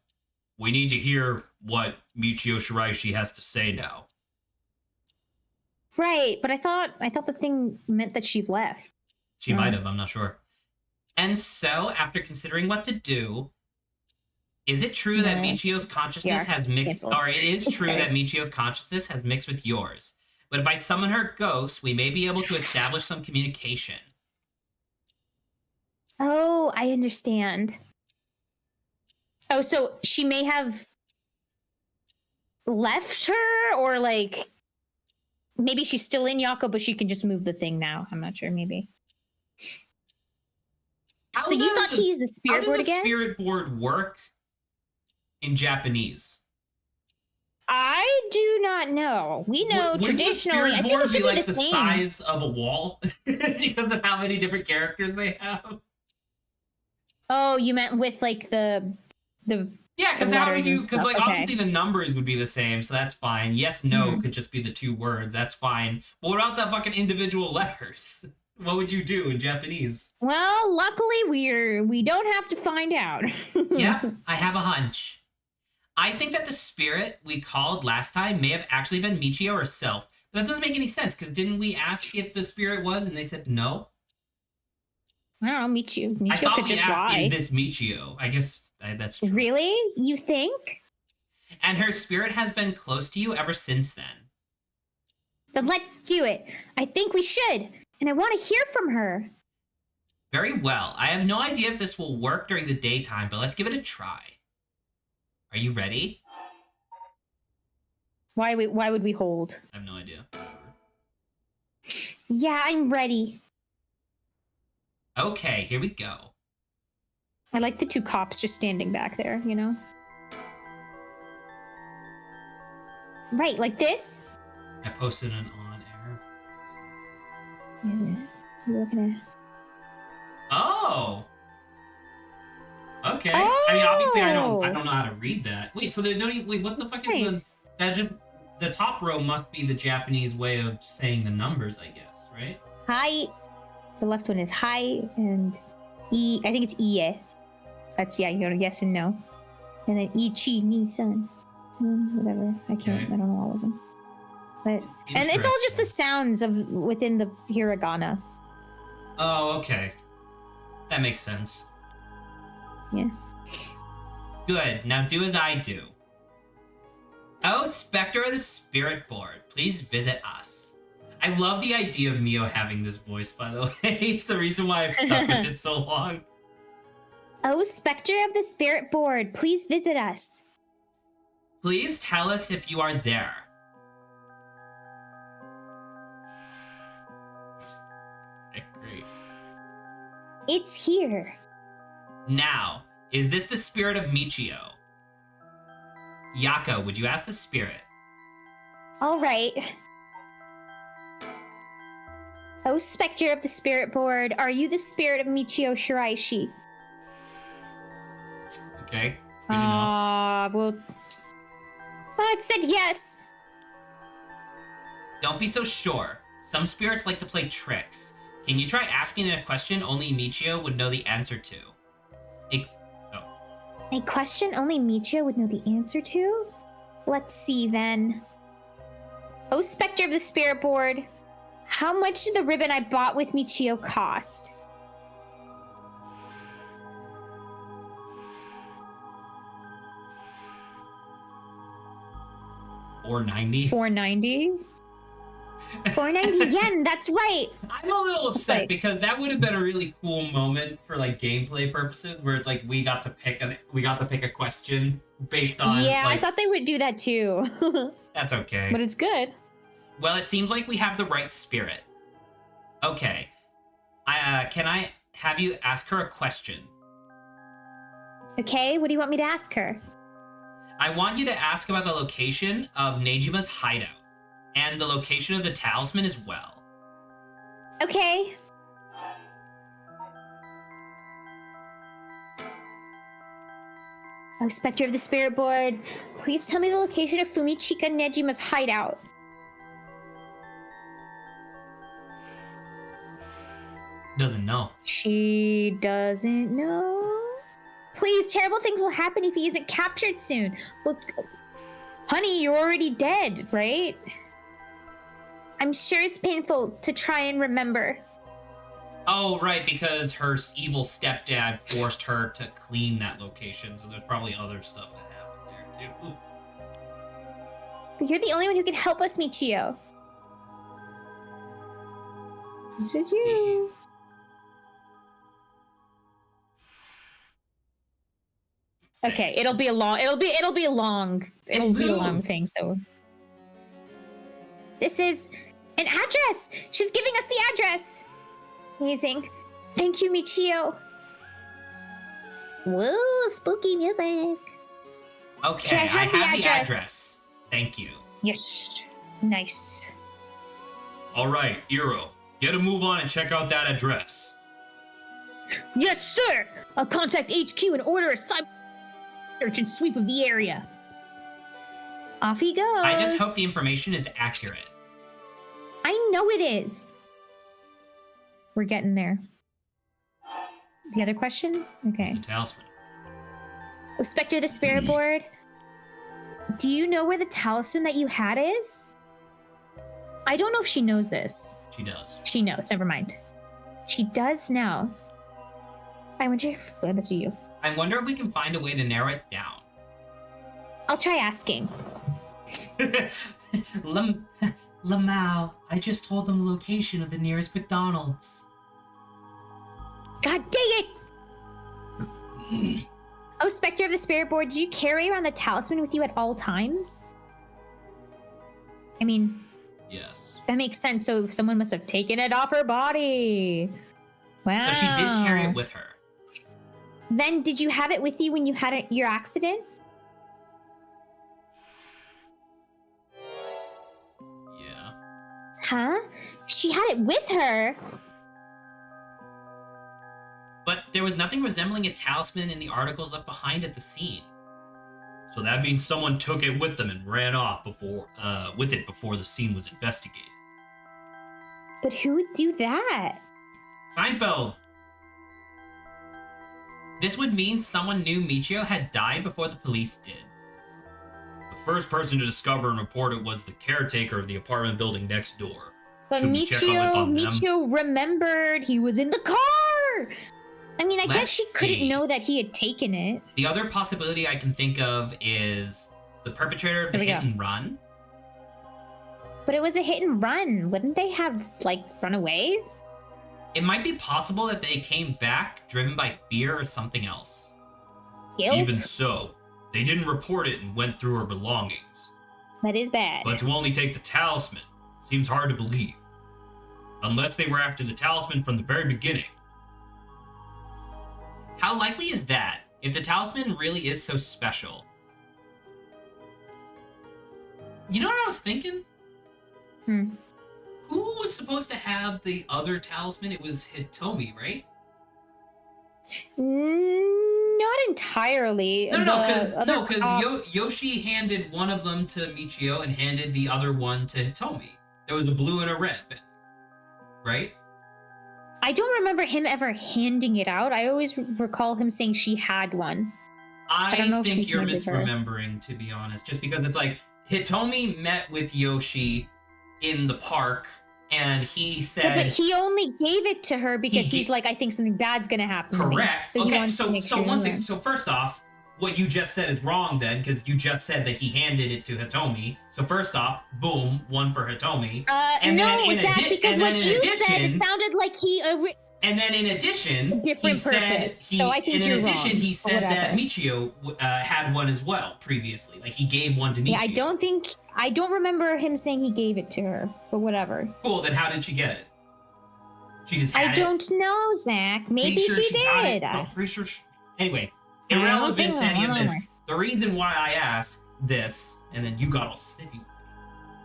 we need to hear what Michio Shiraishi has to say now. Right, but I thought the thing meant that she left. She might have, I'm not sure. And so, after considering what to do, is it true that Michio's consciousness has mixed, or it is true that Michio's consciousness has mixed with yours? But if I summon her ghost, we may be able to establish some communication. Oh, I understand. Oh, so she may have left her, or like maybe she's still in Yako, but she can just move the thing now. I'm not sure, maybe. So you thought to use the spirit board again? How does the spirit board work in Japanese? I do not know. We know traditionally, I think it should be like the size of a wall because of how many different characters they have. Oh, you meant with like the yeah, because how would you? Because like obviously the numbers would be the same, so that's fine. Yes, no could just be the two words. That's fine. But what about the fucking individual letters? What would you do in Japanese? Well, luckily we don't have to find out. Yeah, I have a hunch. I think that the spirit we called last time may have actually been Michio herself. But that doesn't make any sense, because didn't we ask if the spirit was, and they said no? I don't know, Michio I thought could we just asked, lie. is this Michio? I guess that's true. Really? You think? And her spirit has been close to you ever since then. Then let's do it. I think we should. And I want to hear from her. Very well. I have no idea if this will work during the daytime, but let's give it a try. Are you ready? Why would we hold? I have no idea. Yeah, I'm ready. Okay, here we go. I like the two cops just standing back there, you know? Right, like this? I posted an on air. You're looking at... Oh! Okay. Oh! I mean, obviously I don't know how to read that. Wait, so they don't even... Wait, what the fuck is this? That just... The top row must be the Japanese way of saying the numbers, I guess, right? Hi. The left one is hi, and I think it's ie. That's, yeah, you go to yes and no. And then ichi, ni, san. Whatever. I don't know all of them. But, and it's all just the sounds of within the hiragana. Oh, okay. That makes sense. Yeah. Good. Now do as I do. Oh, Spectre of the Spirit Board, please visit us. I love the idea of Mio having this voice, by the way. It's the reason why I've stuck with it so long. Oh, Spectre of the Spirit Board, please visit us. Please tell us if you are there. It's here. Now, is this the spirit of Michio? Yako, would you ask the spirit? All right. Oh, Spectre of the Spirit Board, are you the spirit of Michio Shiraishi? Okay, good enough. Well, it said yes. Don't be so sure. Some spirits like to play tricks. Can you try asking a question only Michio would know the answer to? A question only Michio would know the answer to? Let's see then. Oh, Spectre of the Spirit Board, how much did the ribbon I bought with Michio cost? $490? 490? 490 yen, that's right. I'm a little upset like, because that would have been a really cool moment for like gameplay purposes, where it's like we got to pick a question based on. Yeah, like, I thought they would do that too. That's okay. But it's good. Well, it seems like we have the right spirit. Okay, can I have you ask her a question? Okay, what do you want me to ask her? I want you to ask about the location of Nejima's hideout and the location of the talisman as well. Okay. Oh, Spectre of the Spirit Board, please tell me the location of Fumichika Nejima's hideout. Doesn't know. She doesn't know? Please, terrible things will happen if he isn't captured soon. Well, honey, you're already dead, right? I'm sure it's painful to try and remember. Oh, right, because her evil stepdad forced her to clean that location, so there's probably other stuff that happened there, too. Ooh. But you're the only one who can help us, Michio. This is you. Jeez. Okay, Thanks. it'll be a long thing, so. This is an address! She's giving us the address! Amazing. Thank you, Michio. Woo, spooky music. Okay, I have the address. Thank you. Yes. Nice. All right, Iro, get a move on and check out that address. Yes, sir! I'll contact HQ and order a cyber search and sweep of the area. Off he goes. I just hope the information is accurate. I know it is. We're getting there. The other question? Okay. It's a talisman. Oh, Spectre the Spirit Board, do you know where the talisman that you had is? I don't know if she knows this. She does. She knows. Never mind. She does now. I wonder if that's you. I wonder if we can find a way to narrow it down. I'll try asking. Lamau, I just told them the location of the nearest McDonald's. God dang it! Oh, Spectre of the Spirit Board, did you carry around the talisman with you at all times? I mean, Yes. that makes sense. So someone must have taken it off her body. Wow. So she did carry it with her. Then did you have it with you when you had your accident? Yeah. Huh? She had it with her? But there was nothing resembling a talisman in the articles left behind at the scene. So that means someone took it with them and ran off before the scene was investigated. But who would do that? Seinfeld! This would mean someone knew Michio had died before the police did. The first person to discover and report it was the caretaker of the apartment building next door. But Should we check on them? Michio remembered he was in the car! I mean, I guess Let's she couldn't see. know that he had taken it. The other possibility I can think of is the perpetrator of the hit and run. But it was a hit and run. Wouldn't they have, like, run away? It might be possible that they came back driven by fear or something else. Guilt? Even so, they didn't report it and went through her belongings. That is bad. But to only take the talisman seems hard to believe. Unless they were after the talisman from the very beginning. How likely is that? If the talisman really is so special. You know what I was thinking? Hmm. Who was supposed to have the other talisman? It was Hitomi, right? Not entirely. Because Yoshi handed one of them to Michio and handed the other one to Hitomi. There was a blue and a red, right? I don't remember him ever handing it out. I always recall him saying she had one. I don't know if think he you're handed her. misremembering, to be honest, just because it's like Hitomi met with Yoshi in the park and he said, but he only gave it to her because he's did- like, I think something bad's gonna happen. correct. To me. So he Okay, wants to make sure. so first off, what you just said is wrong then, because you just said that he handed it to Hitomi. So first off, boom, one for Hitomi. And then no, Zach, because what you said sounded like he. And then in addition, different purpose. So I think you're wrong. In addition, he said that Michio had one as well previously. Like he gave one to Michio. Yeah, I don't remember him saying he gave it to her, but whatever. Cool. Then how did she get it? She just had I don't know, Zach. Maybe she did. I'm pretty sure. Anyway, irrelevant to any of this. The reason why I ask this, and then you got all snippy,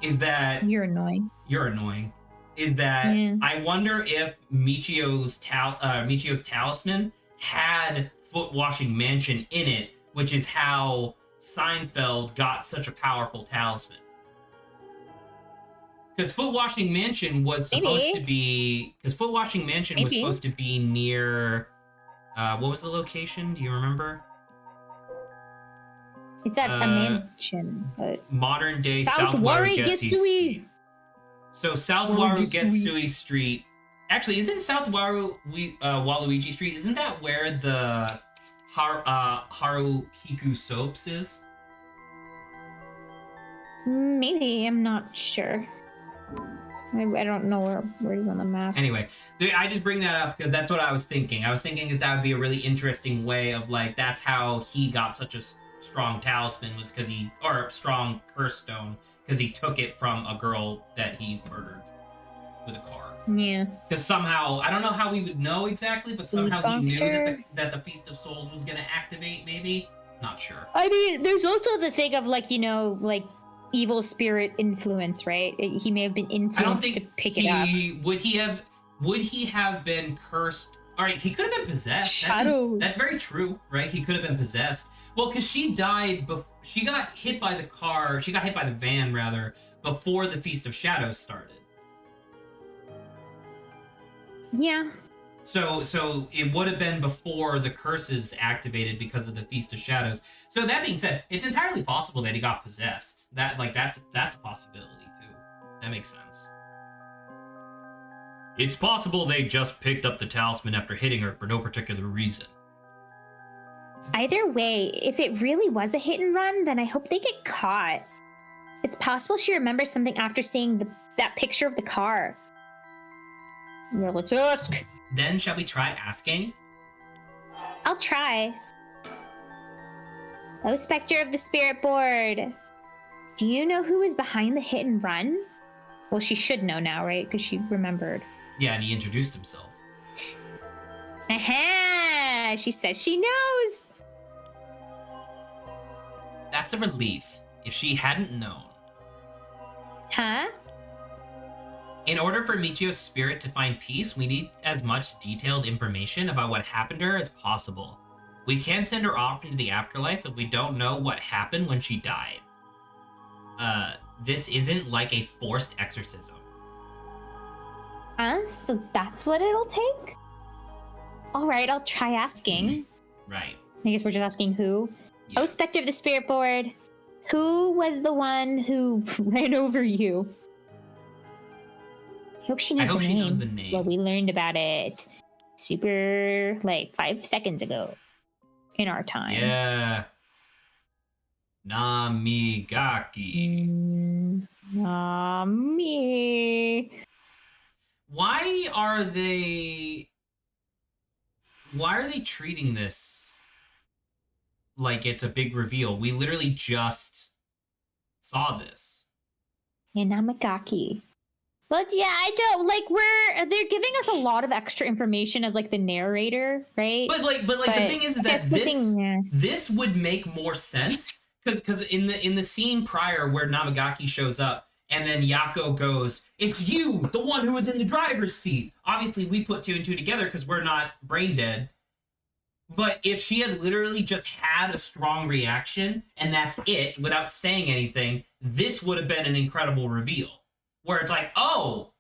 is that you're annoying. You're annoying. Is that I wonder if Michio's talisman had Foot Washing Mansion in it, which is how Seinfeld got such a powerful talisman. Because Foot Washing Mansion was supposed to be supposed to be near what was the location? Do you remember? It's at a mansion, but modern day South Warugetsu. So South Warugetsu Street. Actually, isn't South Waluigi Street? Isn't that where the Haruhiku Soaps is? Maybe, I'm not sure. I don't know where it is on the map. Anyway, I just bring that up because that's what I was thinking. I was thinking that would be a really interesting way of like that's how he got such a strong talisman was because strong curse stone. Because he took it from a girl that he murdered with a car. Yeah. Because somehow, I don't know how we would know exactly, but somehow he knew that the Feast of Souls was going to activate, maybe? Not sure. I mean, there's also the thing of, like, like, evil spirit influence, right? He may have been influenced to pick it up. Would he have been cursed? All right, he could have been possessed. Shadows. That's very true, right? He could have been possessed. Well, because she died she got hit by the car. She got hit by the van, rather, before the Feast of Shadows started. Yeah. So it would have been before the curses activated because of the Feast of Shadows. So that being said, it's entirely possible that he got possessed. That's a possibility too. That makes sense. It's possible they just picked up the talisman after hitting her for no particular reason. Either way, if it really was a hit and run, then I hope they get caught. It's possible she remembers something after seeing that picture of the car. Well, let's ask. Then shall we try asking? I'll try. Oh, Spectre of the Spirit Board. Do you know who was behind the hit and run? Well, she should know now, right? Because she remembered. Yeah, and he introduced himself. Aha! She says she knows. That's a relief. If she hadn't known. Huh? In order for Michio's spirit to find peace, we need as much detailed information about what happened to her as possible. We can't send her off into the afterlife if we don't know what happened when she died. This isn't like a forced exorcism. So that's what it'll take? Alright, I'll try asking. Right. I guess we're just asking who. Yeah. Oh, Spectre of the Spirit Board. Who was the one who ran over you? I hope she knows the name. Well, we learned about it super, 5 seconds ago in our time. Yeah. Namigaki. Nami. Why are they treating this like it's a big reveal? We literally just saw this. Yeah, Namigaki. But yeah, I don't like they're giving us a lot of extra information as like the narrator, right? But the thing is I guess that the this thing, yeah. this would make more sense because in the scene prior where Namagaki shows up and then Yako goes, "It's you, the one who was in the driver's seat." Obviously, we put two and two together because we're not brain dead. But if she had literally just had a strong reaction and that's it without saying anything, this would have been an incredible reveal. Where it's like, oh,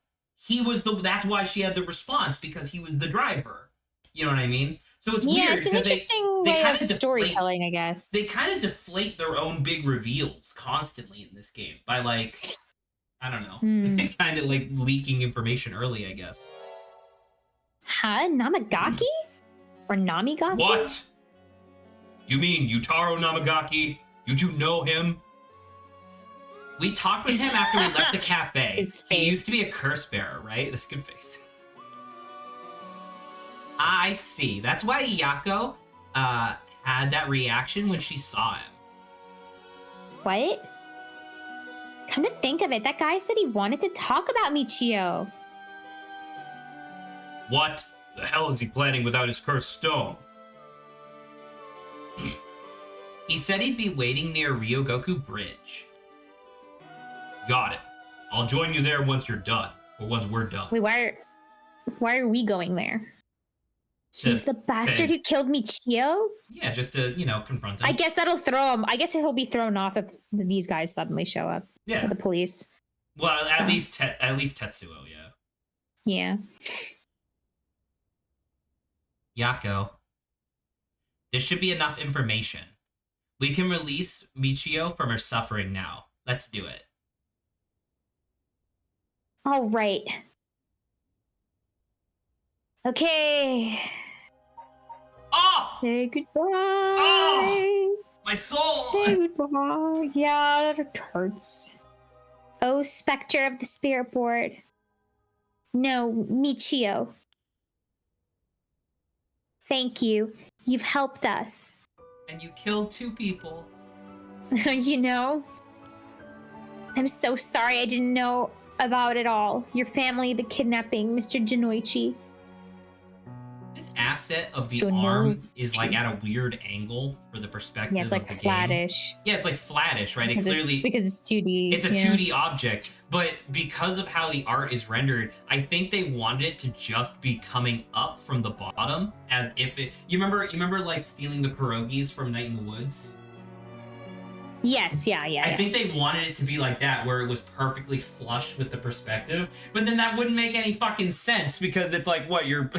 that's why she had the response because he was the driver. You know what I mean? So it's Yeah, weird it's an because interesting they way kind of of storytelling, I guess. they kind of deflate their own big reveals constantly in this game by like, I don't know, kind of like leaking information early, I guess. Huh? Namagaki? Or Namigaki? What? You mean Yutaro Namagaki? You two know him? We talked with him after we left the cafe. His He face. used to be a curse bearer, right? That's a good face. I see. That's why Yako had that reaction when she saw him. What? Come to think of it, that guy said he wanted to talk about Michio. What the hell is he planning without his cursed stone? He said he'd be waiting near Ryogoku Bridge. Got it. I'll join you there once you're done, or once we're done. Wait, why are we going there? He's the bastard who killed Michio? Yeah, just to, confront him. I guess that'll throw him. I guess he'll be thrown off if these guys suddenly show up. Yeah. The police. Well, at least Tetsuo, yeah. Yeah. Yako. This should be enough information. We can release Michio from her suffering now. Let's do it. All right. Okay. Oh! Say goodbye. Oh! My soul! Say goodbye. Yeah, that hurts. Oh, Spectre of the Spirit Board. No, Michio. Thank you. You've helped us. And you killed 2 people. You know? I'm so sorry I didn't know about it all. Your family, the kidnapping, Mr. Jinoichi. This asset of the arm is like at a weird angle for the perspective. Yeah, it's like of the flattish. Game. Yeah, it's like flattish, right? Because it's 2D. It's a 2D object, but because of how the art is rendered, I think they wanted it to just be coming up from the bottom, as if it. You remember like stealing the pierogies from Night in the Woods? Yes, yeah. I think they wanted it to be like that, where it was perfectly flush with the perspective, but then that wouldn't make any fucking sense because it's like what you're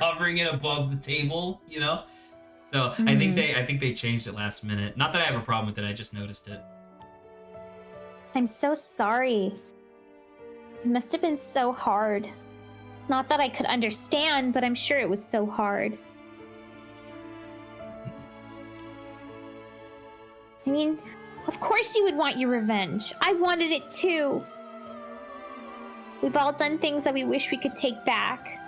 hovering it above the table, you know? So I think they changed it last minute. Not that I have a problem with it, I just noticed it. I'm so sorry. It must have been so hard. Not that I could understand, but I'm sure it was so hard. I mean, of course you would want your revenge. I wanted it too. We've all done things that we wish we could take back.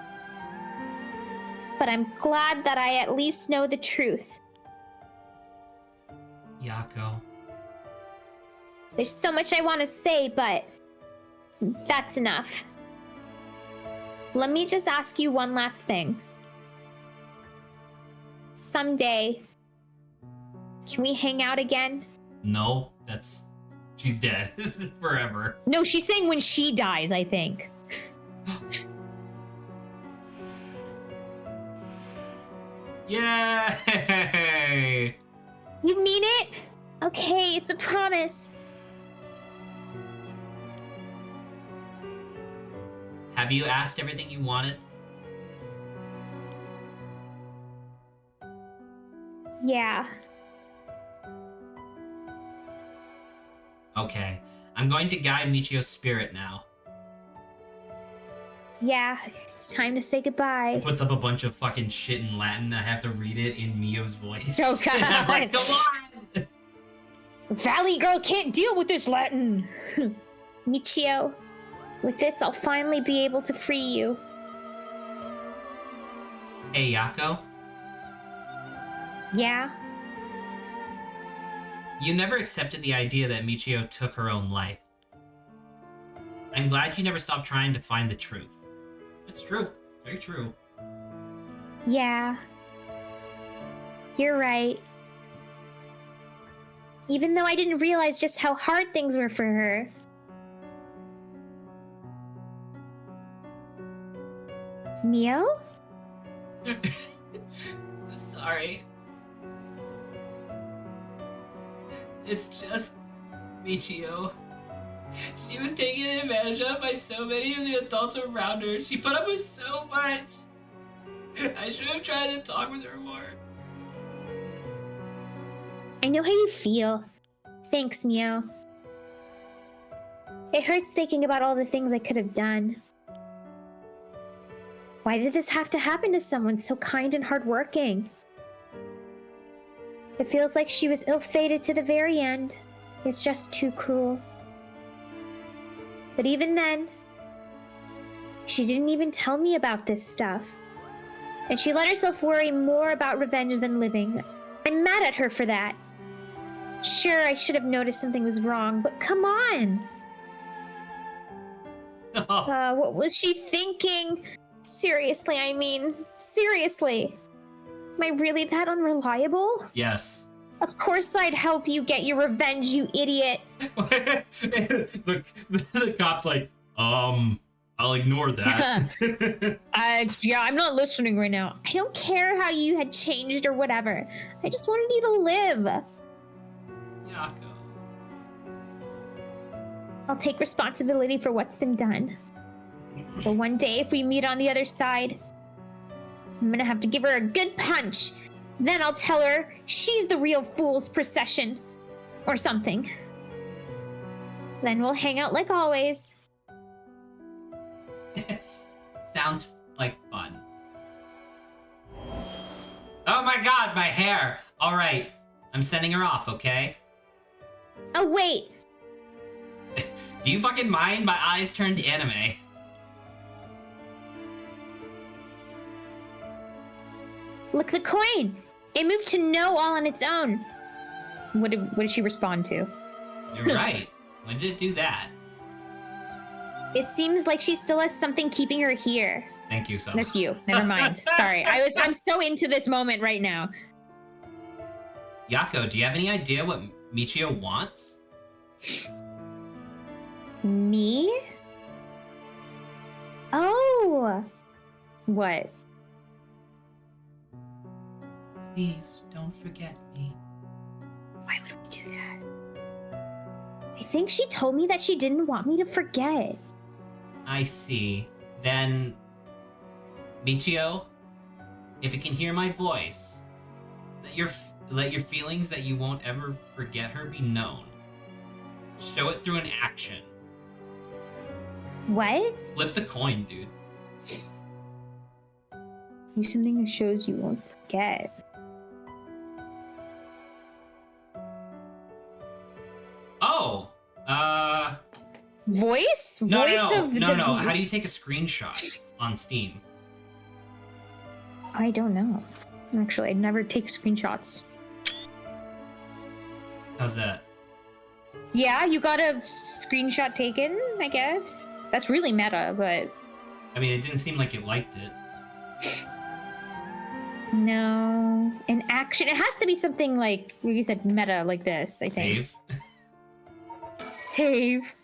But I'm glad that I at least know the truth. Yako. There's so much I want to say, but that's enough. Let me just ask you one last thing. Someday, can we hang out again? No, she's dead forever. No, she's saying when she dies, I think. Yay! You mean it? Okay, it's a promise. Have you asked everything you wanted? Yeah. Okay. I'm going to guide Michio's spirit now. Yeah, it's time to say goodbye. Puts up a bunch of fucking shit in Latin. I have to read it in Mio's voice. Oh, God. And I'm like, come on! Valley girl can't deal with this Latin. Michio, with this, I'll finally be able to free you. Hey, Yako. Yeah? You never accepted the idea that Michio took her own life. I'm glad you never stopped trying to find the truth. It's true. Very true. Yeah. You're right. Even though I didn't realize just how hard things were for her. Mio? Sorry. It's just Michio. She was taken advantage of by so many of the adults around her. She put up with so much. I should have tried to talk with her more. I know how you feel. Thanks, Mio. It hurts thinking about all the things I could have done. Why did this have to happen to someone so kind and hardworking? It feels like she was ill-fated to the very end. It's just too cruel. But even then, she didn't even tell me about this stuff. And she let herself worry more about revenge than living. I'm mad at her for that. Sure, I should have noticed something was wrong, but come on! What was she thinking? Seriously, I mean, seriously. Am I really that unreliable? Yes. Of course I'd help you get your revenge, you idiot. the cop's like, I'll ignore that. Yeah, I'm not listening right now. I don't care how you had changed or whatever. I just wanted you to live. Yako. I'll take responsibility for what's been done. But one day, if we meet on the other side, I'm gonna have to give her a good punch. Then I'll tell her she's the real fool's procession. Or something. Then we'll hang out like always. Sounds like fun. Oh my god, my hair! Alright, I'm sending her off, okay? Oh, wait! Do you fucking mind? My eyes turned anime. Look, the coin! It moved to no all on its own. What did she respond to? You're right. When did it do that? It seems like she still has something keeping her here. Thank you, so. That's you. Never mind. Sorry. I'm so into this moment right now. Yako, do you have any idea what Michio wants? Me? Oh! What? Please, don't forget me. Why would we do that? I think she told me that she didn't want me to forget. I see. Then, Michio, if you can hear my voice, let your feelings that you won't ever forget her be known. Show it through an action. What? Flip the coin, dude. Do something that shows you won't forget. Oh! Voice? No, Voice no, of no, the... no. How do you take a screenshot on Steam? I don't know. Actually, I never take screenshots. How's that? Yeah, you got a screenshot taken, I guess. That's really meta, but... I mean, it didn't seem like it liked it. No. An action. It has to be something like you said, meta like this, I think. Save. Save.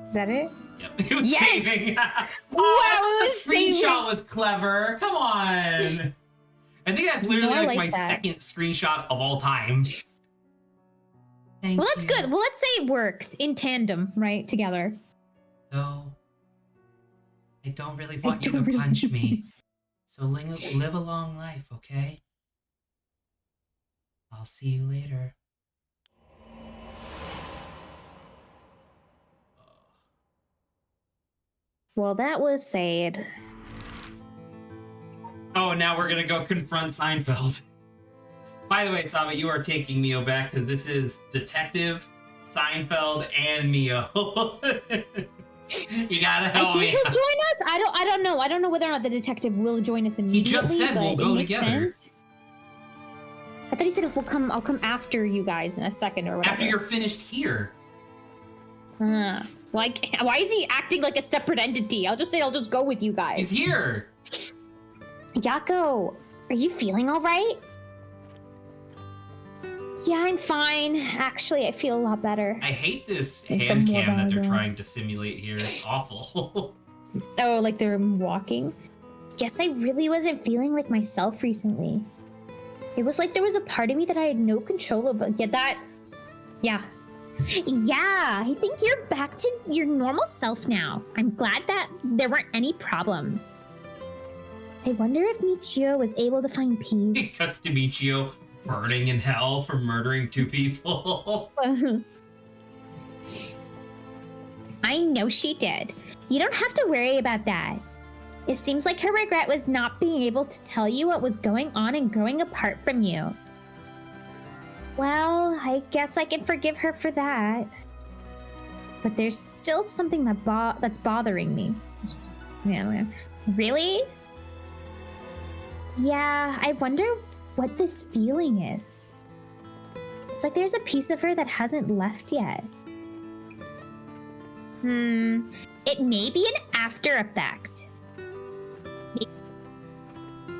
Is that it? Yep. It was Yes! saving. Wow, The it was saving. screenshot was clever. Come on. I think that's literally No, I like my like that. second screenshot of all time. Thank Well, that's you. good. Well, let's say it worked in tandem, right? Together. No. I don't really want you to punch me. So live a long life, okay? I'll see you later. Well, that was sad. Oh, now we're gonna go confront Seinfeld. By the way, Saba, you are taking Mio back because this is Detective, Seinfeld, and Mio. You gotta help I think me. he'll join us. I don't know. I don't know whether or not the detective will join us immediately. said but we'll go it makes together. sense. I thought he said we'll come. I'll come after you guys in a second or whatever. After you're finished here. Like, why is he acting like a separate entity? I'll just say I'll just go with you guys. He's here. Yako, are you feeling all right? Yeah, I'm fine. Actually, I feel a lot better. I hate this It's hand the more cam that they're valuable. trying to simulate here. It's awful. Oh, like they're walking? Guess I really wasn't feeling like myself recently. It was like there was a part of me that I had no control over. Yeah, I think you're back to your normal self now. I'm glad that there weren't any problems. I wonder if Michio was able to find He peace. cuts to Michio burning in hell for murdering 2 people. I know she did. You don't have to worry about that. It seems like her regret was not being able to tell you what was going on and growing apart from you. Well, I guess I can forgive her for that. But there's still something that's bothering me. Yeah. Really? Yeah, I wonder what this feeling is. It's like there's a piece of her that hasn't left yet. It may be an after effect.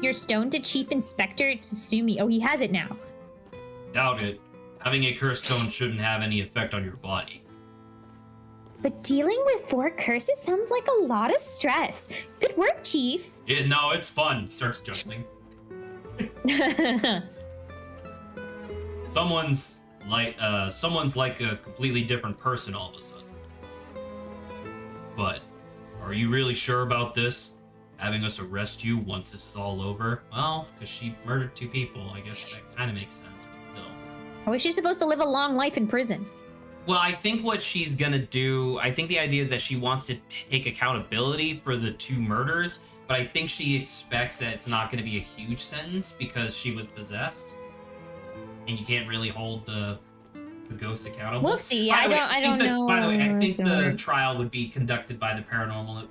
Your stone to Chief Inspector Tsutsumi. Oh, he has it now. Doubt it. Having a curse stone shouldn't have any effect on your body. But dealing with 4 curses sounds like a lot of stress. Good work, Chief. No, it's fun. He starts juggling. Someone's like a completely different person all of a sudden. But are you really sure about this? Having us arrest you once this is all over? Well, because she murdered 2 people, I guess that kind of makes sense, but still. How is she supposed to live a long life in prison? Well, I think what she's gonna do, I think the idea is that she wants to take accountability for the 2 murders, but I think she expects that it's not gonna be a huge sentence because she was possessed. And you can't really hold the ghost accountable. We'll see. By the way, I don't know. By the way, I how think it's gonna the work. trial would be conducted by the Paranormal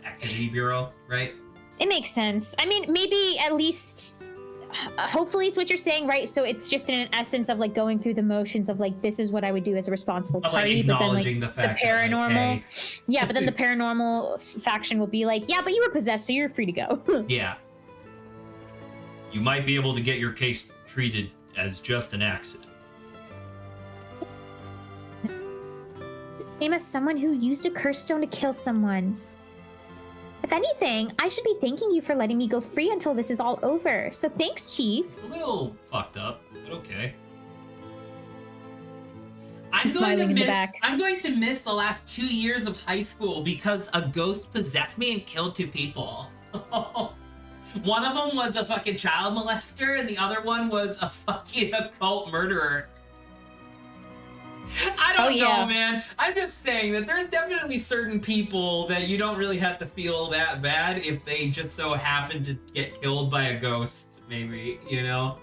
Activity Bureau, right? It makes sense. I mean, maybe at least, hopefully it's what you're saying, right? So it's just in an essence of like going through the motions of like, this is what I would do as a responsible Of, like, party. But then like acknowledging the fact the that, like, paranormal, hey. yeah, but then the paranormal faction will be like, yeah, but you were possessed, so you're free to go. Yeah. You might be able to get your case treated as just an accident. Same as someone who used a curse stone to kill someone. If anything, I should be thanking you for letting me go free until this is all over. So thanks, Chief. It's a little fucked up, but okay. He's smiling in the back. I'm going to miss the last 2 years of high school because a ghost possessed me and killed 2 people. One of them was a fucking child molester, and the other one was a fucking occult murderer. I don't know, man. I'm just saying that there's definitely certain people that you don't really have to feel that bad if they just so happen to get killed by a ghost, maybe, you know?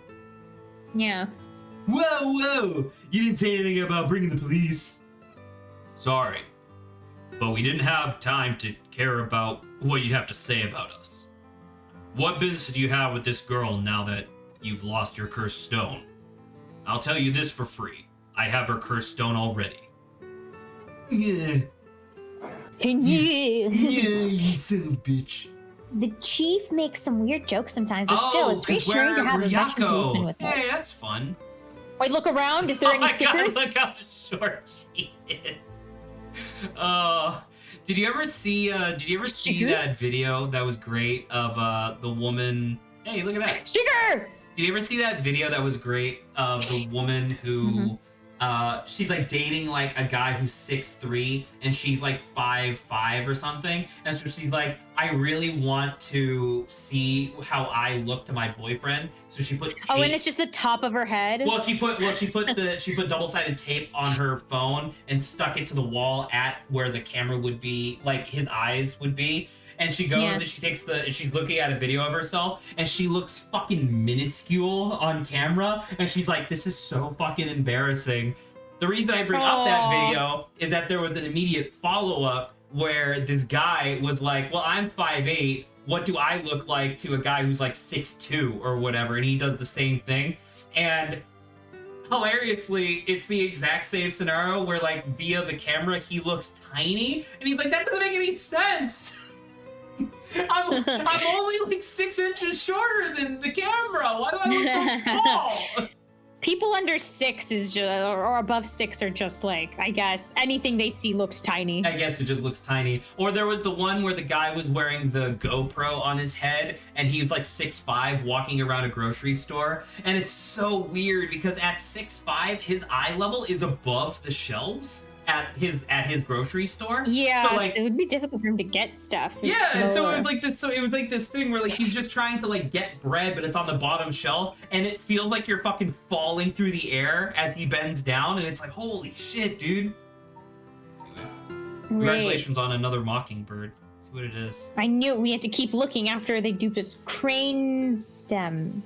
Yeah. Whoa! You didn't say anything about bringing the police. Sorry, but we didn't have time to care about what you have to say about us. What business do you have with this girl now that you've lost your cursed stone? I'll tell you this for free. I have her cursed stone already. Yeah. You son of a bitch. The Chief makes some weird jokes sometimes, but still, it's 'cause reassuring to have we're a veteran Yako. policeman with us. Hey, that's fun. Wait, look around. Is there any my stickers? God, look how short she is. Did you ever see Sticker? that video that was great of the woman? Hey, look at that. Sticker! Did you ever see that video that was great of the woman who she's like dating like a guy who's 6'3" and she's like 5'5" or something, and so she's like, I really want to see how I look to my boyfriend, so she put tape. Oh, and it's just the top of her head. Well, she put double-sided tape on her phone and stuck it to the wall at where the camera would be, like his eyes would be. And she goes and she takes and she's looking at a video of herself, and she looks fucking minuscule on camera, and she's like, this is so fucking embarrassing. The reason I bring up that video is that there was an immediate follow-up where this guy was like, well, I'm 5'8", what do I look like to a guy who's like 6'2" or whatever, and he does the same thing. And hilariously, it's the exact same scenario where, like, via the camera, he looks tiny, and he's like, that doesn't make any sense. I'm only like 6 inches shorter than the camera. Why do I look so small? People under 6 is just, or above 6 are just like, I guess, anything they see looks tiny. I guess it just looks tiny. Or there was the one where the guy was wearing the GoPro on his head, and he was like 6'5", walking around a grocery store. And it's so weird because at 6'5", his eye level is above the shelves at his grocery store. Yeah, so, like, so it would be difficult for him to get stuff. Yeah, and so it was like this. So it was like this thing where like he's just trying to like get bread, but it's on the bottom shelf, and it feels like you're fucking falling through the air as he bends down, and it's like, holy shit, dude! Congratulations on another mockingbird. Let's see what it is. I knew it. We had to keep looking after they duped us. Crane stem.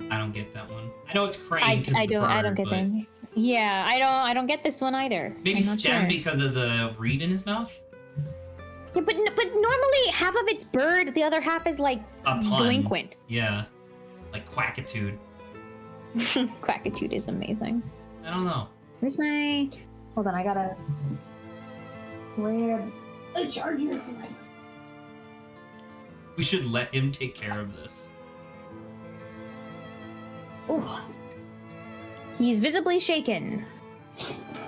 I don't get that one. I know it's crane. I don't get that. Yeah, I don't get this one either. Maybe stem because of the reed in his mouth. Yeah, but normally half of it's bird, the other half is like delinquent. Yeah, like quackitude. Quackitude is amazing. I don't know. Where's my? Hold on, I gotta grab a charger. We should let him take care of this. Ooh. He's visibly shaken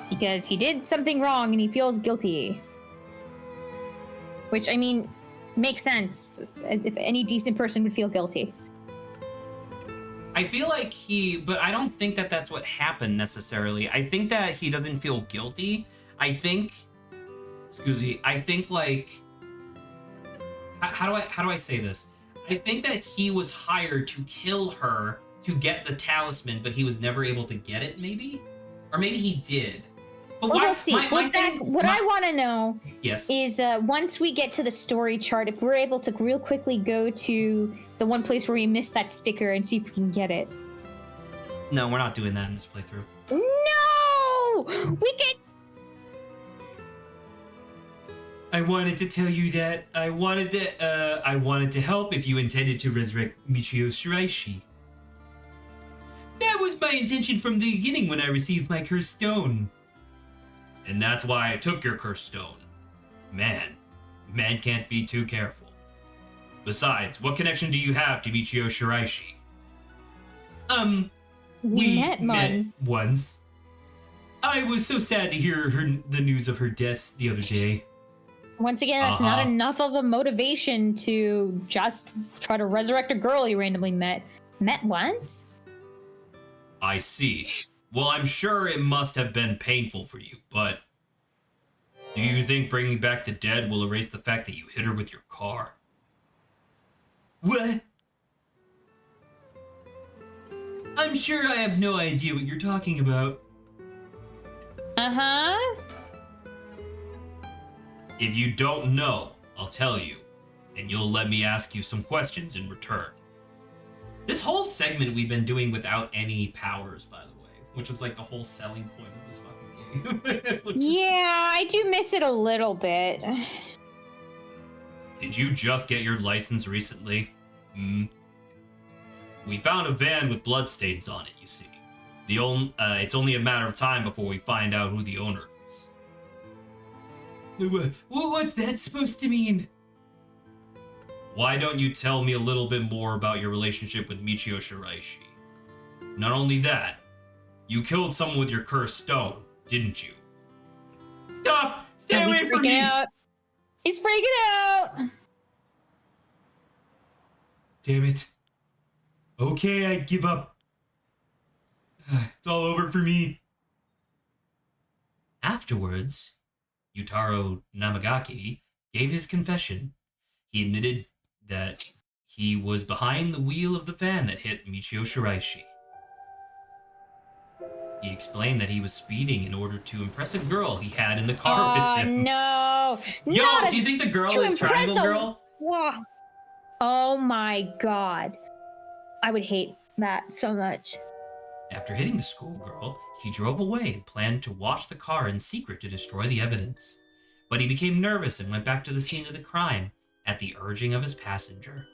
because he did something wrong and he feels guilty. Which, I mean, makes sense, as if any decent person would feel guilty. I feel like but I don't think that that's what happened necessarily. I think that he doesn't feel guilty. I think like, how do I say this? I think that he was hired to kill her to get the talisman, but he was never able to get it, maybe? Or maybe he did. But we'll see. Zach, I want to know is once we get to the story chart, if we're able to real quickly go to the one place where we missed that sticker and see if we can get it. No, we're not doing that in this playthrough. No! We can... I wanted to tell you that I wanted to help if you intended to resurrect Michio Shiraishi. That was my intention from the beginning when I received my cursed stone. And that's why I took your cursed stone. Man can't be too careful. Besides, what connection do you have to Michio Shiraishi? We met once. I was so sad to hear the news of her death the other day. Once again, that's not enough of a motivation to just try to resurrect a girl you randomly met. Met once? I see. Well, I'm sure it must have been painful for you, but do you think bringing back the dead will erase the fact that you hit her with your car? What? I'm sure I have no idea what you're talking about. Uh-huh. If you don't know, I'll tell you, and you'll let me ask you some questions in return. This whole segment we've been doing without any powers, by the way, which was like the whole selling point of this fucking game. Yeah, I do miss it a little bit. Did you just get your license recently? We found a van with bloodstains on it, you see. It's only a matter of time before we find out who the owner is. What's that supposed to mean? Why don't you tell me a little bit more about your relationship with Michio Shiraishi? Not only that, you killed someone with your cursed stone, didn't you? Stop! Stay away from me! He's freaking out! Damn it. Okay, I give up. It's all over for me. Afterwards, Yutaro Namagaki gave his confession. He admitted that he was behind the wheel of the van that hit Michio Shiraishi. He explained that he was speeding in order to impress a girl he had in the car with him. No! Yo, do you think the girl is Triangle Girl? Wow. Oh my god. I would hate that so much. After hitting the schoolgirl, he drove away and planned to wash the car in secret to destroy the evidence. But he became nervous and went back to the scene of the crime at the urging of his passenger.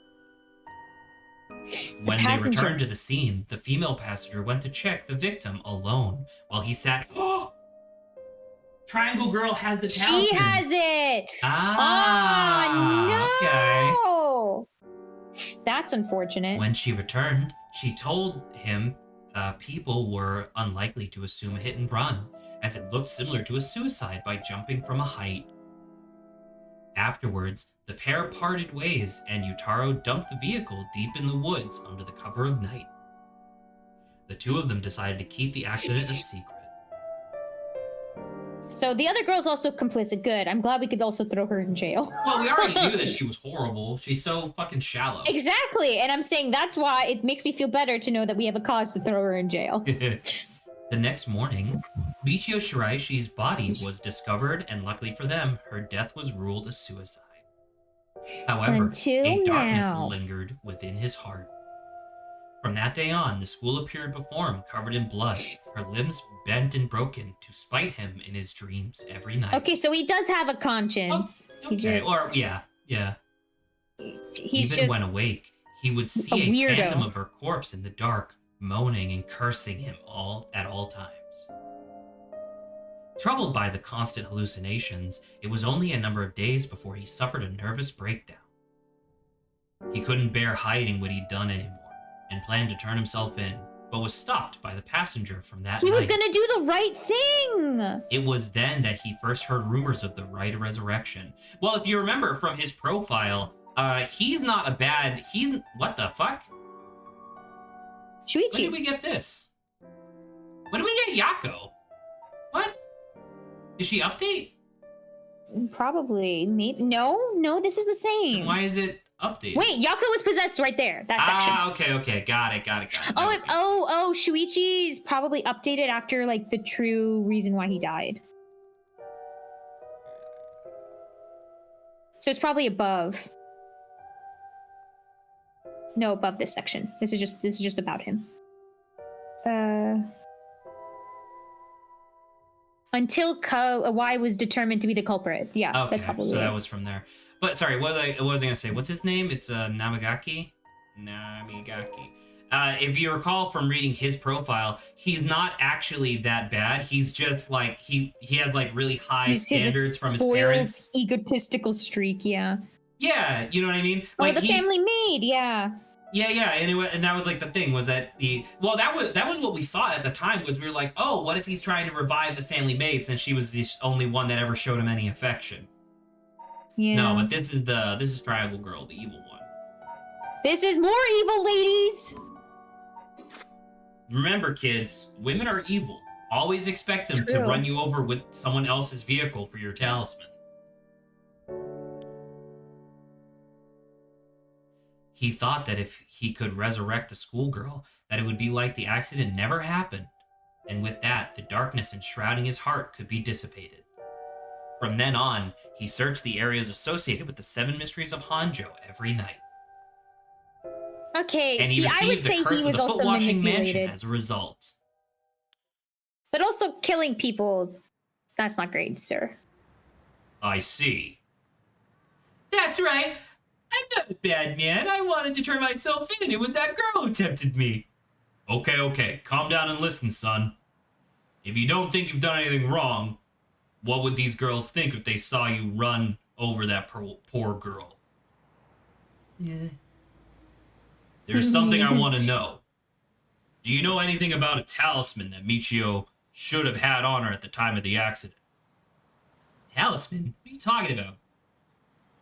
When they passenger. returned to the scene, the female passenger went to check the victim alone while he sat. Oh! Triangle Girl has the talisman. She has it. Ah, no. okay. That's unfortunate. When she returned, she told him people were unlikely to assume a hit and run, as it looked similar to a suicide by jumping from a height. Afterwards, the pair parted ways, and Yutaro dumped the vehicle deep in the woods under the cover of night. The two of them decided to keep the accident a secret. So the other girl's also complicit. Good. I'm glad we could also throw her in jail. Well, we already knew that she was horrible. She's so fucking shallow. Exactly. And I'm saying that's why it makes me feel better to know that we have a cause to throw her in jail. The next morning, Michio Shiraishi's body was discovered, and luckily for them, her death was ruled a suicide. However, a darkness lingered within his heart. From that day on, the school appeared before him covered in blood, her limbs bent and broken to spite him in his dreams every night. Okay, so he does have a conscience. Okay. He just, or yeah. He's Even just when awake, he would see a phantom of her corpse in the dark, moaning and cursing him at all times. Troubled by the constant hallucinations, it was only a number of days before he suffered a nervous breakdown. He couldn't bear hiding what he'd done anymore, and planned to turn himself in, but was stopped by the passenger from that night. He was gonna do the right thing! It was then that he first heard rumors of the rite of resurrection. Well, if you remember from his profile, he's not a bad... What the fuck? Shuichi. When did we get this? When did we get Yako? What? Did she update? Probably. Maybe. No, this is the same. Then why is it updated? Wait, Yako was possessed right there. That section. Okay. Got it. Shuichi's probably updated after, like, the true reason why he died. So it's probably above. No, above this section. This is just about him. Until Y was determined to be the culprit. Yeah, okay, that's probably so it. that was from there. But sorry, what was I gonna say? What's his name? It's Namigaki. If you recall from reading his profile, he's not actually that bad. He's just like he has like really high standards from his parents. Egotistical streak, yeah. Yeah, you know what I mean. Like the family maid, yeah. Yeah, and that was like the thing was that that was what we thought at the time was we were like, oh, what if he's trying to revive the family maid since she was the only one that ever showed him any affection? Yeah. No, but this is Triangle Girl, the evil one. This is more evil, ladies. Remember, kids, women are evil. Always expect them to run you over with someone else's vehicle for your talisman. He thought that if he could resurrect the schoolgirl, that it would be like the accident never happened, and with that, the darkness enshrouding his heart could be dissipated. From then on, he searched the areas associated with the 7 mysteries of Hanjo every night. Okay, and see, I would say he was also manipulated as a result. But also killing people, that's not great, sir. I see. That's right. I'm not a bad man. I wanted to turn myself in. It was that girl who tempted me. Okay. Calm down and listen, son. If you don't think you've done anything wrong, what would these girls think if they saw you run over that poor girl? Yeah. There's something I want to know. Do you know anything about a talisman that Michio should have had on her at the time of the accident? Talisman? What are you talking about?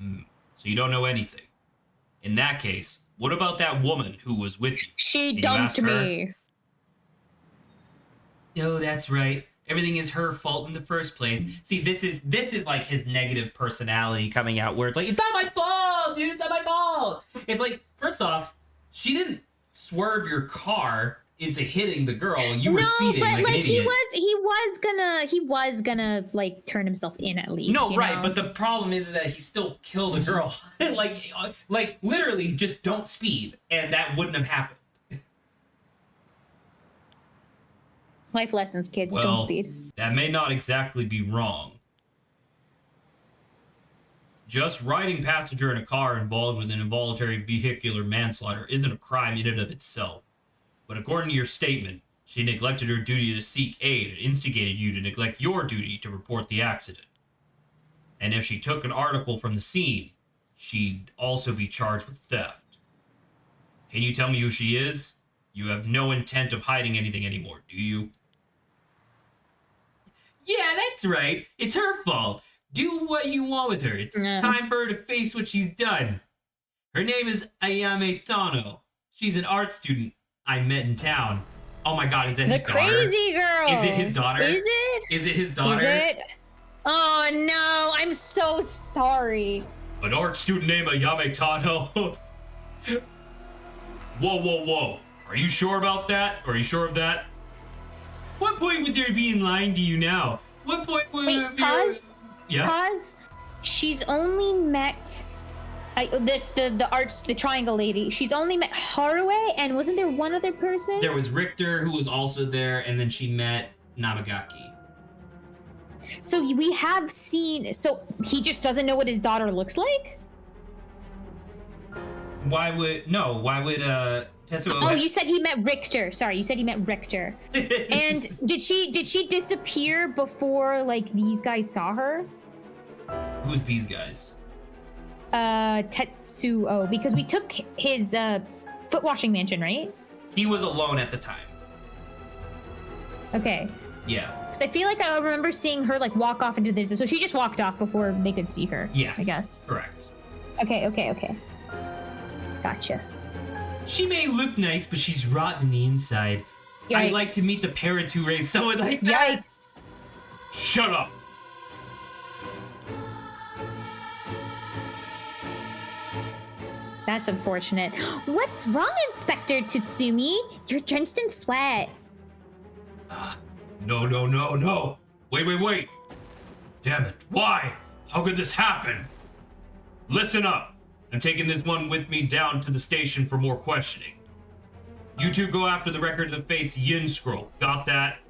So you don't know anything. In that case, what about that woman who was with you? She dumped me. No, that's right. Everything is her fault in the first place. See, this is like his negative personality coming out where it's like, it's not my fault, dude, it's not my fault. It's like, first off, she didn't swerve your car into hitting the girl. You were speeding like an idiot. he was gonna like turn himself in at least. No, right, but the problem is that he still killed a girl. like literally just don't speed, and that wouldn't have happened. Life lessons, kids, don't speed. That may not exactly be wrong. Just riding passenger in a car involved with an involuntary vehicular manslaughter isn't a crime in and of itself. But according to your statement, she neglected her duty to seek aid and instigated you to neglect your duty to report the accident. And if she took an article from the scene, she'd also be charged with theft. Can you tell me who she is? You have no intent of hiding anything anymore, do you? Yeah, that's right. It's her fault. Do what you want with her. It's time for her to face what she's done. Her name is Ayame Tano. She's an art student I met in town. Oh my god, is that his daughter? The crazy girl. Is it his daughter? Is it? Is it his daughter? Is it? Oh no, I'm so sorry. An art student named Ayame Tano? Whoa, whoa, whoa. Are you sure about that? Are you sure of that? What point would there be in lying to you now? What point would... Wait, pause. Yeah? Pause. She's only met... the triangle lady. She's only met Haruwe, and wasn't there one other person? There was Richter, who was also there, and then she met Namagaki. So we have seen... So he just doesn't know what his daughter looks like? Why would Tetsuo... Oh, you said he met Richter. Sorry, you said he met Richter. And did she disappear before, like, these guys saw her? Who's these guys? Tetsuo, because we took his foot washing mansion, right? He was alone at the time. Okay. Yeah. Because I feel like I remember seeing her like walk off into this, so she just walked off before they could see her. Yes. I guess. Correct. Okay. Gotcha. She may look nice, but she's rotten in the inside. Yikes. I'd like to meet the parents who raised someone like that. Yikes. Shut up. That's unfortunate. What's wrong, Inspector Tsutsumi? You're drenched in sweat. No. Wait. Damn it. Why? How could this happen? Listen up. I'm taking this one with me down to the station for more questioning. You two go after the Records of Fate's Yin Scroll. Got that?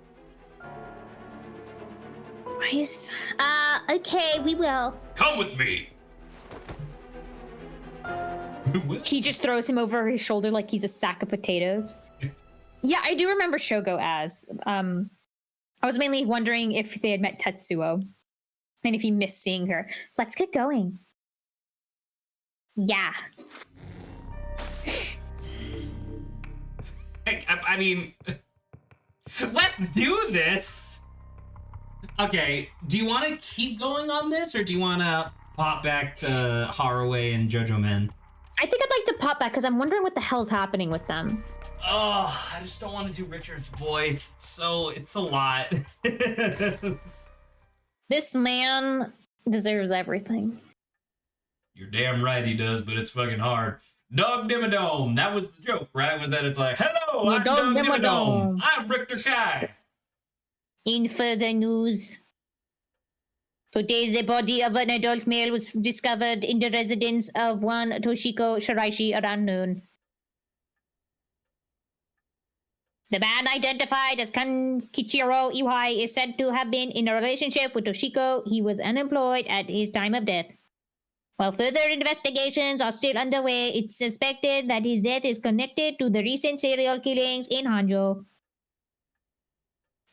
Nice. Okay, we will. Come with me. He just throws him over his shoulder like he's a sack of potatoes. Yeah, I do remember Shogo as. I was mainly wondering if they had met Tetsuo and if he missed seeing her. Let's get going. Yeah. I mean, let's do this. Okay, do you want to keep going on this, or do you want to pop back to Haruwe and Jojo Men? I think I'd like to pop back because I'm wondering what the hell's happening with them. Oh, I just don't want to do Richard's voice. It's a lot. This man deserves everything. You're damn right he does, but it's fucking hard. Doug Dimmadome. That was the joke, right? Was that it's like, hello, I'm Doug Dimmadome. I'm Richter Kai. In further news, today the body of an adult male was discovered in the residence of one Toshiko Shiraishi around noon. The man identified as Kichiro Iwai is said to have been in a relationship with Toshiko. He was unemployed at his time of death. While further investigations are still underway, it's suspected that his death is connected to the recent serial killings in Hanjo.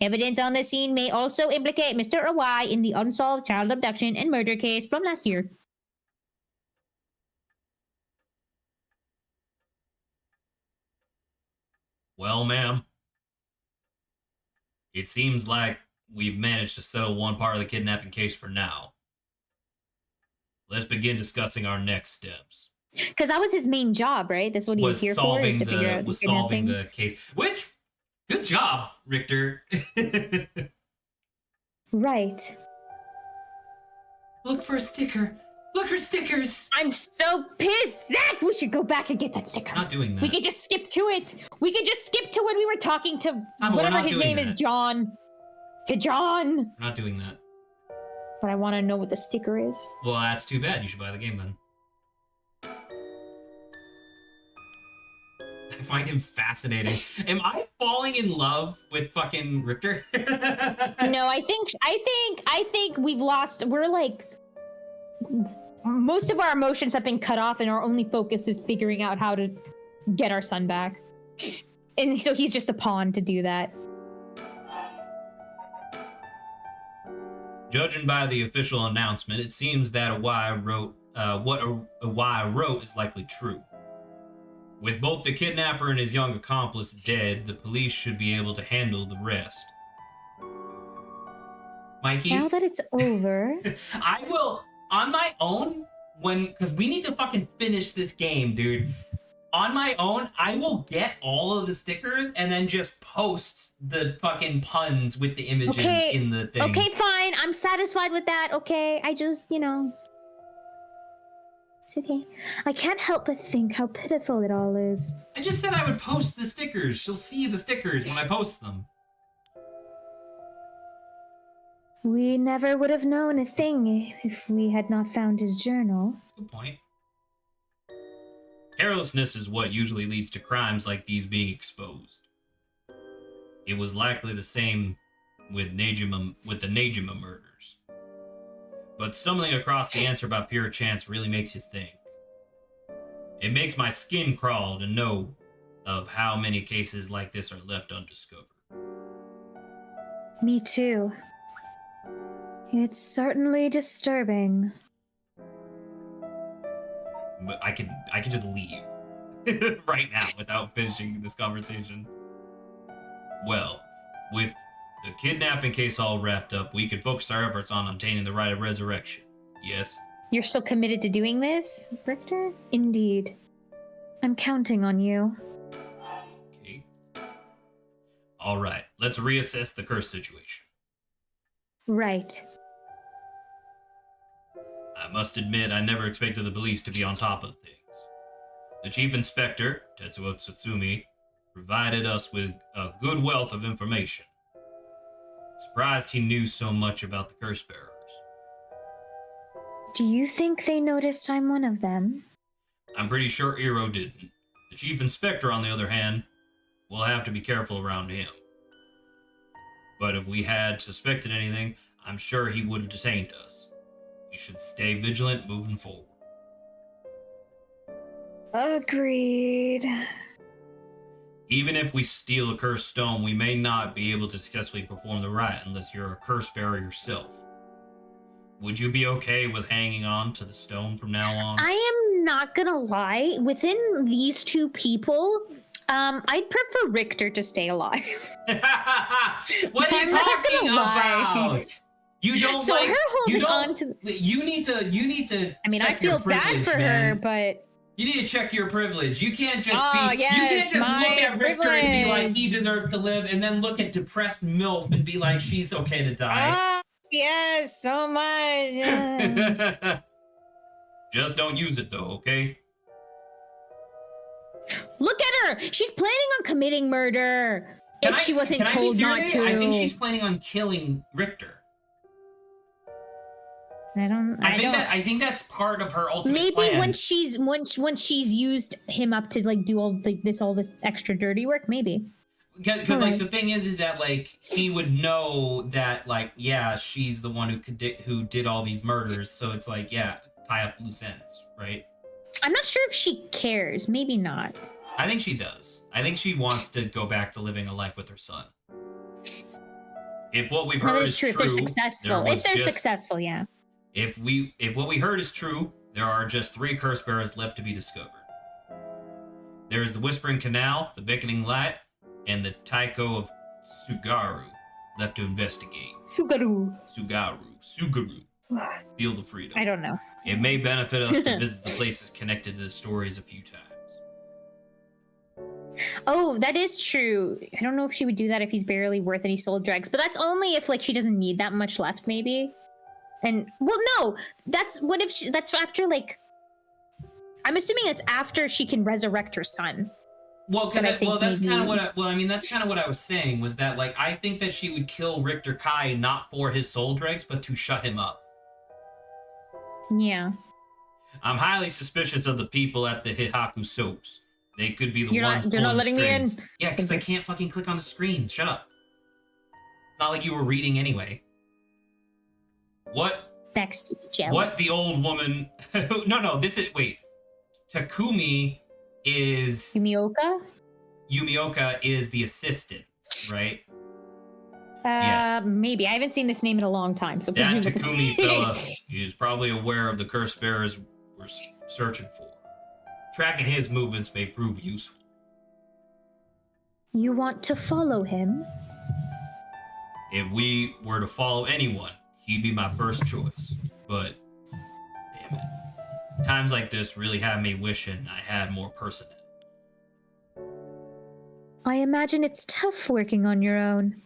Evidence on the scene may also implicate Mr. Iwai in the unsolved child abduction and murder case from last year. Well, ma'am, it seems like we've managed to settle one part of the kidnapping case for now. Let's begin discussing our next steps. Because that was his main job, right? That's what he was here for, is to figure out solving the case. Which, good job, Richter. Right. Look for a sticker. Look for stickers. I'm so pissed. Zach, we should go back and get that sticker. Not doing that. We could just skip to it. We could just skip to when we were talking to whatever his name is, John. To John. We're not doing that. But I want to know what the sticker is. Well, that's too bad. You should buy the game then. I find him fascinating. Am I falling in love with fucking Richter? No, I think we've lost. We're like most of our emotions have been cut off, and our only focus is figuring out how to get our son back. And so he's just a pawn to do that. Judging by the official announcement, it seems that what I wrote is likely true. With both the kidnapper and his young accomplice dead, the police should be able to handle the rest. Mikey? Now that it's over... I will, on my own, because we need to fucking finish this game, dude. On my own, I will get all of the stickers and then just post the fucking puns with the images in the thing. Okay, fine. I'm satisfied with that. Okay, I just, it's okay. I can't help but think how pitiful it all is. I just said I would post the stickers. She'll see the stickers when I post them. We never would have known a thing if we had not found his journal. Good point. Carelessness is what usually leads to crimes like these being exposed. It was likely the same with the Najima murders. But stumbling across the answer by pure chance really makes you think. It makes my skin crawl to know of how many cases like this are left undiscovered. Me too. It's certainly disturbing. But I can just leave right now without finishing this conversation. Well, with the kidnapping case all wrapped up, we can focus our efforts on obtaining the right of resurrection. Yes? You're still committed to doing this, Richter? Indeed. I'm counting on you. Okay. All right, let's reassess the curse situation. Right. I must admit, I never expected the police to be on top of things. The chief inspector, Tetsuo Tsutsumi, provided us with a good wealth of information. Surprised he knew so much about the curse bearers. Do you think they noticed I'm one of them? I'm pretty sure Iro didn't. The chief inspector, on the other hand, we'll have to be careful around him. But if we had suspected anything, I'm sure he would have detained us. We should stay vigilant moving forward. Agreed. Even if we steal a cursed stone, we may not be able to successfully perform the rite unless you're a curse bearer yourself. Would you be okay with hanging on to the stone from now on? I am not gonna lie. Within these two people, I'd prefer Richter to stay alive. What are you talking about? You don't so like. her holding you don't, on to. You need to. I mean, I check your feel bad for man. her, but you need to check your privilege. You can't just oh, be. yes, you can't just look my at Richter and be like, privilege. he deserves to live, and then look at depressed MILF and be like, she's okay to die. oh yes, so much. Yeah. Just don't use it though, okay? Look at her. She's planning on committing murder. If she wasn't told not to. I think she's planning on killing Richter. I think that's part of her ultimate plan. Maybe when she's used him up to like do all this extra dirty work, maybe. Because like the thing is that like he would know that like yeah she's the one who did all these murders, so it's like yeah, tie up loose ends, right? I'm not sure if she cares. Maybe not. I think she does. I think she wants to go back to living a life with her son. If what we've heard is true, if they're successful, yeah. If what we heard is true, there are just 3 curse bearers left to be discovered. There is the Whispering Canal, the Beckoning Light, and the Taiko of Sugaru left to investigate. Sugaru. Field of Freedom. I don't know. It may benefit us to visit the places connected to the stories a few times. Oh, that is true. I don't know if she would do that if he's barely worth any soul dregs, but that's only if like she doesn't need that much left, maybe. And well, no, that's after like. I'm assuming it's after she can resurrect her son. Well, that's kind of what I was saying was that like I think that she would kill Richter Kai not for his soul dregs, but to shut him up. Yeah. I'm highly suspicious of the people at the Hihaku soaps. They could be the You're ones not letting me in? Yeah, because I can't fucking click on the screen. Shut up. It's not like you were reading anyway. What Zach's just jealous. What the old woman... no, this is... Wait. Takumi is... Yumioka is the assistant, right? Maybe. I haven't seen this name in a long time, so That presumably. Takumi fella is probably aware of the curse bearers we're searching for. Tracking his movements may prove useful. You want to follow him? If we were to follow anyone, he'd be my first choice. But, damn it. Times like this really have me wishing I had more personnel. I imagine it's tough working on your own.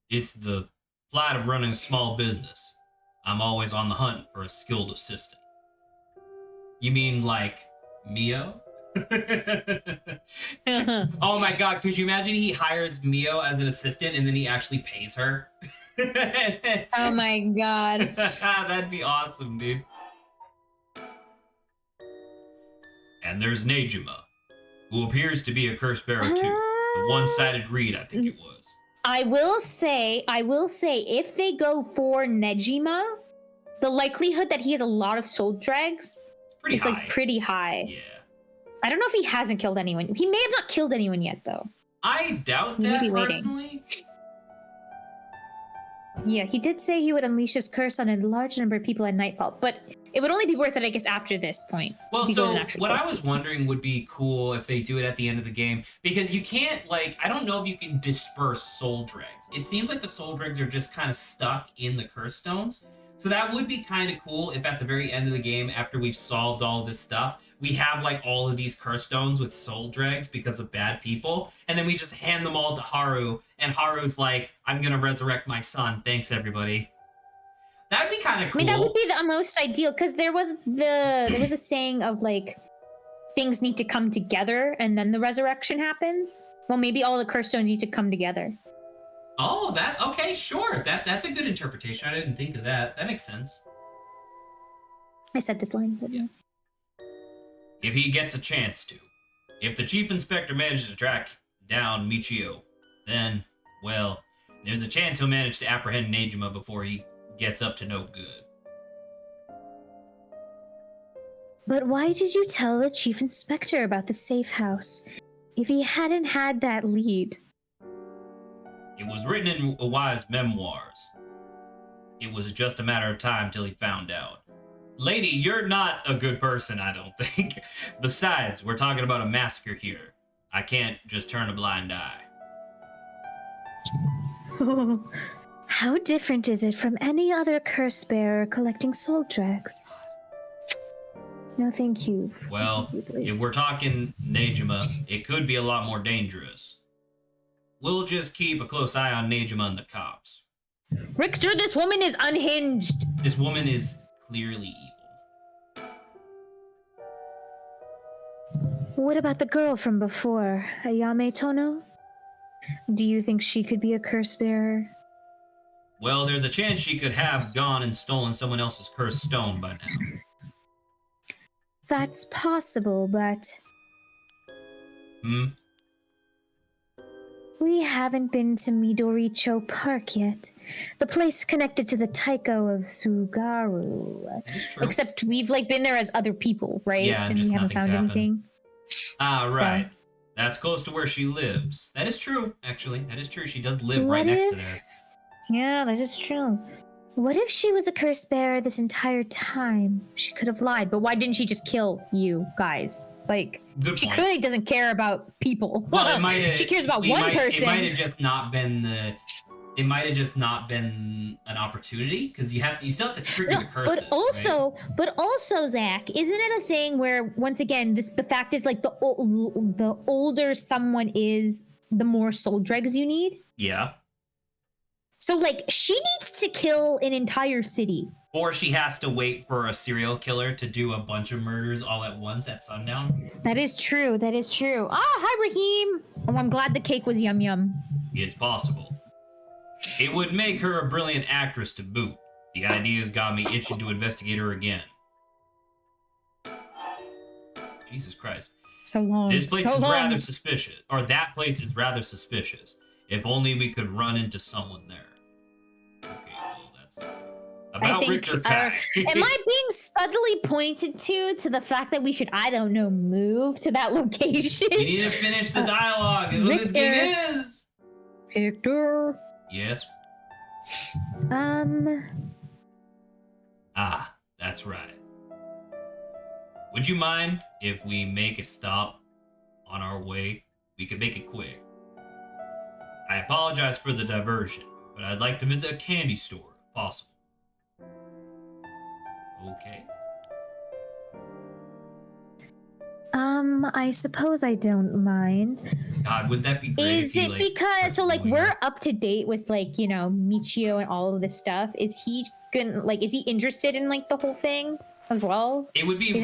It's the plight of running a small business. I'm always on the hunt for a skilled assistant. You mean like Mio? Oh my god, could you imagine he hires Mio as an assistant and then he actually pays her? Oh my god. That'd be awesome, dude. And there's Nejima, who appears to be a curse bearer too. The one-sided read, I think it was. I will say, if they go for Nejima, the likelihood that he has a lot of soul drags is like pretty high. Yeah. I don't know if he hasn't killed anyone. He may have not killed anyone yet, though. I doubt that, personally. Yeah, he did say he would unleash his curse on a large number of people at Nightfall, but it would only be worth it, I guess, after this point. Well, so what I was wondering would be cool if they do it at the end of the game, because you can't, like, I don't know if you can disperse soul dregs. It seems like the soul dregs are just kind of stuck in the curse stones. So that would be kind of cool if at the very end of the game, after we've solved all of this stuff, we have like all of these curse stones with soul dregs because of bad people, and then we just hand them all to Haru, and Haru's like, I'm gonna resurrect my son. Thanks, everybody. That'd be kind of cool. I mean, that would be the most ideal, because there was a saying of like, things need to come together and then the resurrection happens. Well, maybe all the curse stones need to come together. Oh, okay, sure. That's a good interpretation. I didn't think of that. That makes sense. I said this line, but yeah. If he gets a chance to. If the chief inspector manages to track down Michio, then, well, there's a chance he'll manage to apprehend Nejima before he gets up to no good. But why did you tell the chief inspector about the safe house if he hadn't had that lead? It was written in Iwai's memoirs. It was just a matter of time till he found out. Lady, you're not a good person, I don't think. Besides, we're talking about a massacre here. I can't just turn a blind eye. How different is it from any other curse bearer collecting soul dregs? No, thank you. Well, thank you, if we're talking Nejima, it could be a lot more dangerous. We'll just keep a close eye on Nejima and the cops. Richter, this woman is unhinged. This woman is clearly evil. What about the girl from before, Ayame Tono? Do you think she could be a curse bearer? Well, there's a chance she could have gone and stolen someone else's cursed stone by now. That's possible, but... We haven't been to Midoricho Park yet. The place connected to the Taiko of Sugaru. Except we've been there as other people, right? Yeah, and just we haven't found anything. Ah, right. So, that's close to where she lives. That is true, actually. That is true. She does live right next to there. Yeah, that is true. What if she was a curse bearer this entire time? She could have lied, but why didn't she just kill you guys? She clearly doesn't care about people. Well, it might she cares about one person. It might have just not been an opportunity, because you still have to trigger the curses. But also, Zach, isn't it a thing where, once again, the fact is the older someone is, the more soul dregs you need? Yeah. So she needs to kill an entire city. Or she has to wait for a serial killer to do a bunch of murders all at once at sundown. That is true. Ah, hi, Raheem. Oh, I'm glad the cake was yum yum. It's possible. It would make her a brilliant actress to boot. The idea's got me itching to investigate her again. Jesus Christ. So long. This place is rather suspicious. Or that place is rather suspicious. If only we could run into someone there. Okay, well, About I think, Richter Pie. am I being subtly pointed to the fact that we should, I don't know, move to that location? We need to finish the dialogue. Is what this game is. Victor. Yes. Ah, that's right. Would you mind if we make a stop on our way? We could make it quick. I apologize for the diversion, but I'd like to visit a candy store, if possible. Okay. I suppose I don't mind. God, would that be great? Is it because we're up to date with Michio and all of this stuff? Is he is he interested in the whole thing as well? It would be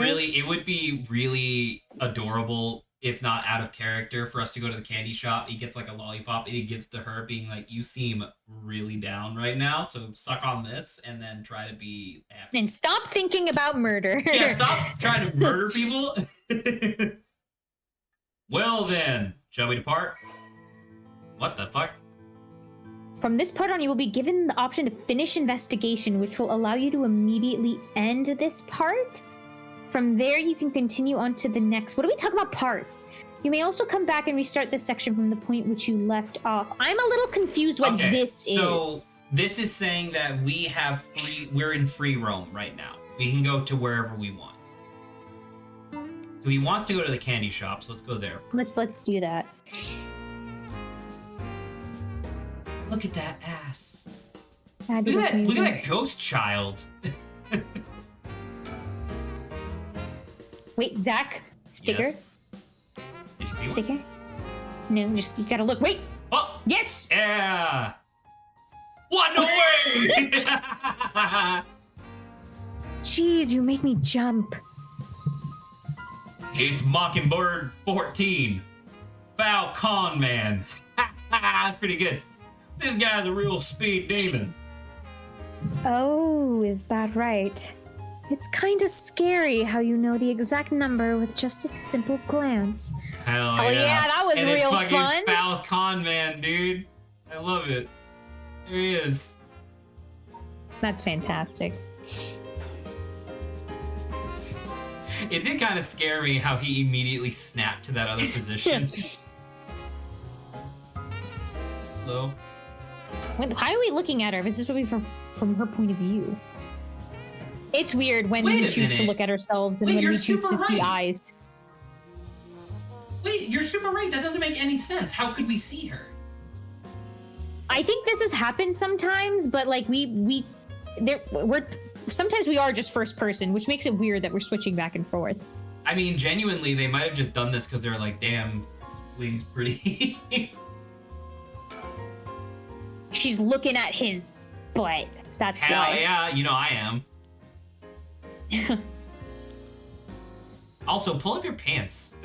really adorable, if not out of character, for us to go to the candy shop. He gets a lollipop and he gives it to her, being like, "You seem really down right now, so suck on this and then try to be happy. And stop thinking about murder." Yeah, stop trying to murder people. Well then, shall we depart? What the fuck? From this part on, you will be given the option to finish investigation, which will allow you to immediately end this part. From there, you can continue on to the next. What do we talk about parts? You may also come back and restart this section from the point which you left off. I'm a little confused what this is. So this is saying that we're in free roam right now. We can go to wherever we want. So he wants to go to the candy shop, so let's go there. Let's do that. Look at that ass. Look Look at that ghost child. Wait, Zach, sticker. Yes. Did you see Sticker? one? No, you gotta look. Wait. Oh, Yes. yeah. What? No way. Jeez, you make me jump. It's Mockingbird 14. Foul con man. Pretty good. This guy's a real speed demon. Oh, is that right? It's kind of scary how you know the exact number with just a simple glance. Hell yeah, that was and real it's fun. Foul con man, dude. I love it. There he is. That's fantastic. It did kind of scare me how he immediately snapped to that other position. Hello? Why are we looking at her? If it's just from her point of view. It's weird when we choose to look at ourselves and when we choose to see eyes. Wait, you're super right. That doesn't make any sense. How could we see her? I think this has happened sometimes, but sometimes we are just first person, which makes it weird that we're switching back and forth. I mean, genuinely, they might have just done this because they're like, damn, this lady's pretty. She's looking at his butt. That's Hell why. yeah, you know I am. Also, pull up your pants.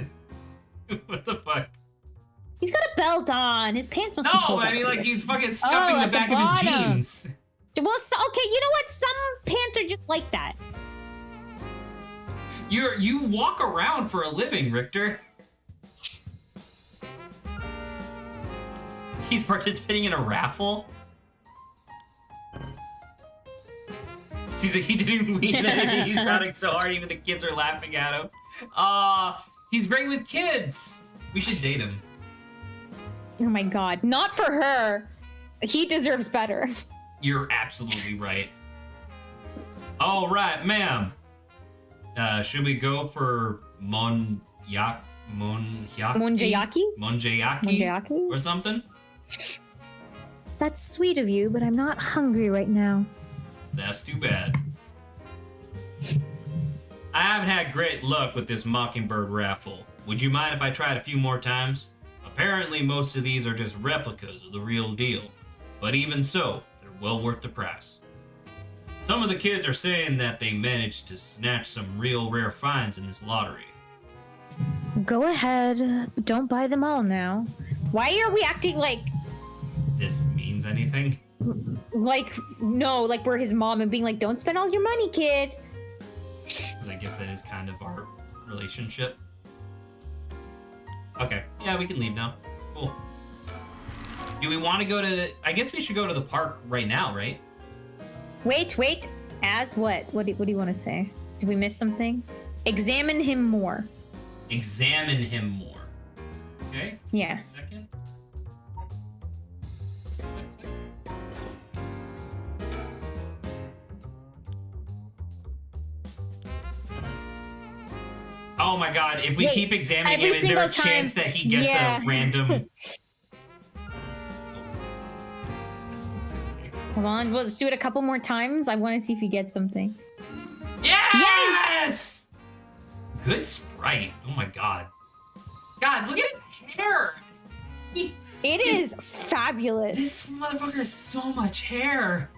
What the fuck? He's got a belt on. His pants must be pulled I up mean, a like, bit. he's fucking scuffing the back of his jeans. Well, okay, you know what? Some pants are just like that. You walk around for a living, Richter. He's participating in a raffle. Seems like he didn't win anything. He's running so hard, even the kids are laughing at him. He's great with kids. We should date him. Oh my god, not for her. He deserves better. You're absolutely right. All right, ma'am. Should we go for Monjayaki or something? That's sweet of you, but I'm not hungry right now. That's too bad. I haven't had great luck with this Mockingbird raffle. Would you mind if I tried a few more times? Apparently, most of these are just replicas of the real deal. But even so, they're well worth the price. Some of the kids are saying that they managed to snatch some real rare finds in this lottery. Go ahead. Don't buy them all now. Why are we acting like... This means anything? No, like we're his mom and being like, don't spend all your money, kid. Because I guess that is kind of our relationship. Okay, yeah, we can leave now. Cool. Do we want to go to... I guess we should go to the park right now, right? Wait. As what? What do you want to say? Did we miss something? Examine him more. Examine him more. Okay. Yeah. Second. Oh my god, if we keep examining him, is there a chance that he gets a random... Hold on, let's do it a couple more times. I want to see if he gets something. Yes! Good sprite. Oh my god. God, look at his hair! It is fabulous. This motherfucker has so much hair.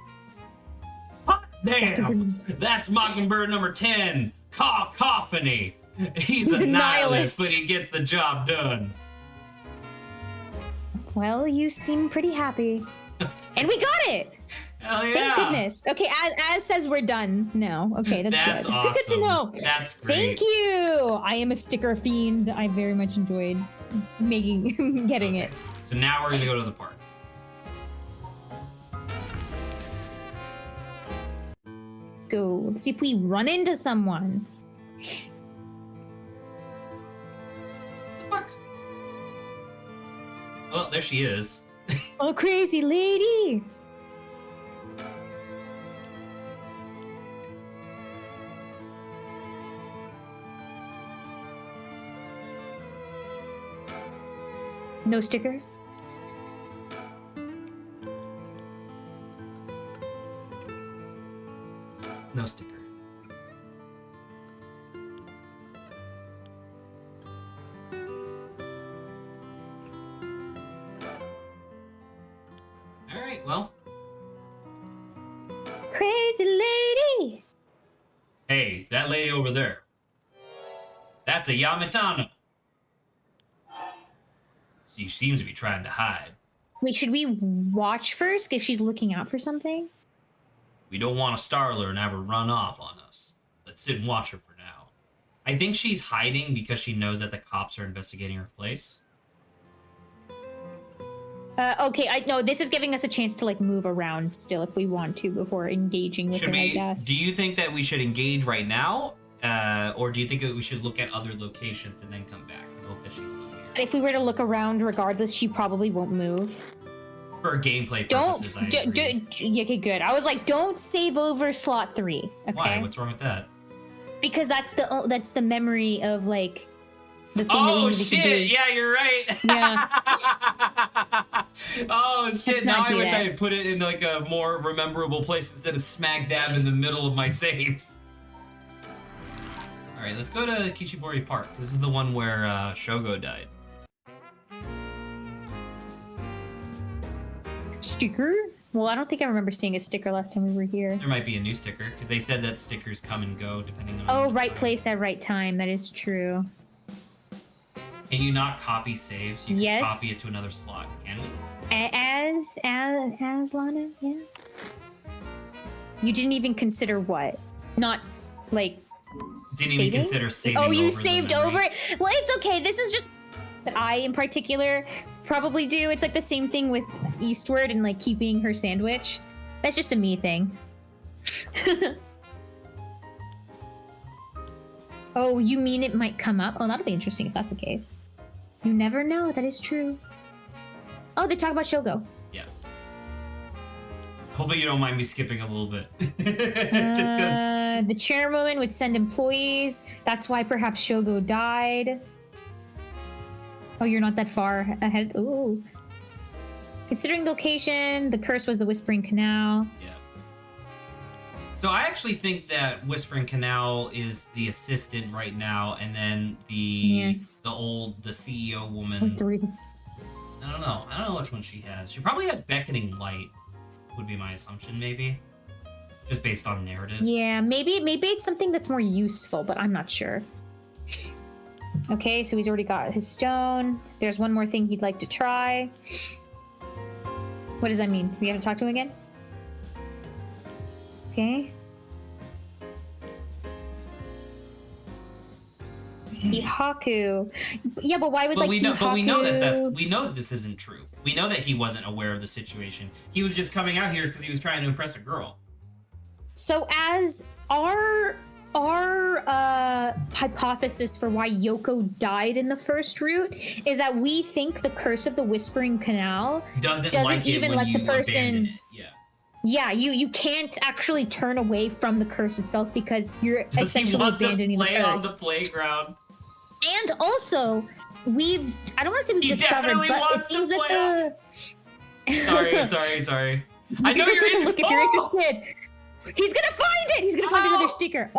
Hot damn! That's Mockingbird number 10. Cacophony. He's a nihilist, but he gets the job done. Well, you seem pretty happy. And we got it! Hell yeah. Thank goodness. Okay, as says we're done now. Okay, that's good. Awesome. Good to know. That's great. Thank you! I am a sticker fiend. I very much enjoyed getting it. So now we're gonna go to the park. Go. Let's see if we run into someone. Oh, there she is. Oh, crazy lady! No sticker? No sticker. Alright, well. Crazy lady! Hey, that lady over there. That's a Yamatano. She seems to be trying to hide. Wait, should we watch first if she's looking out for something? We don't want to startle her and have her run off on us. Let's sit and watch her for now. I think she's hiding because she knows that the cops are investigating her place. Okay, I know this is giving us a chance to like move around still if we want to before engaging with her, I guess. Do you think that we should engage right now? Or do you think that we should look at other locations and then come back and hope that she's still here? If we were to look around regardless, she probably won't move. For gameplay purposes, Yeah, okay, good. I was like, don't save over slot 3. Okay? Why? What's wrong with that? Because that's the memory of like the thing that we Oh needed to do. shit! Yeah, you're right. Yeah. Oh shit! Let's Now not I do wish that. I had put it in like a more rememberable place instead of smack dab in the middle of my saves. All right, let's go to Kishibori Park. This is the one where Shogo died. Sticker? Well, I don't think I remember seeing a sticker last time we were here. There might be a new sticker because they said that stickers come and go depending on. Oh, right time. place at right time. That is true. Can you not copy saves? You can Yes. copy it to another slot, can we? As Lana, yeah. You didn't even consider what? Not like Didn't saving? even consider saving. Oh, you over the saved memory. over it? Well, it's okay. This is just that I, in particular, probably do. It's like the same thing with Eastward and like keeping her sandwich. That's just a me thing. Oh, you mean it might come up? Oh, that'll be interesting if that's the case. You never know. That is true. Oh, they talk about Shogo. Yeah. Hopefully you don't mind me skipping a little bit. Just 'cause- The chairwoman would send employees. That's why perhaps Shogo died. Oh, you're not that far ahead. Ooh. Considering the location, the curse was the Whispering Canal. Yeah. So I actually think that Whispering Canal is the assistant right now, and then the CEO woman. 3. I don't know. I don't know which one she has. She probably has Beckoning Light, would be my assumption, maybe. Just based on narrative. Yeah, maybe it's something that's more useful, but I'm not sure. Okay, so he's already got his stone. There's one more thing he'd like to try. What does that mean? We have to talk to him again? Okay. Hihaku. Yeah, but why would But like we know, Hihaku... but we know that this isn't true. We know that he wasn't aware of the situation. He was just coming out here because he was trying to impress a girl. So as our hypothesis for why Yoko died in the first route is that we think the curse of the Whispering Canal doesn't even let the person. Yeah, you can't actually turn away from the curse itself because you're essentially abandoning the curse. On the playground. And also, I don't want to say we've discovered, but it seems that Sorry. I know you're take a look if you're interested. He's gonna find it! He's gonna find another sticker.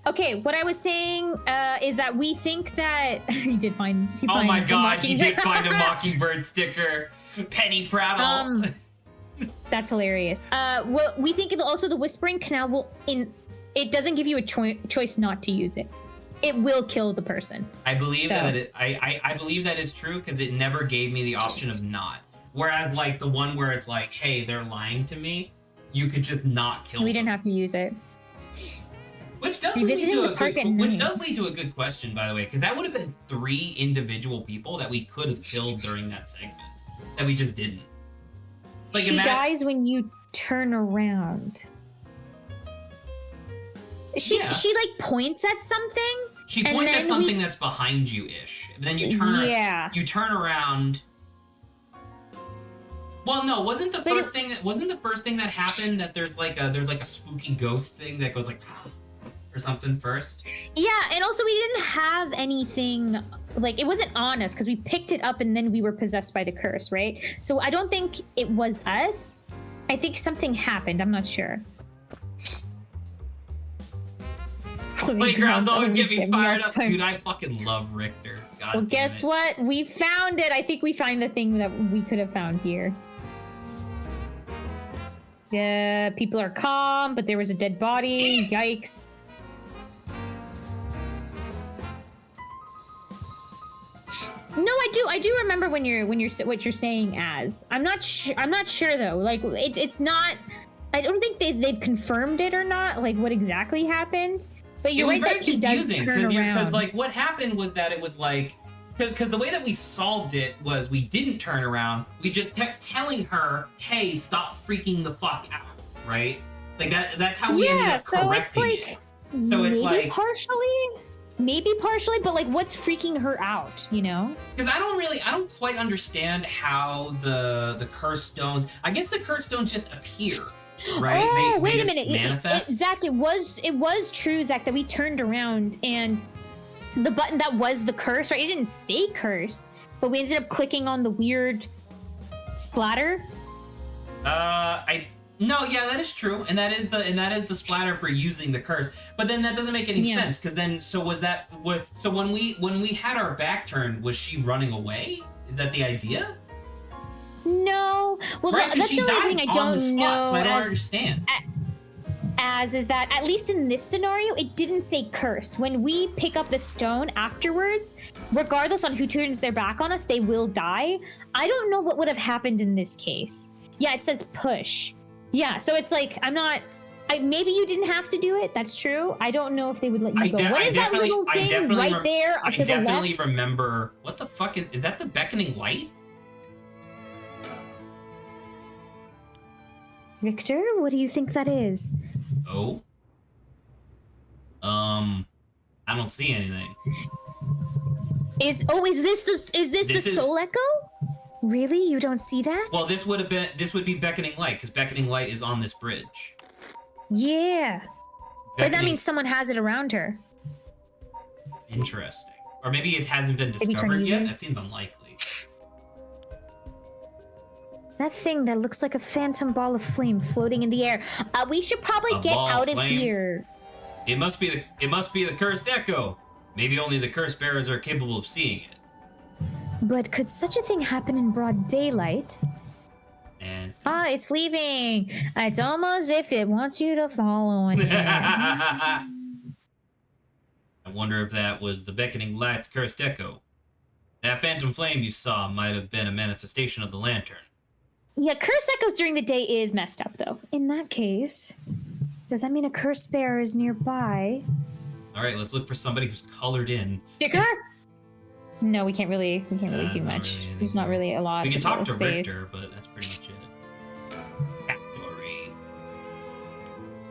Okay, what I was saying is that we think that he did find oh my god, he did find a Mockingbird sticker. Penny Prattle. That's hilarious. Well, we think also the Whispering Canal it doesn't give you a choice not to use it. It will kill the person. I believe I believe that is true because it never gave me the option of not. Whereas like the one where it's like, hey, they're lying to me, you could just not kill them. We didn't have to use it. Which does lead to a good question, by the way, because that would have been 3 individual people that we could have killed during that segment that we just didn't. Like, she dies when you turn around. She like points at something. She points at something that's behind you ish. Then you turn. Yeah. You turn around. Well, no, wasn't the first thing that happened that there's like a spooky ghost thing that goes like or something first? Yeah, and also we didn't have anything like it wasn't on us because we picked it up and then we were possessed by the curse, right? So I don't think it was us. I think something happened. I'm not sure. Playgrounds always get me fired up, dude. I fucking love Richter. God well, guess what? We found it. I think we find the thing that we could have found here. Yeah, people are calm, but there was a dead body. Yikes. No, I do remember when you're what you're saying as. I'm not sure though. Like it's not. I don't think they've confirmed it or not. Like what exactly happened. But you're right that he does turn around. Because like what happened was that it was like because the way that we solved it was we didn't turn around. We just kept telling her, "Hey, stop freaking the fuck out." Right? Like that's how we ended up correcting it. So it's like maybe partially, but like what's freaking her out, you know? Because I don't quite understand how the curse stones. I guess the curse stones just appear. Right? Oh, wait a minute. Zach, it was true, Zach, that we turned around and the button that was the curse, right? It didn't say curse, but we ended up clicking on the weird splatter. No, yeah, that is true, and that is the splatter for using the curse. But then that doesn't make any sense because then so when we had our back turned, was she running away? Is that the idea? No. Well, right, that's the only thing I don't know. So I don't understand. Is that at least in this scenario, it didn't say curse. When we pick up the stone afterwards, regardless on who turns their back on us, they will die. I don't know what would have happened in this case. Yeah, it says push. Yeah, so it's like maybe you didn't have to do it. That's true. I don't know if they would let you go. What is that little thing right there to the left? I definitely remember. What the fuck is that? The beckoning light? Richter, what do you think that is? Oh. I don't see anything. Is this the soul echo? Really? You don't see that? Well, this would be beckoning light because beckoning light is on this bridge. Yeah. But that means someone has it around her. Interesting. Or maybe it hasn't been discovered yet. That seems unlikely. That thing that looks like a phantom ball of flame floating in the air. We should probably get out of here. It must be the cursed echo. Maybe only the curse bearers are capable of seeing it. But could such a thing happen in broad daylight? And it's leaving. It's almost as if it wants you to follow it. I wonder if that was the beckoning light's cursed echo. That phantom flame you saw might have been a manifestation of the lantern. Yeah, curse echoes during the day is messed up, though. In that case, does that mean a curse bearer is nearby? All right, let's look for somebody who's colored in. Sticker? No, we can't really do much. Really There's not really a lot. We can talk to Richter, but that's pretty much it.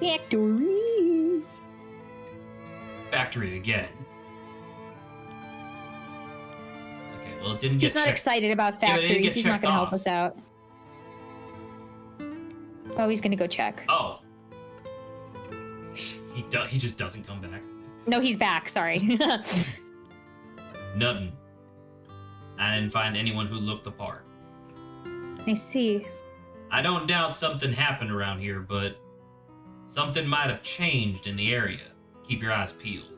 Factory. Factory again. Okay, well, it didn't get He's not checked. excited about Yeah, but it didn't factories. get He's not checked going to help off. us out. Oh, he's going to go check. Oh. He just doesn't come back. No, he's back. Sorry. Nothing. I didn't find anyone who looked the part. I see. I don't doubt something happened around here, but something might have changed in the area. Keep your eyes peeled.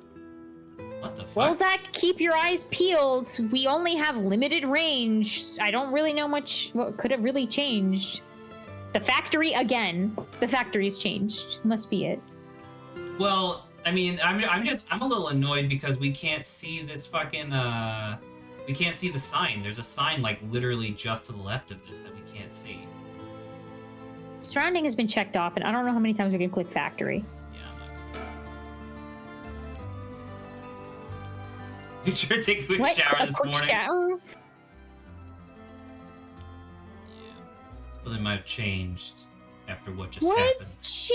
What the fuck? Well, Zach, keep your eyes peeled. We only have limited range. I don't really know much what could have really changed. The factory again. The factory's changed. Must be it. Well, I mean, I'm a little annoyed because we can't see this fucking we can't see the sign. There's a sign like literally just to the left of this that we can't see. Surrounding has been checked off, and I don't know how many times we can click factory. Yeah, I'm not. You sure to take a quick shower A this quick morning? shower? Yeah. Something might have changed after what just What happened. changed?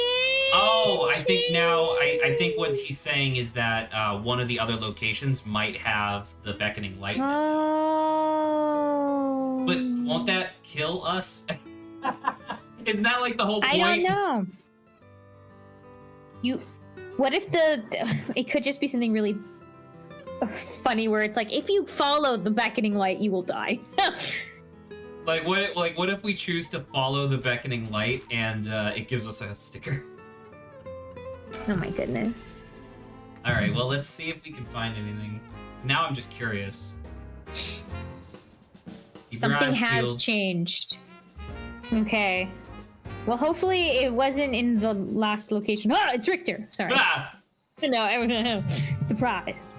Oh, I think now, I think what he's saying is that one of the other locations might have the beckoning light. Oh. But won't that kill us? Isn't that like the whole point? I don't know. What if it could just be something really funny where it's like, if you follow the beckoning light, you will die. Like what if we choose to follow the beckoning light and it gives us a sticker? Oh my goodness. All right, well, let's see if we can find anything. Now I'm just curious. Keep your Something eyes has peeled. changed. Okay. Well, hopefully it wasn't in the last location. Oh, it's Richter. Sorry. Ah! No, surprise.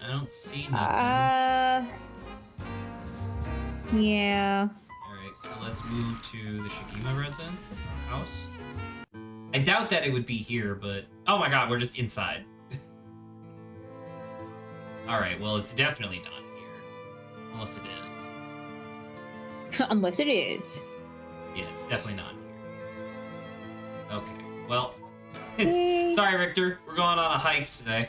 I don't see nothing. Yeah. Alright, so let's move to the Shigima residence. That's our house. I doubt that it would be here, but... Oh my god, we're just inside. Alright, well, it's definitely not here. Unless it is. Unless it is. Yeah, it's definitely not here. Okay, well... Yay. Sorry, Richter. We're going on a hike today.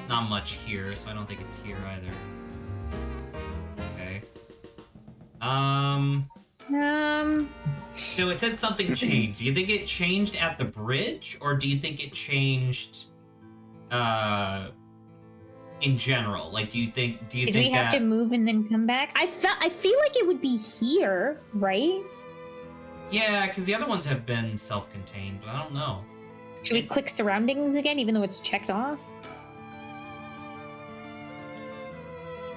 Not much here, so I don't think it's here either. Okay. So it says something changed. Do you think it changed at the bridge, or do you think it changed, in general? Like, do you think Did we have to move and then come back? I feel like it would be here, right? Yeah, because the other ones have been self-contained, but I don't know. Should we click surroundings again, even though it's checked off?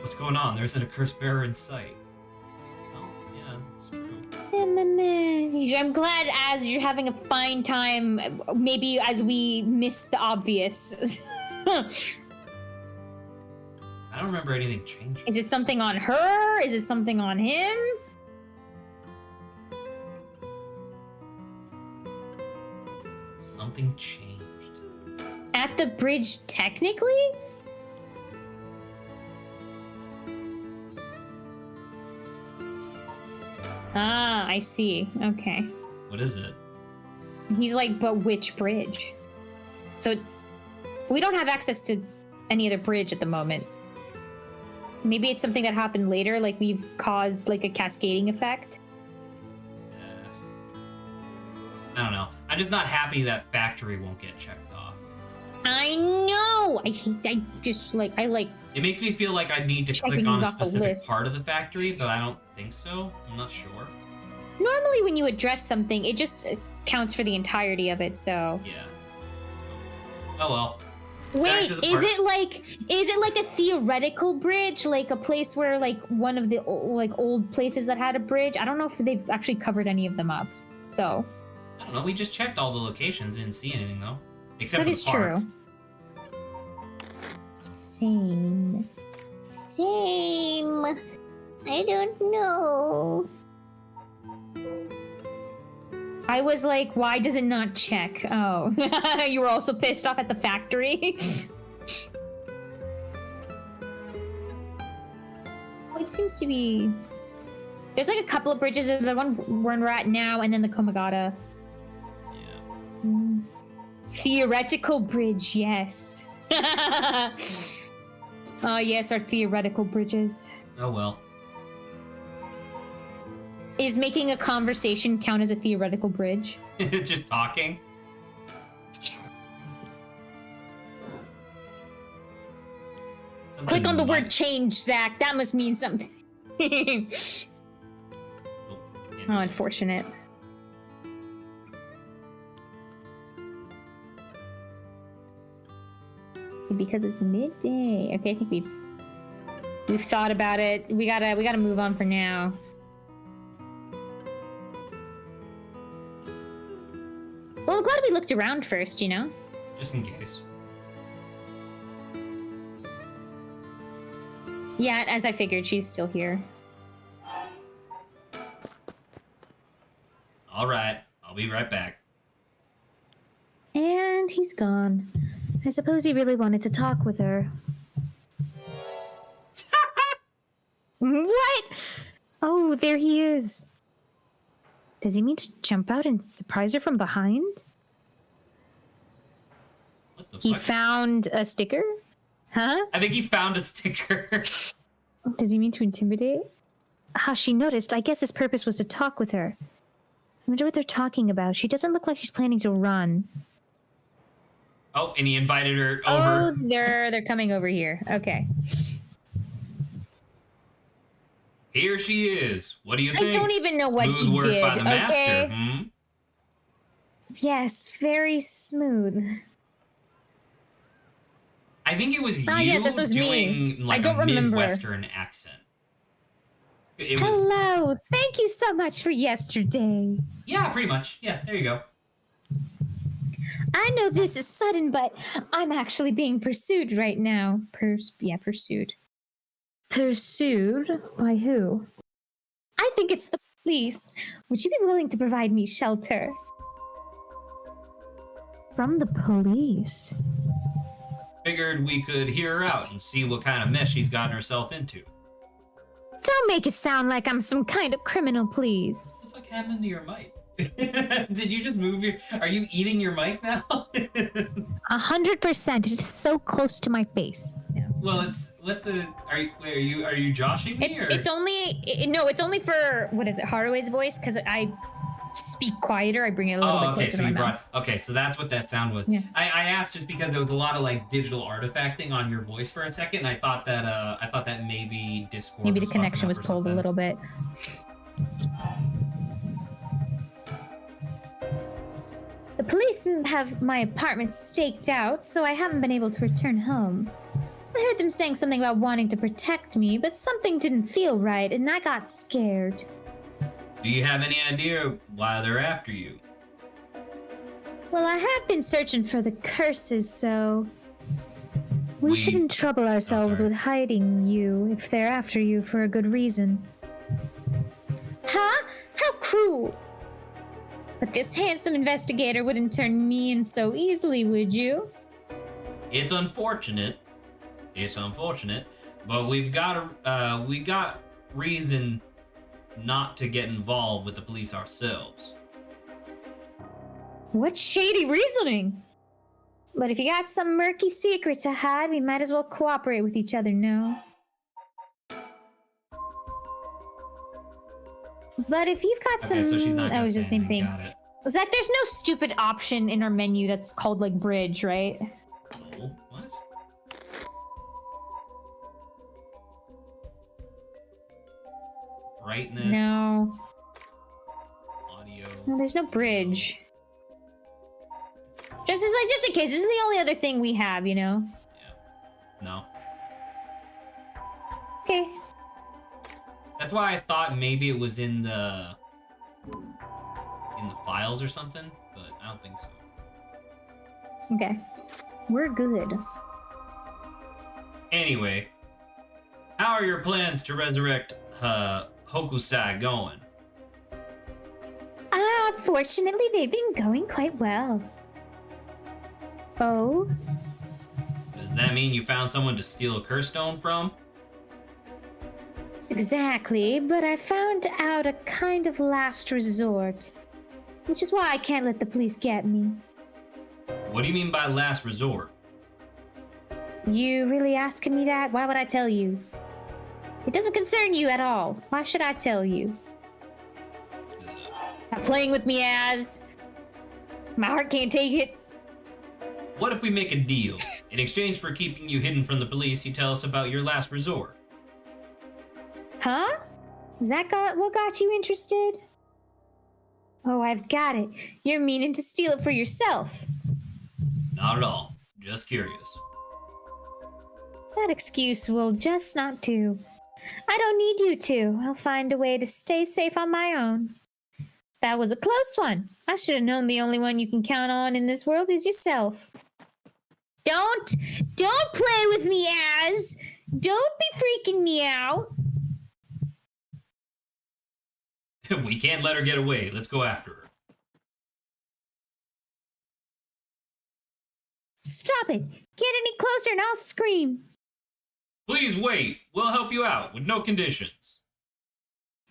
What's going on? There isn't a curse bearer in sight. Oh, yeah, that's true. I'm glad as you're having a fine time, maybe as we miss the obvious. I don't remember anything changing. Is it something on her? Is it something on him? Something changed. At the bridge, technically? Ah, I see. Okay. What is it? He's like, but which bridge? So we don't have access to any other bridge at the moment. Maybe it's something that happened later, like we've caused like a cascading effect. I don't know. I'm just not happy that factory won't get checked off. I know. I just like. It makes me feel like I need to Checking click on things a off the specific list. part of the factory, but I don't think so. I'm not sure. Normally, when you address something, it just counts for the entirety of it. So. Yeah. Oh well. Wait, to the is part- it like a theoretical bridge, like a place where like one of the old places that had a bridge? I don't know if they've actually covered any of them up, though. I don't know. We just checked all the locations. Didn't see anything though, except That for is the park. true. Same. I don't know. I was like, why does it not check? Oh, you were also pissed off at the factory? it seems to be... There's like a couple of bridges. There's the one where we're at now, and then the Komagata. Yeah. Theoretical bridge, yes. Oh, yes, our theoretical bridges. Oh, well. Is making a conversation count as a theoretical bridge? Just talking? Click on the word change, Zach. That must mean something. Oh, unfortunate. Because it's midday. Okay, I think we've thought about it. We gotta move on for now. Well, I'm glad we looked around first, you know? Just in case. Yeah, as I figured, she's still here. All right, I'll be right back. And he's gone. I suppose he really wanted to talk with her. What? Oh, there he is. Does he mean to jump out and surprise her from behind? What the He fuck? found a sticker? Huh? I think he found a sticker. Does he mean to intimidate? How she noticed. I guess his purpose was to talk with her. I wonder what they're talking about. She doesn't look like she's planning to run. Oh, and he invited her Oh, over. they're coming over here. Okay. Here she is. What do you think? I don't even know what Smooth he work did, by the master, okay? hmm? Yes, very smooth. I think it was you yes, this was doing me. like I don't a remember. Midwestern accent. It was, Hello, thank you so much for yesterday. yeah, pretty much. Yeah, there you go. I know this is sudden, but I'm actually being pursued right now. Pursued. Pursued? By who? I think it's the police. Would you be willing to provide me shelter? From the police? Figured we could hear her out and see what kind of mess she's gotten herself into. Don't make it sound like I'm some kind of criminal, please. What the fuck happened to your mic? Did you just move your... Are you eating your mic now? 100%. It's so close to my face. Yeah. Well, it's... What the... Are you joshing me? It's only for, what is it, Harue's voice? Because I speak quieter. I bring it a little bit closer to my mouth. Okay, so that's what that sound was. Yeah. I asked just because there was a lot of like digital artifacting on your voice for a second, and I thought that maybe Discord. Maybe the was fucking connection up was or pulled a something. little bit. The police have my apartment staked out, so I haven't been able to return home. I heard them saying something about wanting to protect me, but something didn't feel right, and I got scared. Do you have any idea why they're after you? Well, I have been searching for the curses, so... We shouldn't trouble ourselves with hiding you if they're after you for a good reason. Huh? How cruel! But this handsome investigator wouldn't turn me in so easily, would you? It's unfortunate. But we got reason not to get involved with the police ourselves. What shady reasoning? But if you got some murky secret to hide, we might as well cooperate with each other, no? But if you've got some... so she's not Oh, gonna it's the say same anything. thing. Got it. It's like there's no stupid option in our menu that's called, like, bridge, right? Oh, what? Brightness. No. Audio. No, there's no bridge. Just in case, this is the only other thing we have, you know? Yeah. No. Okay. That's why I thought maybe it was in the files or something, but I don't think so. Okay. We're good. Anyway, how are your plans to resurrect Hokusai going? Fortunately, they've been going quite well. Oh? Does that mean you found someone to steal a curse stone from? exactly, but I found out a kind of last resort, which is why I can't let the police get me. What do you mean by last resort? You really asking me that? Why would I tell you? It doesn't concern you at all. Why should I tell you? Stop playing with me, Az. My heart can't take it. What if we make a deal? In exchange for keeping you hidden from the police, you tell us about your last resort. Huh? Is that what got you interested? Oh, I've got it. You're meaning to steal it for yourself. Not at all. Just curious. That excuse will just not do. I don't need you to. I'll find a way to stay safe on my own. That was a close one. I should have known the only one you can count on in this world is yourself. Don't play with me, Az. Don't be freaking me out. We can't let her get away. Let's go after her. Stop it. Get any closer and I'll scream. Please wait. We'll help you out with no conditions.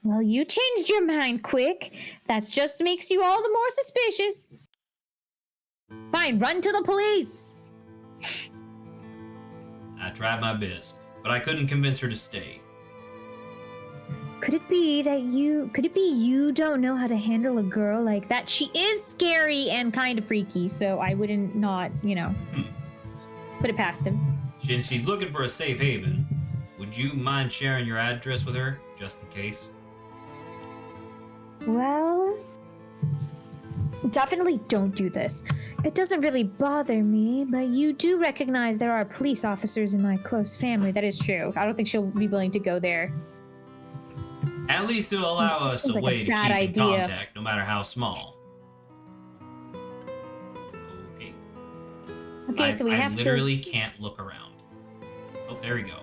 Well, you changed your mind quick. That just makes you all the more suspicious. Fine, run to the police. I tried my best, but I couldn't convince her to stay. Could it be you don't know how to handle a girl like that? She is scary and kind of freaky, so I wouldn't not, put it past him. Since she's looking for a safe haven, would you mind sharing your address with her, just in case? Well, definitely don't do this. It doesn't really bother me, but you do recognize there are police officers in my close family. That is true. I don't think she'll be willing to go there. At least it'll allow us a way to keep in contact, no matter how small. Okay. Okay, so we have to... I literally can't look around. Oh, there we go.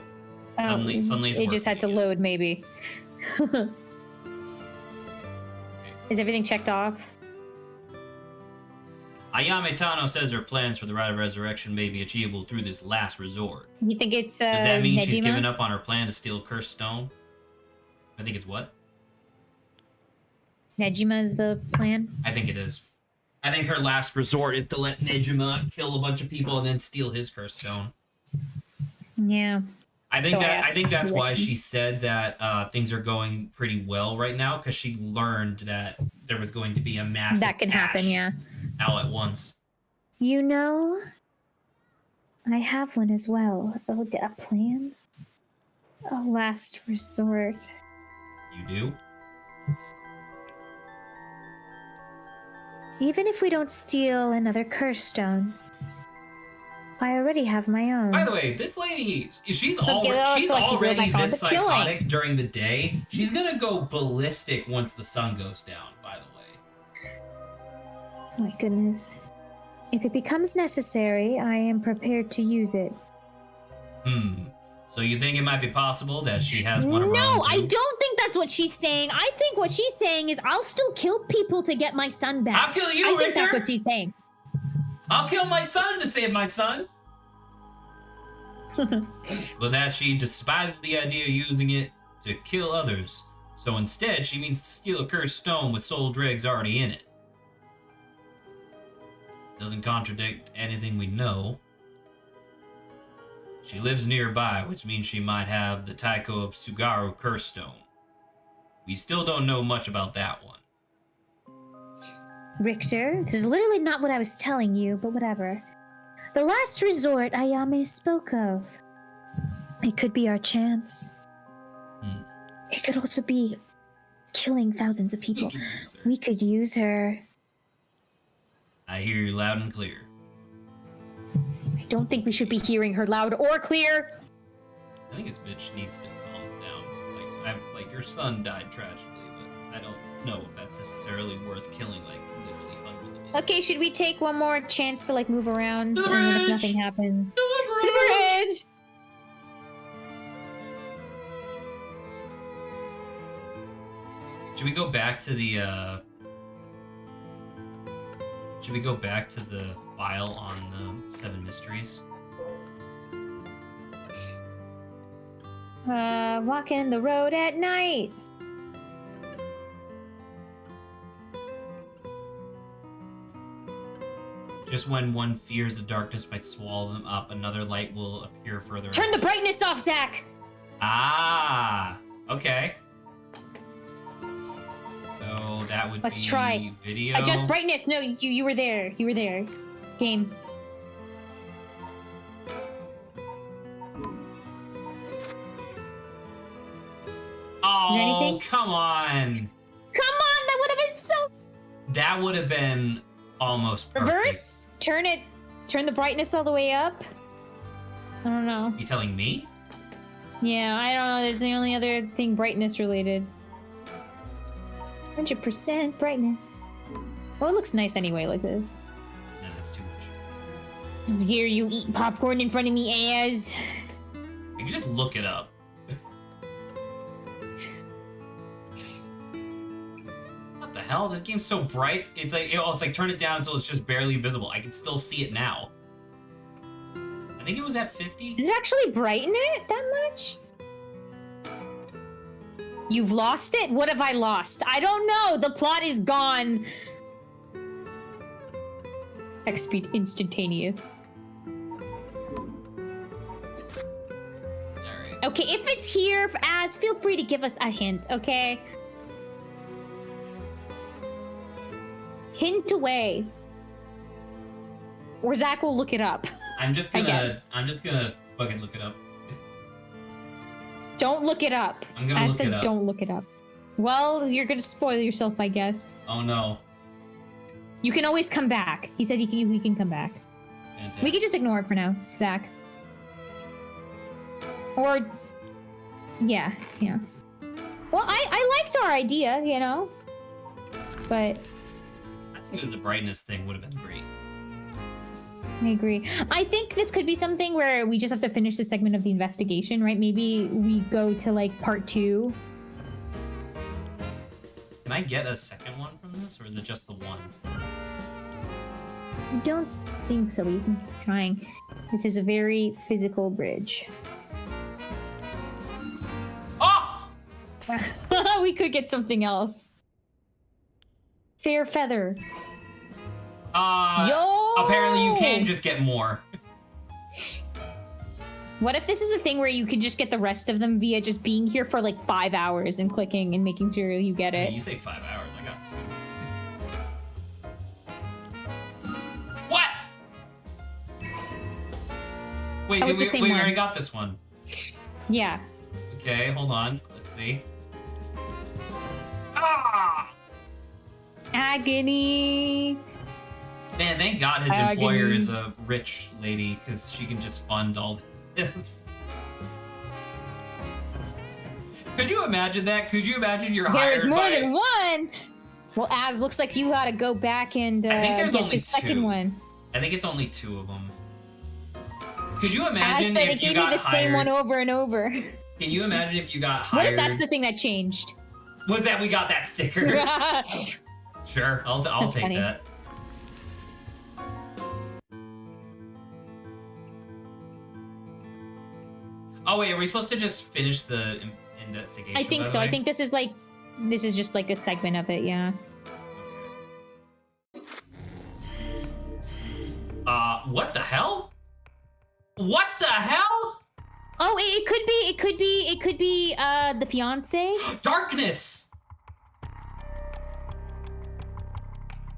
Suddenly it just had to load, maybe. Is everything checked off? Ayame Tano says her plans for the Rite of Resurrection may be achievable through this last resort. You think it's Does that mean Nejima? she's given up on her plan to steal Cursed Stone? I think it's what? Nejima is the plan? I think it is. I think her last resort is to let Nejima kill a bunch of people and then steal his Cursed Stone. Yeah. I think that's why she said that things are going pretty well right now, because she learned that there was going to be a massive that can happen, yeah. All at once. You know, I have one as well. Oh, a plan? A last resort. You do? Even if we don't steal another curse stone, I already have my own. By the way, this lady, she's already this psychotic during the day. She's gonna go ballistic once the sun goes down, by the way. My goodness. If it becomes necessary, I am prepared to use it. So you think it might be possible that she has one of her own? No, I don't think that's what she's saying. I think what she's saying is I'll still kill people to get my son back. I'll kill you, I think Richter. that's what she's saying. I'll kill my son to save my son. But that she despises the idea of using it to kill others. So instead, she means to steal a cursed stone with soul dregs already in it. Doesn't contradict anything we know. She lives nearby, which means she might have the Taiko of Sugaru Curse Stone. We still don't know much about that one. Richter, this is literally not what I was telling you, but whatever. The last resort Ayame spoke of. It could be our chance. It could also be killing thousands of people. We could use her. I hear you loud and clear. I don't think we should be hearing her loud or clear. I think this bitch needs to calm down. Like your son died tragically, but I don't know if that's necessarily worth killing literally hundreds of people. Okay, should we take one more chance to move around To the and if bridge! nothing happens? To the To the bridge! Should we go back to the Should we go back to the file on the 7 mysteries? Walking the road at night. Just when one fears the darkness might swallow them up, another light will appear further. Turn the brightness off, Zach! Ah, okay. So that would Let's be try. video. Adjust brightness. No, you were there. You were there. Game. Oh, anything? come on. Come on, that would have been so... That would have been almost perfect. Reverse? Turn it... Turn the brightness all the way up? I don't know. You telling me? Yeah, I don't know. There's the only other thing brightness related. 100% brightness. Well, it looks nice anyway, like this. No, that's too much. Here you eat popcorn in front of me, as... You can just look it up. What the hell? This game's so bright. It's like, it's like turn it down until it's just barely visible. I can still see it now. I think it was at 50. Does it actually brighten it that much? You've lost it? What have I lost? I don't know. The plot is gone. Instantaneous. Alright. Okay, if it's here, as feel free to give us a hint, okay? Hint away. Or Zach will look it up. I'm just gonna fucking look it up. Don't look it up. I'm gonna As look it says up. don't look it up. Well, you're gonna spoil yourself, I guess. Oh no. You can always come back. He said we can come back. Fantastic. We can just ignore it for now, Zach. Or, yeah. Well, I liked our idea, you know? But... I think the brightness thing would have been great. I agree. I think this could be something where we just have to finish the segment of the investigation, right? Maybe we go to, like, part 2. Can I get a second one from this, or is it just the one? I don't think so, but you can keep trying. This is a very physical bridge. Oh! We could get something else. Fair feather. Yo! Apparently you can just get more. What if this is a thing where you could just get the rest of them via just being here for like 5 hours and clicking and making sure you get Hey, it? you say 5 hours, I got this. What? Wait, Oh, it's the same we one. already got this one. Yeah. Okay, hold on. Let's see. Ah! Agony. Man, thank God his Agony. employer is a rich lady, because she can just fund all this. Could you imagine that? Could you imagine you're hired There's more by... than one. Well, Az, looks like you gotta go back and I think there's get only the second two. one. I think it's only 2 of them. Could you Az imagine said if it you gave me got the same hired... one over and over. Can you imagine if you got What hired... if that's the thing that changed? Was that we got that sticker? Sure, I'll That's take funny. that. Oh wait, are we supposed to just finish the investigation? I think by the so. I way? think this is just like a segment of it, yeah. What the hell? What the hell? Oh, it could be the fiance. Darkness!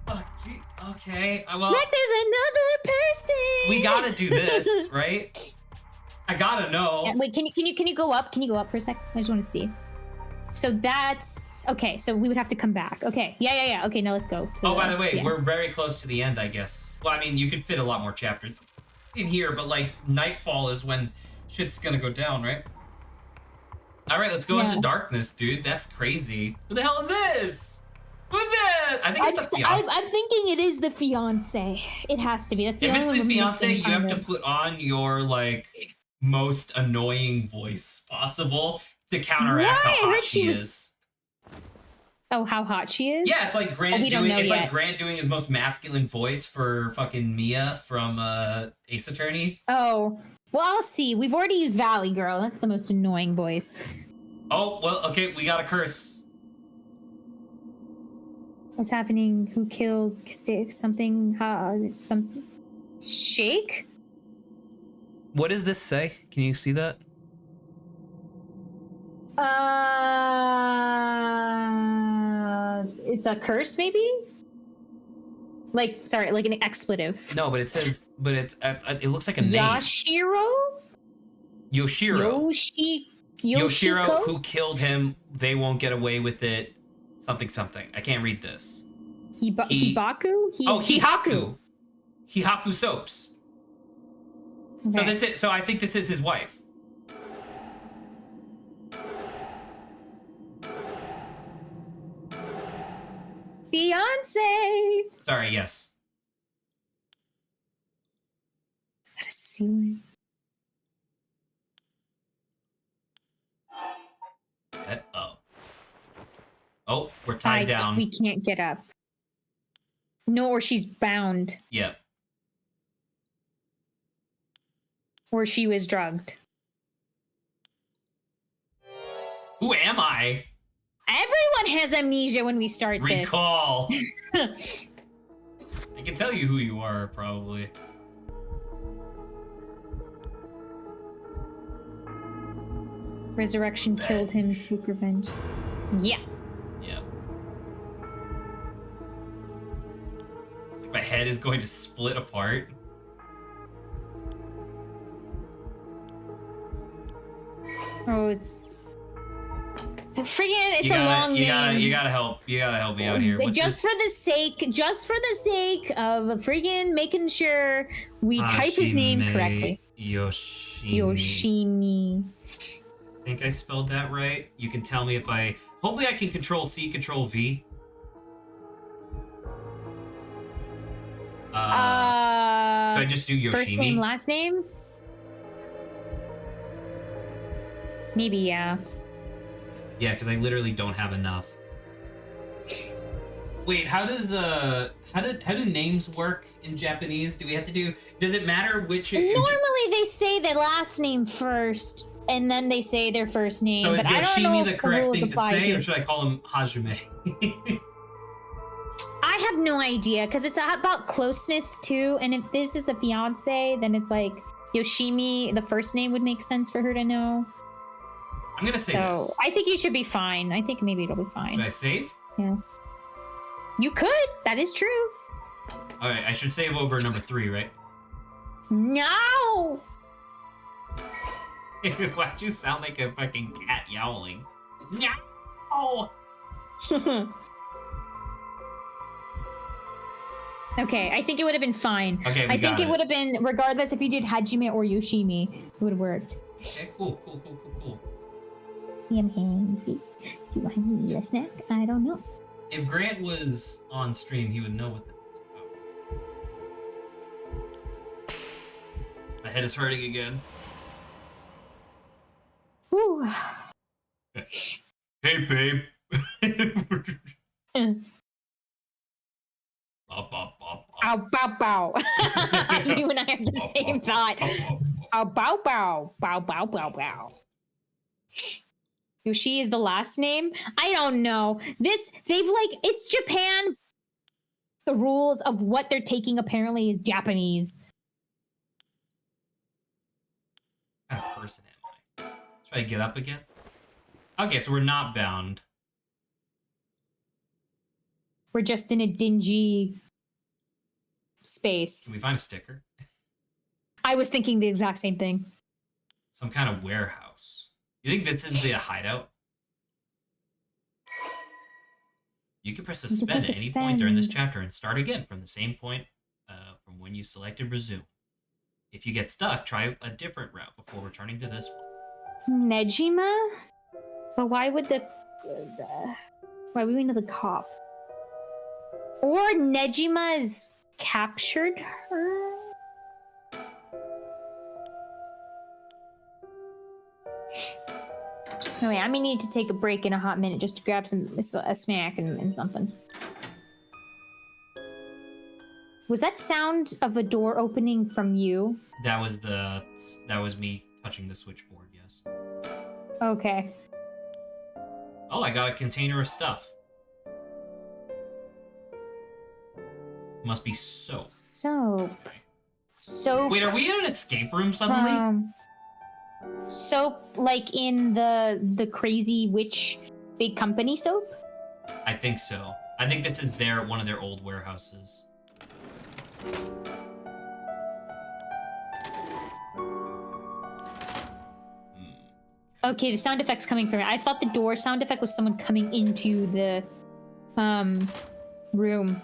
Oh, gee, okay, well, Zach, there's another person. we gotta do this, right? I gotta know. Yeah, wait, can you go up? Can you go up for a sec? I just want to see. So that's okay. So we would have to come back. Okay. Yeah. Okay, now let's go. Oh, by the way, yeah. we're very close to the end, I guess. Well, I mean, you could fit a lot more chapters in here, but like nightfall is when shit's gonna go down, right? All right, let's go into darkness, dude. That's crazy. Who the hell is this? Who's that? I think it's the fiance. I'm thinking it is the fiance. It has to be. That's the If only it's one the we're fiance, missing, you have kind to of. put on your like most annoying voice possible to counteract Why? how I hot heard she she was- is. Oh, how hot she is? Yeah, it's like Grant we don't doing. know It's yet. like Grant doing his most masculine voice for fucking Mia from Ace Attorney. Oh, Well, I'll see. We've already used Valley Girl. That's the most annoying voice. Oh, well, okay, we got a curse. What's happening? Who killed something? Some Shake? What does this say? Can you see that? It's a curse, maybe? Like, sorry, like an expletive. No, but it says, but it looks like a name. Yashiro? Yoshiro. Yoshiro, Yoshiko? who killed him, they won't get away with it. Something, something. I can't read this. Hibaku? Hihaku. Hihaku soaps. Okay. So that's it. So I think this is his wife. Beyonce! Sorry, yes. Is that a ceiling? Oh, we're tied down. We can't get up. No, or she's bound. Yep. Or she was drugged. Who am I? Everyone has amnesia when we start Recall. this. I can tell you who you are, probably. Resurrection killed him, took revenge. Yeah. Yep. It's like my head is going to split apart. Oh, it's a long name. You gotta help me out here. Just for the sake of friggin' making sure we type his name correctly. Yoshimi. I think I spelled that right. You can tell me if I... Hopefully I can Control C, Control V. Do I just do Yoshimi? First name, last name? Maybe, yeah. Yeah, because I literally don't have enough. Wait, how do names work in Japanese? Do we have to do... Does it matter which... Normally they say their last name first, and then they say their first name. So is but I don't know Yoshimi if the correct rules thing to apply say, or should I call him Hajime? I have no idea, because it's about closeness too, and if this is the fiance, then it's like Yoshimi, the first name would make sense for her to know. I'm gonna say this. I think you should be fine. I think maybe it'll be fine. Should I save? Yeah. You could. That is true. Alright, I should save over number 3, right? No! Why'd you sound like a fucking cat yowling? No! Okay, I think it would have been fine. Okay, I think it would have been, regardless if you did Hajime or Yoshimi, it would have worked. Okay, cool. I'm hungry. Do I need a snack? I don't know. If Grant was on stream, he would know what that was about. My head is hurting again. Whew. Hey, babe. Ow, bow, bow. You and I have the same thought. Ow, bow, bow. Bow, bow, bow, bow. Yoshi is the last name? I don't know. It's Japan. The rules of what they're taking apparently is Japanese. What kind of person am I? Try to get up again? Okay, so we're not bound. We're just in a dingy space. Can we find a sticker? I was thinking the exact same thing. Some kind of warehouse. You think this is the hideout? You can press suspend at any point during this chapter and start again from the same point from when you selected resume. If you get stuck, try a different route before returning to this one. Nejima? But why would we know the cop? Or Nejima has captured her? Anyway, I may need to take a break in a hot minute just to grab a snack and something. Was that sound of a door opening from you? That was me touching the switchboard, yes. Okay. Oh, I got a container of stuff. Must be soap. Soap. Soap. Wait, are we in an escape room suddenly? Soap, like in the crazy witch big company soap? I think so. I think this is one of their old warehouses. Okay, the sound effect's coming from it. I thought the door sound effect was someone coming into the room.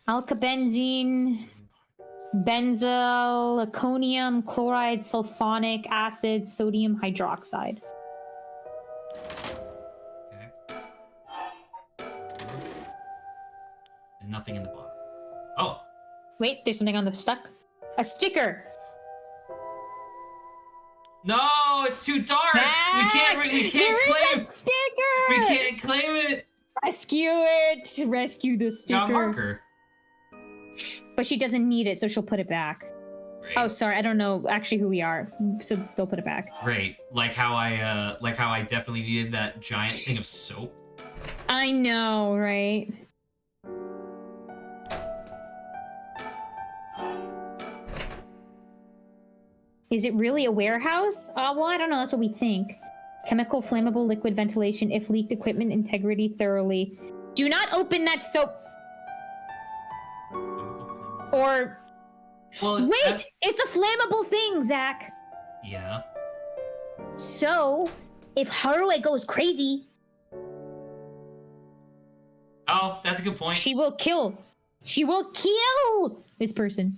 Alkabenzene, benzyl, laconium, chloride, sulfonic acid, sodium hydroxide. Okay. And nothing in the bottom. Oh. Wait, there's something on the stuck. A sticker. No, it's too dark. We can't claim. There is a sticker. We can't claim it. Rescue it. Rescue the sticker. Got a marker. But she doesn't need it, so she'll put it back. Great. Oh, sorry, I don't know actually who we are, so they'll put it back. Great. Like how I definitely needed that giant thing of soap. I know, right? Is it really a warehouse? Well, I don't know. That's what we think. Chemical, flammable, liquid ventilation. If leaked, equipment integrity thoroughly. Do not open that soap. Or... Well, wait! It's a flammable thing, Zach! Yeah. So, if Haruhi goes crazy... Oh, that's a good point. She will kill. She will kill this person.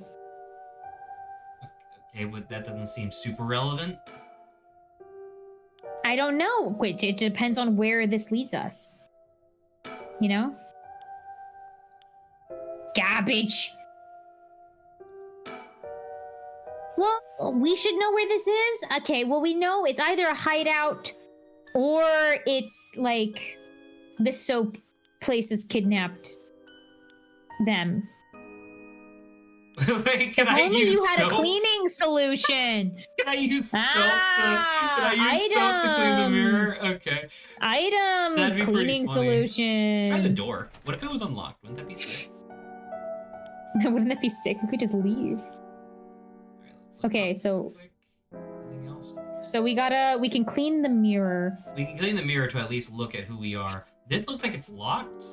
Okay, but that doesn't seem super relevant. I don't know. Wait, it depends on where this leads us. You know? Garbage. Well, we should know where this is. Okay, well, we know it's either a hideout or it's like the soap place has kidnapped them. Wait, if only you had a cleaning solution. Can I use soap to clean the mirror? Okay. Items, cleaning solution. Try the door. What if it was unlocked? Wouldn't that be sick? Wouldn't that be sick? We could just leave. Okay, so we can clean the mirror. We can clean the mirror to at least look at who we are. This looks like it's locked.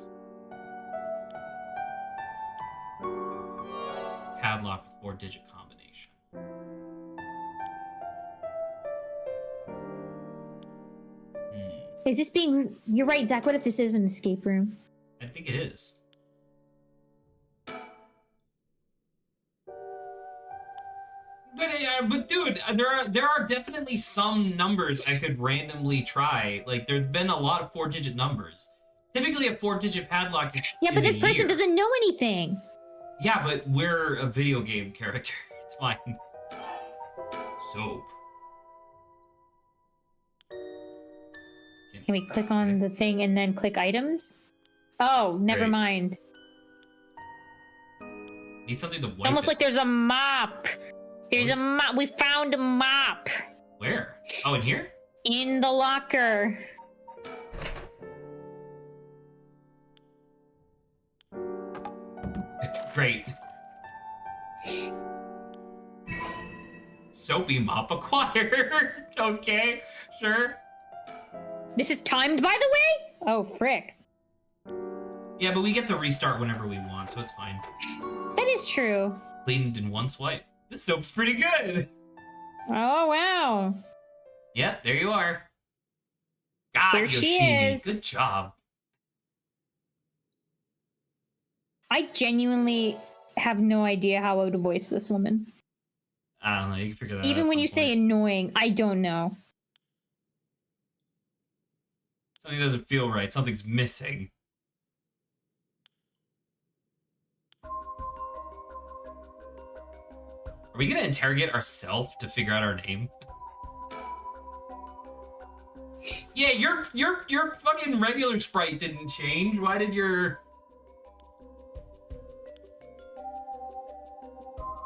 Padlock with 4-digit combination. Is this being... You're right, Zach. What if this is an escape room? I think it is. But dude, there are definitely some numbers I could randomly try. Like, there's been a lot of 4-digit numbers. Typically, a 4-digit padlock is but this person year. doesn't know anything. Yeah, but we're a video game character. It's fine. Soap. Can we click on the thing and then click items? Oh, never mind. Need something to wipe. It's almost like there's a mop. There's a mop. We found a mop. Where? Oh, in here? In the locker. Great. Soapy mop acquired. Okay, sure. This is timed, by the way? Oh, frick. Yeah, but we get to restart whenever we want, so it's fine. That is true. Cleaned in one swipe. This soap's pretty good. Oh, wow. Yeah, there you are. God, there she Yoshimi, is. good job. I genuinely have no idea how I would voice this woman. I don't know, you can figure that out. Even when you say annoying, I don't know. Something doesn't feel right. Something's missing. Are we gonna interrogate ourselves to figure out our name? Yeah, your fucking regular sprite didn't change. Why did your...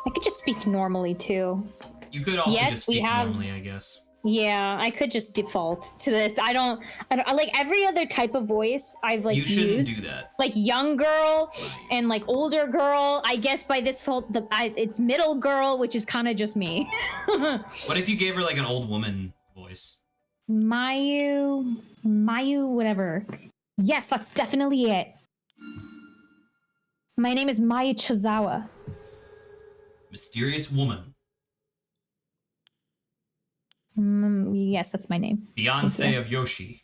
I could just speak normally too. You could also Yes, just we speak have- normally, I guess. Yeah, I could just default to this. I don't like every other type of voice I've like You shouldn't used. do that. Like young girl Right. and like older girl. I guess by this fault, it's middle girl, which is kind of just me. What if you gave her like an old woman voice? Mayu, whatever. Yes, that's definitely it. My name is Mayu Chizawa. Mysterious woman. Yes, that's my name. Fiance of Yoshi.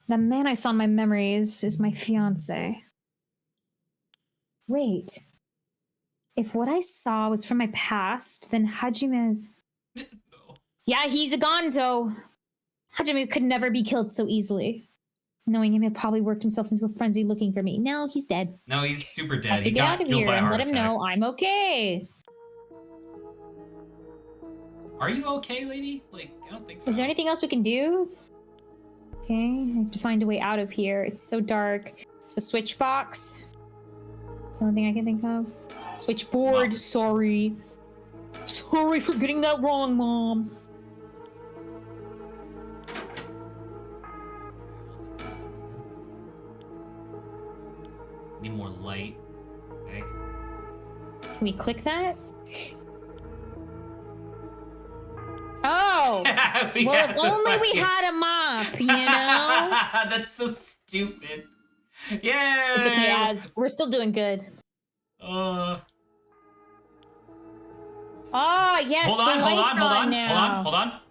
The man I saw in my memories is my fiance. Wait. If what I saw was from my past, then Hajime's... No. Yeah, he's a gonzo. Hajime could never be killed so easily. Knowing him, he probably worked himself into a frenzy looking for me. No, he's dead. No, he's super I dead. have He to get got out of killed here by a and heart let him attack. know I'm okay. Are you okay, lady? Like, I don't think so. Is there anything else we can do? Okay, I have to find a way out of here. It's so dark. It's a switch box. The only thing I can think of. Switchboard, sorry. Sorry for getting that wrong, Mom. Need more light. Okay. Can we click that? Oh! We Well, have if to only we fucking- had a mop, you know? That's so stupid. Yeah. It's okay, Az. We're still doing good. Uh. Oh, yes, Hold on, the hold light's on, hold on, now. hold on, hold on.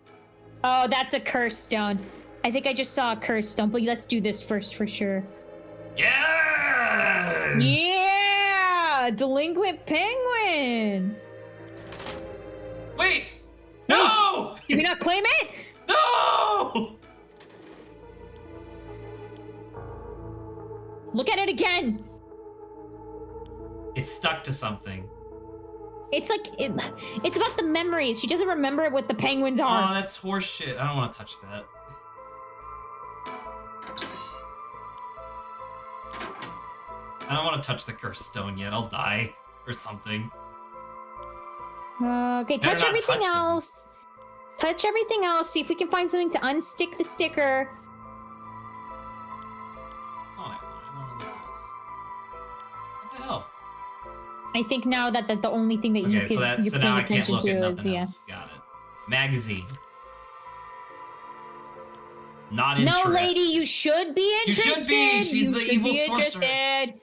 Oh, that's a curse stone. I think I just saw a curse stone, but let's do this first for sure. Yes. Yeah! Delinquent penguin! Wait. No. Did we not claim it? No. Look at it again! It's stuck to something. It's like, it's about the memories. She doesn't remember what the penguins Oh, are. that's horse shit. I don't want to touch that. I don't want to touch the cursed stone yet. I'll die or something. Okay, Better touch not everything touch them. else. Touch everything else. See if we can find something to unstick the sticker. That's not what I want. I want to look at this. What the hell? I think now that the only thing that you Okay, can, so you're now paying I can't attention look at to nothing is, yeah. else. Got it. Magazine. Not interested. No, lady, you should be You interested. should be. She's You the should evil be sorceress. interested.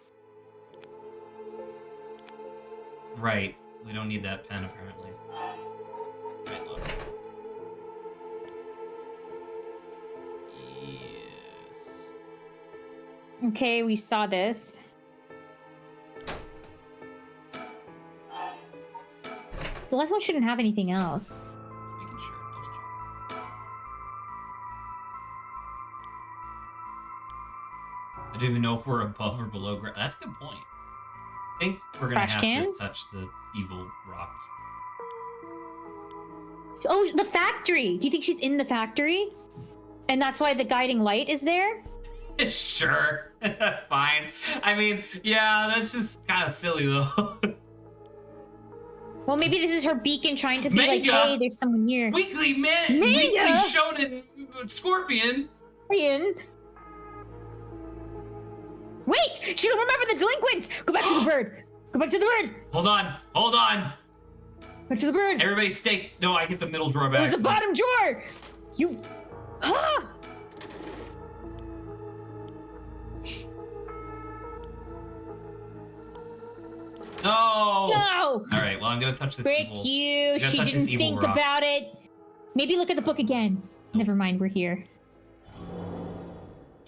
Right. We don't need that pen, apparently. Right, look. Yes. Okay, we saw this. The last one shouldn't have anything else. Making sure. Double check. I don't even know if we're above or below ground. That's a good point. I think we're gonna Trash have can? to touch the evil rock. Oh, the factory. Do you think she's in the factory? And that's why the guiding light is there? Sure. Fine. I mean, yeah, that's just kind of silly though. Well, maybe this is her beacon trying to be like, Mega. hey, there's someone here. Weekly Mega. Shonen Scorpion. Ian. Wait! She don't remember the delinquents! Go back to the bird! Go back to the bird! Hold on. Hold on. Back to the bird! Everybody stay. No, I hit the middle drawer It back. was the bottom drawer! You... Ah! No. No! All right. Well, I'm gonna touch this Frick evil. you! gotta She touch this didn't evil think rock. about it. Maybe look at the book again. Never mind, we're here.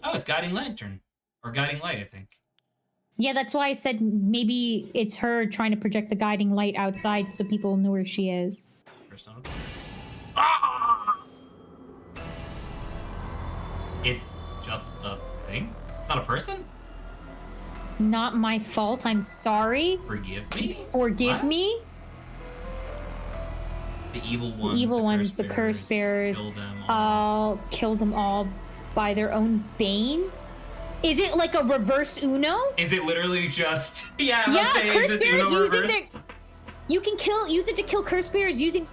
Oh, it's guiding lantern or guiding light, I think. Yeah, that's why I said maybe it's her trying to project the guiding light outside so people know where she is. First on. Ah! It's just a thing. It's not a person. Not my fault, I'm sorry. Forgive me. Forgive What? me. The evil ones. Evil ones, the curse bearers. Kill them all. I'll kill them all. by their own bane? Is it like a reverse Uno? Is it literally just... Yeah, Yeah, curse bearers using reverse? their... You can use it to kill curse bearers using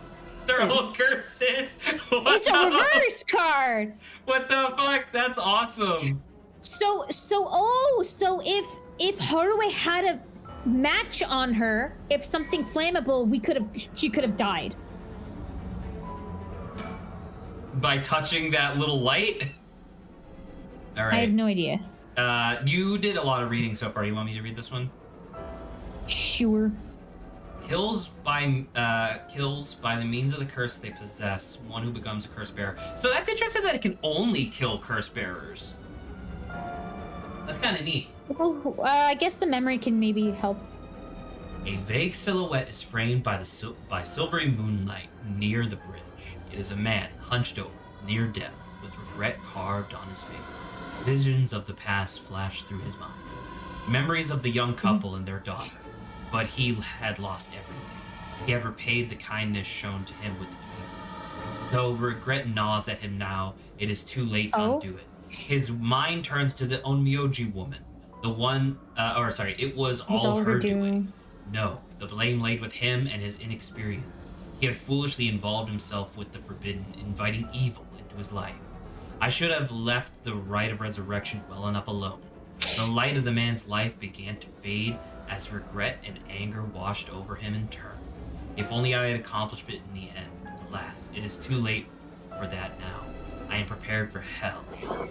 their own curses. It's a reverse card. What the fuck? That's awesome. So if Haruwe had a match on her, if something flammable, she could have died. By touching that little light? All right. I have no idea. You did a lot of reading so far. You want me to read this one? Sure. Kills by the means of the curse they possess, one who becomes a curse bearer. So that's interesting that it can only kill curse bearers. That's kind of neat. Well, I guess the memory can maybe help. A vague silhouette is framed by silvery moonlight near the bridge. It is a man hunched over, near death, with regret carved on his face. Visions of the past flash through his mind. Memories of the young couple and their daughter. But he had lost everything. He had repaid the kindness shown to him with evil. Though regret gnaws at him now, it is too late to undo it. His mind turns to the Onmyoji woman. The one, it was all her doing. No, the blame laid with him and his inexperience. He had foolishly involved himself with the forbidden, inviting evil into his life. I should have left the rite of resurrection well enough alone. The light of the man's life began to fade as regret and anger washed over him in turn. If only I had accomplished it in the end. Alas, it is too late for that now. I am prepared for hell.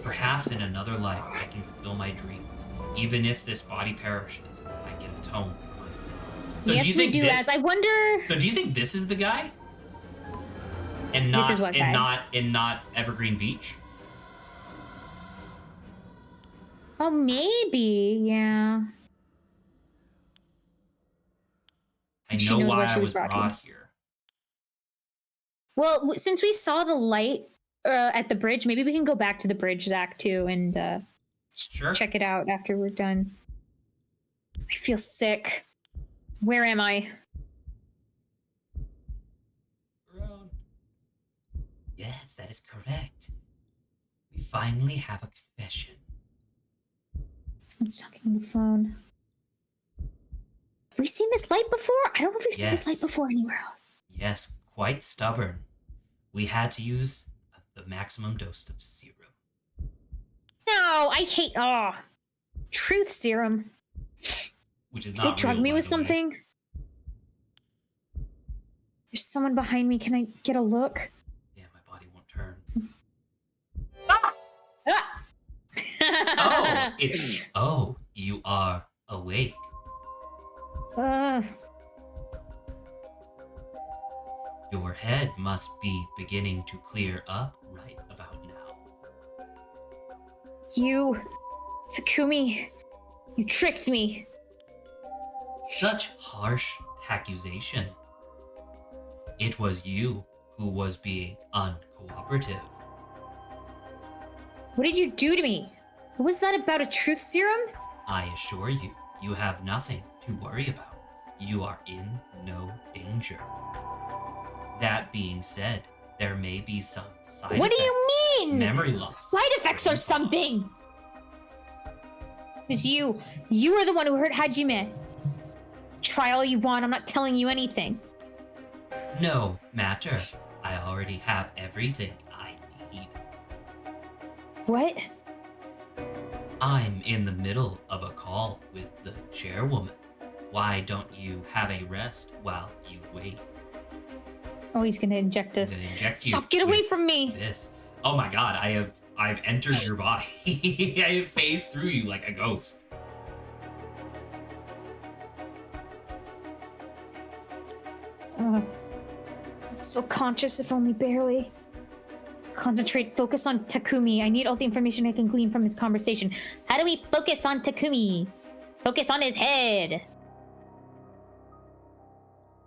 Perhaps in another life I can fulfill my dreams. Even if this body perishes, I can atone for my sins. So yes, we do. As I wonder. So do you think this is the guy? And not, this is what guy? not Evergreen Beach? Oh, maybe, yeah. I know why I was brought here. Well, since we saw the light at the bridge, maybe we can go back to the bridge, Zach, too, and check it out after we're done. I feel sick. Where am I? Yes, that is correct. We finally have a confession. Someone's talking on the phone. Have we seen this light before? I don't know if we've seen this light before anywhere else. Yes, quite stubborn. We had to use the maximum dose of serum. No, I hate truth serum. Which is Did not they drug real, me by with the way. something? There's someone behind me. Can I get a look? Yeah, my body won't turn. Ah! You are awake. Your head must be beginning to clear up right about now. You, Takumi, you tricked me. Such harsh accusation. It was you who was being uncooperative. What did you do to me? What was that about a truth serum? I assure you, you have nothing to worry about. You are in no danger. That being said, there may be some side effects. What do you mean? Memory loss. Side effects or something. It was you. You were the one who hurt Hajime. Try all you want. I'm not telling you anything. No matter. I already have everything I need. What? I'm in the middle of a call with the chairwoman. Why don't you have a rest while you wait? Oh, he's gonna inject us. Stop! Get away from me! This. Oh my god! I've entered your body. I have phased through you like a ghost. I'm still conscious, if only barely. Concentrate, focus on Takumi. I need all the information I can glean from this conversation. How do we focus on Takumi? Focus on his head.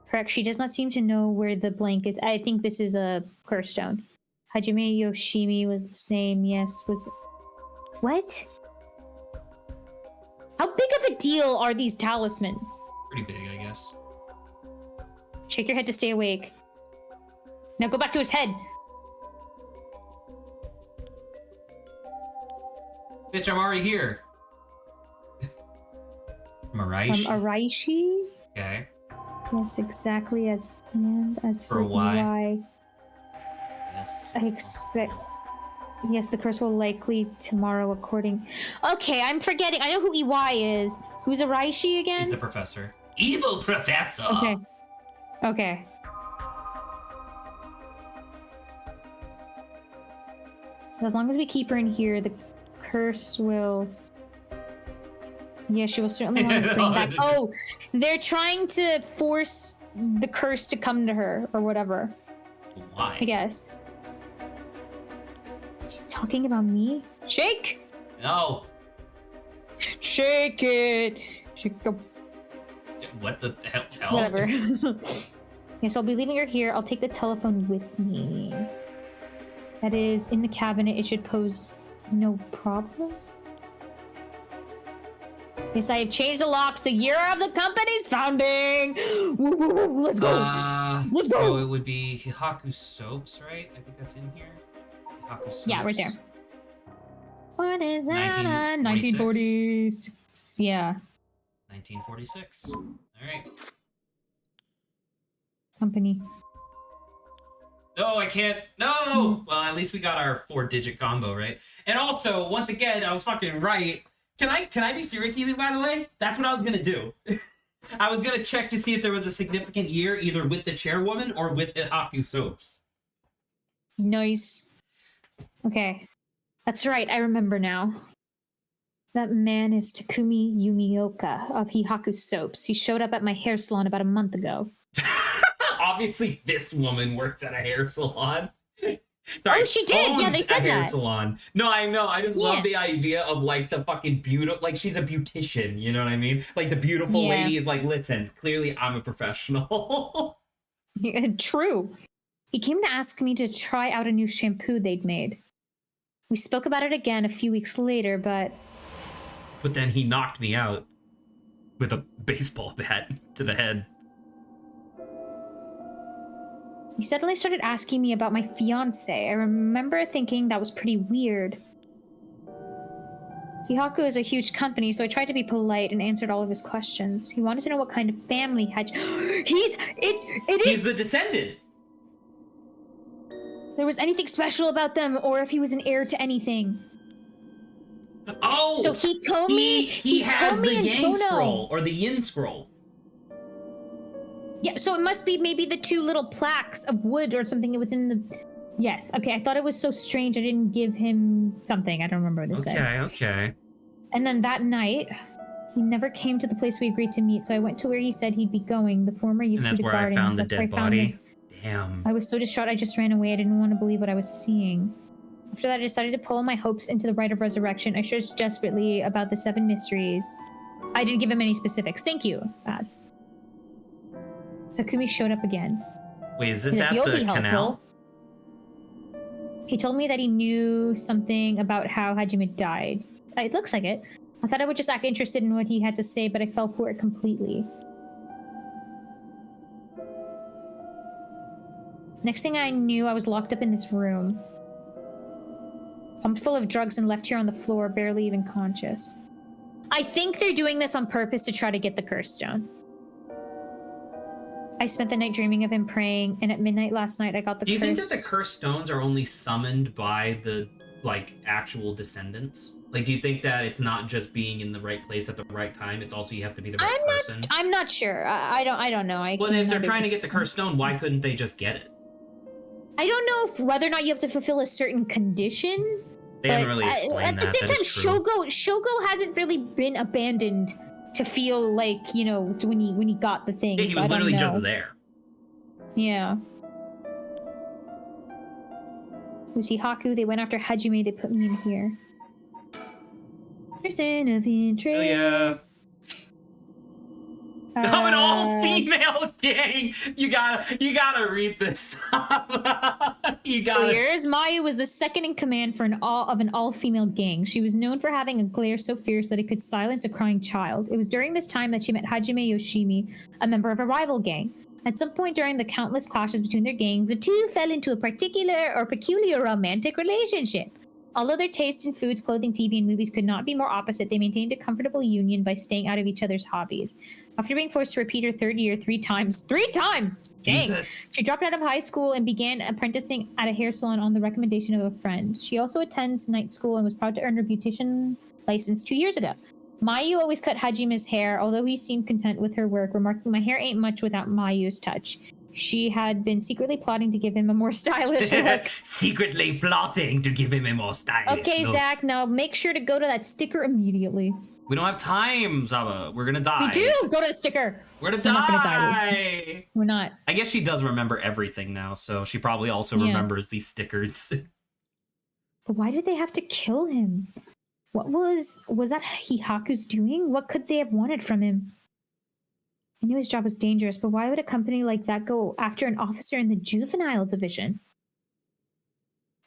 Correct, she does not seem to know where the blank is. I think this is a curse stone. Hajime Yoshimi was the same, yes, was... What? How big of a deal are these talismans? Pretty big, I guess. Shake your head to stay awake. Now go back to his head. Bitch, I'm already here. Maraishi. Araishi? Okay. Yes, exactly as planned. As For why? Yes. I expect... Yes, the curse will likely tomorrow according... Okay, I'm forgetting. I know who EY is. Who's Araishi again? He's the professor. Evil professor! Okay. Okay. As long as we keep her in here, the curse will... Yeah, she will certainly want to bring back... Oh! They're trying to force the curse to come to her, or whatever. Why? I guess. Is he talking about me? Shake! No! Shake it! Shake the... What the hell? Whatever. Yes, I'll be leaving her here. I'll take the telephone with me. That is in the cabinet. It should pose no problem. Yes, I have changed the locks the year of the company's founding. Woo, woo, woo. Let's go. Let's go. So it would be Hihaku Soaps, right? I think that's in here. Hihaku Soaps. Yeah, right there. What is that? 1946. 1946. Yeah. 1946. All right. Company. No, I can't. No! Well, at least we got our 4-digit combo, right? And also, once again, I was fucking right. Can I be serious with you, by the way? That's what I was gonna do. I was gonna check to see if there was a significant year either with the chairwoman or with Hihaku Soaps. Nice. Okay. That's right, I remember now. That man is Takumi Yumioka of Hihaku Soaps. He showed up at my hair salon about a month ago. Obviously, this woman works at a hair salon. Sorry, oh, she did. Yeah, they said hair that. Salon. No, I know. I just love the idea of like the fucking beautiful. Like she's a beautician. You know what I mean? Like the beautiful lady is like, listen. Clearly, I'm a professional. Yeah, true. He came to ask me to try out a new shampoo they'd made. We spoke about it again a few weeks later, but then he knocked me out with a baseball bat to the head. He suddenly started asking me about my fiance. I remember thinking that was pretty weird. Hihaku is a huge company, so I tried to be polite and answered all of his questions. He wanted to know what kind of family had... He's the descendant! There was anything special about them, or if he was an heir to anything. Oh! So he told me... He has the Yang scroll, or the Yin scroll. Yeah, so it must be maybe the 2 little plaques of wood or something within the... Yes, okay, I thought it was so strange I didn't give him something. I don't remember what they said. Okay. And then that night, he never came to the place we agreed to meet, so I went to where he said he'd be going, the former Yasuda Gardens. That's where I found the dead body? Damn. I was so distraught I just ran away. I didn't want to believe what I was seeing. After that, I decided to pull my hopes into the Rite of Resurrection. I searched desperately about the 7 mysteries. I didn't give him any specifics. Thank you, Baz. Takumi showed up again. Wait, is this at the canal? He told me that he knew something about how Hajime died. It looks like it. I thought I would just act interested in what he had to say, but I fell for it completely. Next thing I knew, I was locked up in this room. Pumped full of drugs and left here on the floor, barely even conscious. I think they're doing this on purpose to try to get the curse stone. I spent the night dreaming of him praying, and at midnight last night I got the curse. Do you think that the cursed stones are only summoned by the, like, actual descendants? Like, do you think that it's not just being in the right place at the right time? It's also you have to be the right person? I'm not sure. I don't know. Well, if they're trying to get the cursed stone, why couldn't they just get it? I don't know whether or not you have to fulfill a certain condition. They haven't really explained that. At the same time, Shogo hasn't really been abandoned to feel like, you know, when he got the thing. Yeah, he was literally just there. Yeah. It was Hihaku. They went after Hajime. They put me in here. Person of interest. Oh, yeah. I'm an all-female gang. You gotta read this. You gotta. Years, Mayu was the second in command for an all-female gang. She was known for having a glare so fierce that it could silence a crying child. It was during this time that she met Hajime Yoshimi, a member of a rival gang. At some point during the countless clashes between their gangs, the two fell into a peculiar romantic relationship. Although their taste in foods, clothing, TV, and movies could not be more opposite, they maintained a comfortable union by staying out of each other's hobbies. After being forced to repeat her third year 3 times, 3 times! Dang! Jesus. She dropped out of high school and began apprenticing at a hair salon on the recommendation of a friend. She also attends night school and was proud to earn her beautician license 2 years ago. Mayu always cut Hajime's hair, although he seemed content with her work, remarking, "My hair ain't much without Mayu's touch." She had been secretly plotting to give him a more stylish look. Secretly plotting to give him a more stylish Okay, look. Zach, now make sure to go to that sticker immediately. We don't have time, Saba. We're gonna die. We do! Go to the sticker! We're gonna We're not gonna die. We're not. I guess she does remember everything now, so she probably also remembers these stickers. But why did they have to kill him? What was that Hihaku's doing? What could they have wanted from him? I knew his job was dangerous, but why would a company like that go after an officer in the juvenile division?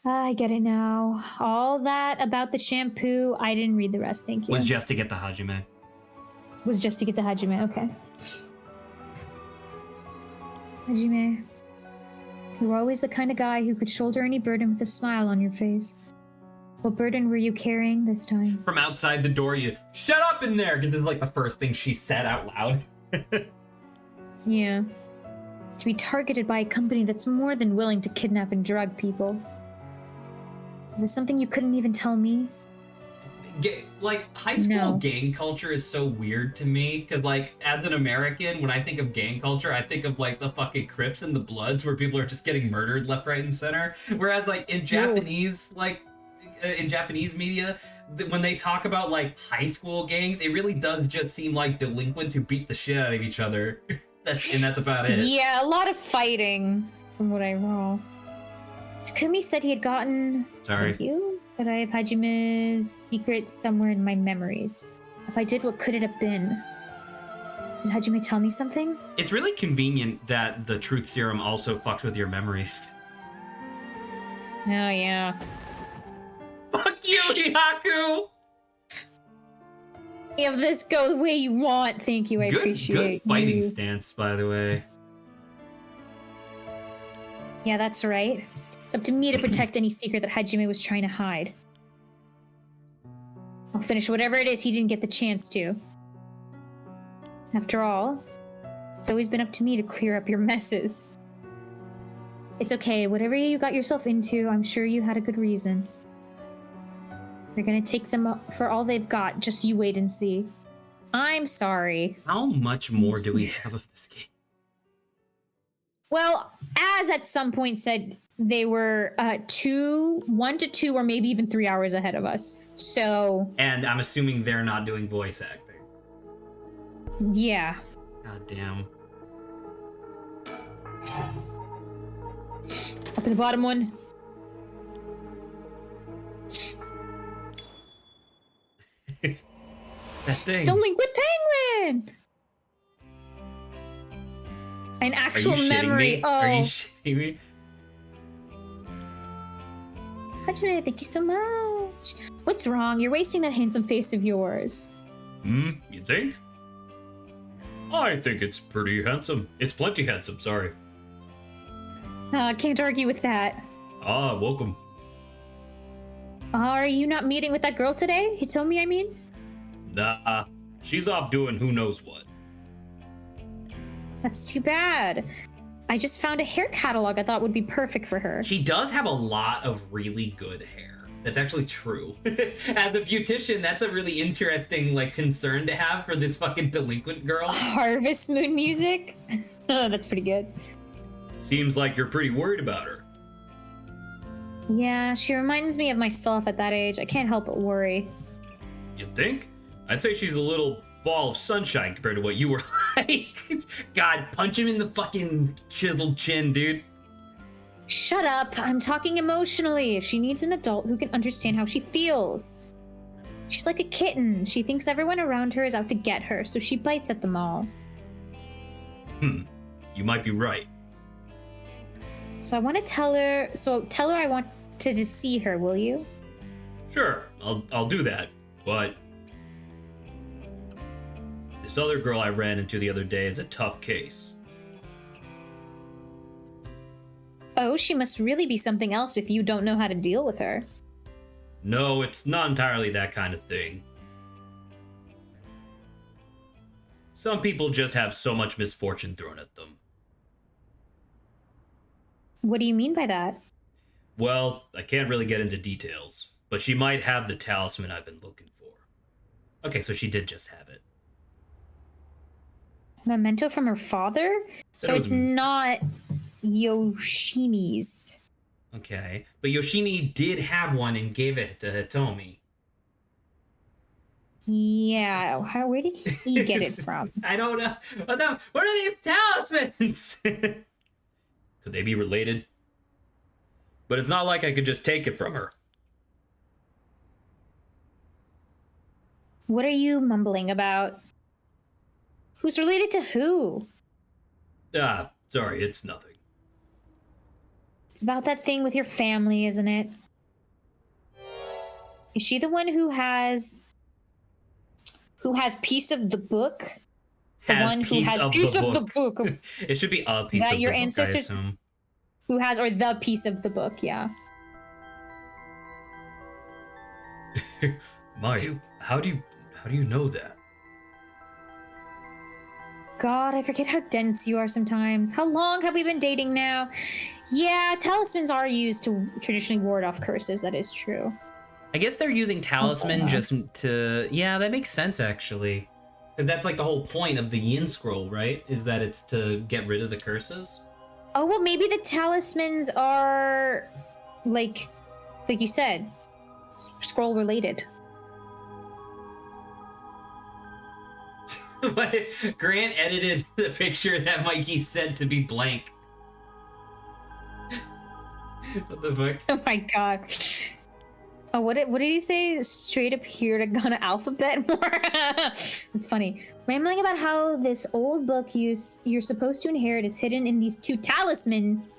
I get it now. All that about the shampoo, I didn't read the rest, thank you. Was just to get the Hajime. Was just to get the Hajime, okay. Hajime, you were always the kind of guy who could shoulder any burden with a smile on your face. What burden were you carrying this time? From outside the door, you shut up in there, because it's like the first thing she said out loud. Yeah. To be targeted by a company that's more than willing to kidnap and drug people. Is this something you couldn't even tell me? Like, high school No. gang culture is so weird to me, because, like, as an American, when I think of gang culture, I think of, like, the fucking Crips and the Bloods, where people are just getting murdered left, right, and center. Whereas, like, in Japanese, in Japanese media, when they talk about, like, high school gangs, it really does just seem like delinquents who beat the shit out of each other. And that's about it. Yeah, a lot of fighting, from what I recall. Takumi said he had gotten... Sorry. Thank you, but I have Hajime's secret somewhere in my memories. If I did, what could it have been? Did Hajime tell me something? It's really convenient that the truth serum also fucks with your memories. Oh, yeah. Fuck you, Hihaku! Have this go the way you want. Thank you, I Good appreciate fighting you. stance, by the way. Yeah, that's right. It's up to me to protect any secret that Hajime was trying to hide. I'll finish whatever it is he didn't get the chance to. After all, it's always been up to me to clear up your messes. It's okay, whatever you got yourself into, I'm sure you had a good reason. You're gonna take them up for all they've got, just you wait and see. I'm sorry. How much more do we have of this game? Well, as at some point said, they were 1 to 2 or maybe even 3 hours ahead of us. So, And I'm assuming they're not doing voice acting. yeah. God damn. Up in the bottom one. That thing. Delinquent penguin! An Are actual you shitting memory. me? Oh, Are you shitting me? Hajime, thank you so much. What's wrong? You're wasting that handsome face of yours. You think? I think it's pretty handsome. It's plenty handsome, sorry. Can't argue with that. Ah, welcome. Are you not meeting with that girl today? He told me, I mean? Nah, she's off doing who knows what. That's too bad. I just found a hair catalog I thought would be perfect for her. She does have a lot of really good hair. That's actually true. As a beautician, that's a really interesting, like, concern to have for this fucking delinquent girl. Harvest Moon music? Oh, that's pretty good. Seems like you're pretty worried about her. Yeah, she reminds me of myself at that age. I can't help but worry. You think? I'd say she's a little ball of sunshine compared to what you were like. God, punch him in the fucking chiseled chin, dude. Shut up. I'm talking emotionally. She needs an adult who can understand how she feels. She's like a kitten. She thinks everyone around her is out to get her, so she bites at them all. You might be right. So I want to tell her I want to see her, will you? Sure, I'll do that, but this other girl I ran into the other day is a tough case. Oh, she must really be something else if you don't know how to deal with her. No, it's not entirely that kind of thing. Some people just have so much misfortune thrown at them. What do you mean by that? Well, I can't really get into details, but she might have the talisman I've been looking for. Okay, so she did just have it. Memento from her father? So it's not Yoshimi's. Okay, but Yoshimi did have one and gave it to Hitomi. Yeah, where did he get it from? I don't know. What are these talismans? Could they be related? But it's not like I could just take it from her. What are you mumbling about? Who's related to who? Sorry, it's nothing. It's about that thing with your family, isn't it? Is she the one who has piece of the book? The one who has piece of the book. It should be a piece of the book. That your ancestors who has, or the piece of the book, yeah. Mayu, how do you know that? God, I forget how dense you are sometimes. How long have we been dating now? Yeah, talismans are used to traditionally ward off curses. That is true. I guess they're using talisman just to... Yeah, that makes sense, actually. Because that's like the whole point of the Yin Scroll, right? Is that it's to get rid of the curses? Oh, well, maybe the talismans are, like you said, scroll related. Grant edited the picture that Mikey said to be blank. What the fuck? Oh my god. Oh, what did he say? Straight up here to gonna alphabet more? It's funny. Rambling about how this old book you're supposed to inherit is hidden in these two talismans.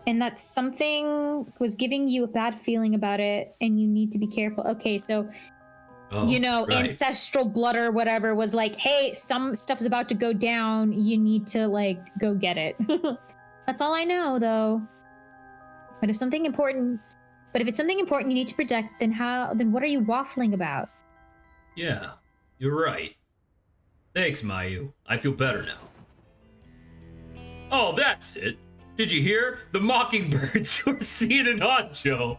And that something was giving you a bad feeling about it and you need to be careful. Okay, so... right. Ancestral blood or whatever was like, hey, some stuff's about to go down. You need to, like, go get it. That's all I know, though. But if it's something important you need to protect, then what are you waffling about? Yeah, you're right. Thanks, Mayu. I feel better now. Oh, that's it. Did you hear? The mockingbirds were seen in Hancho.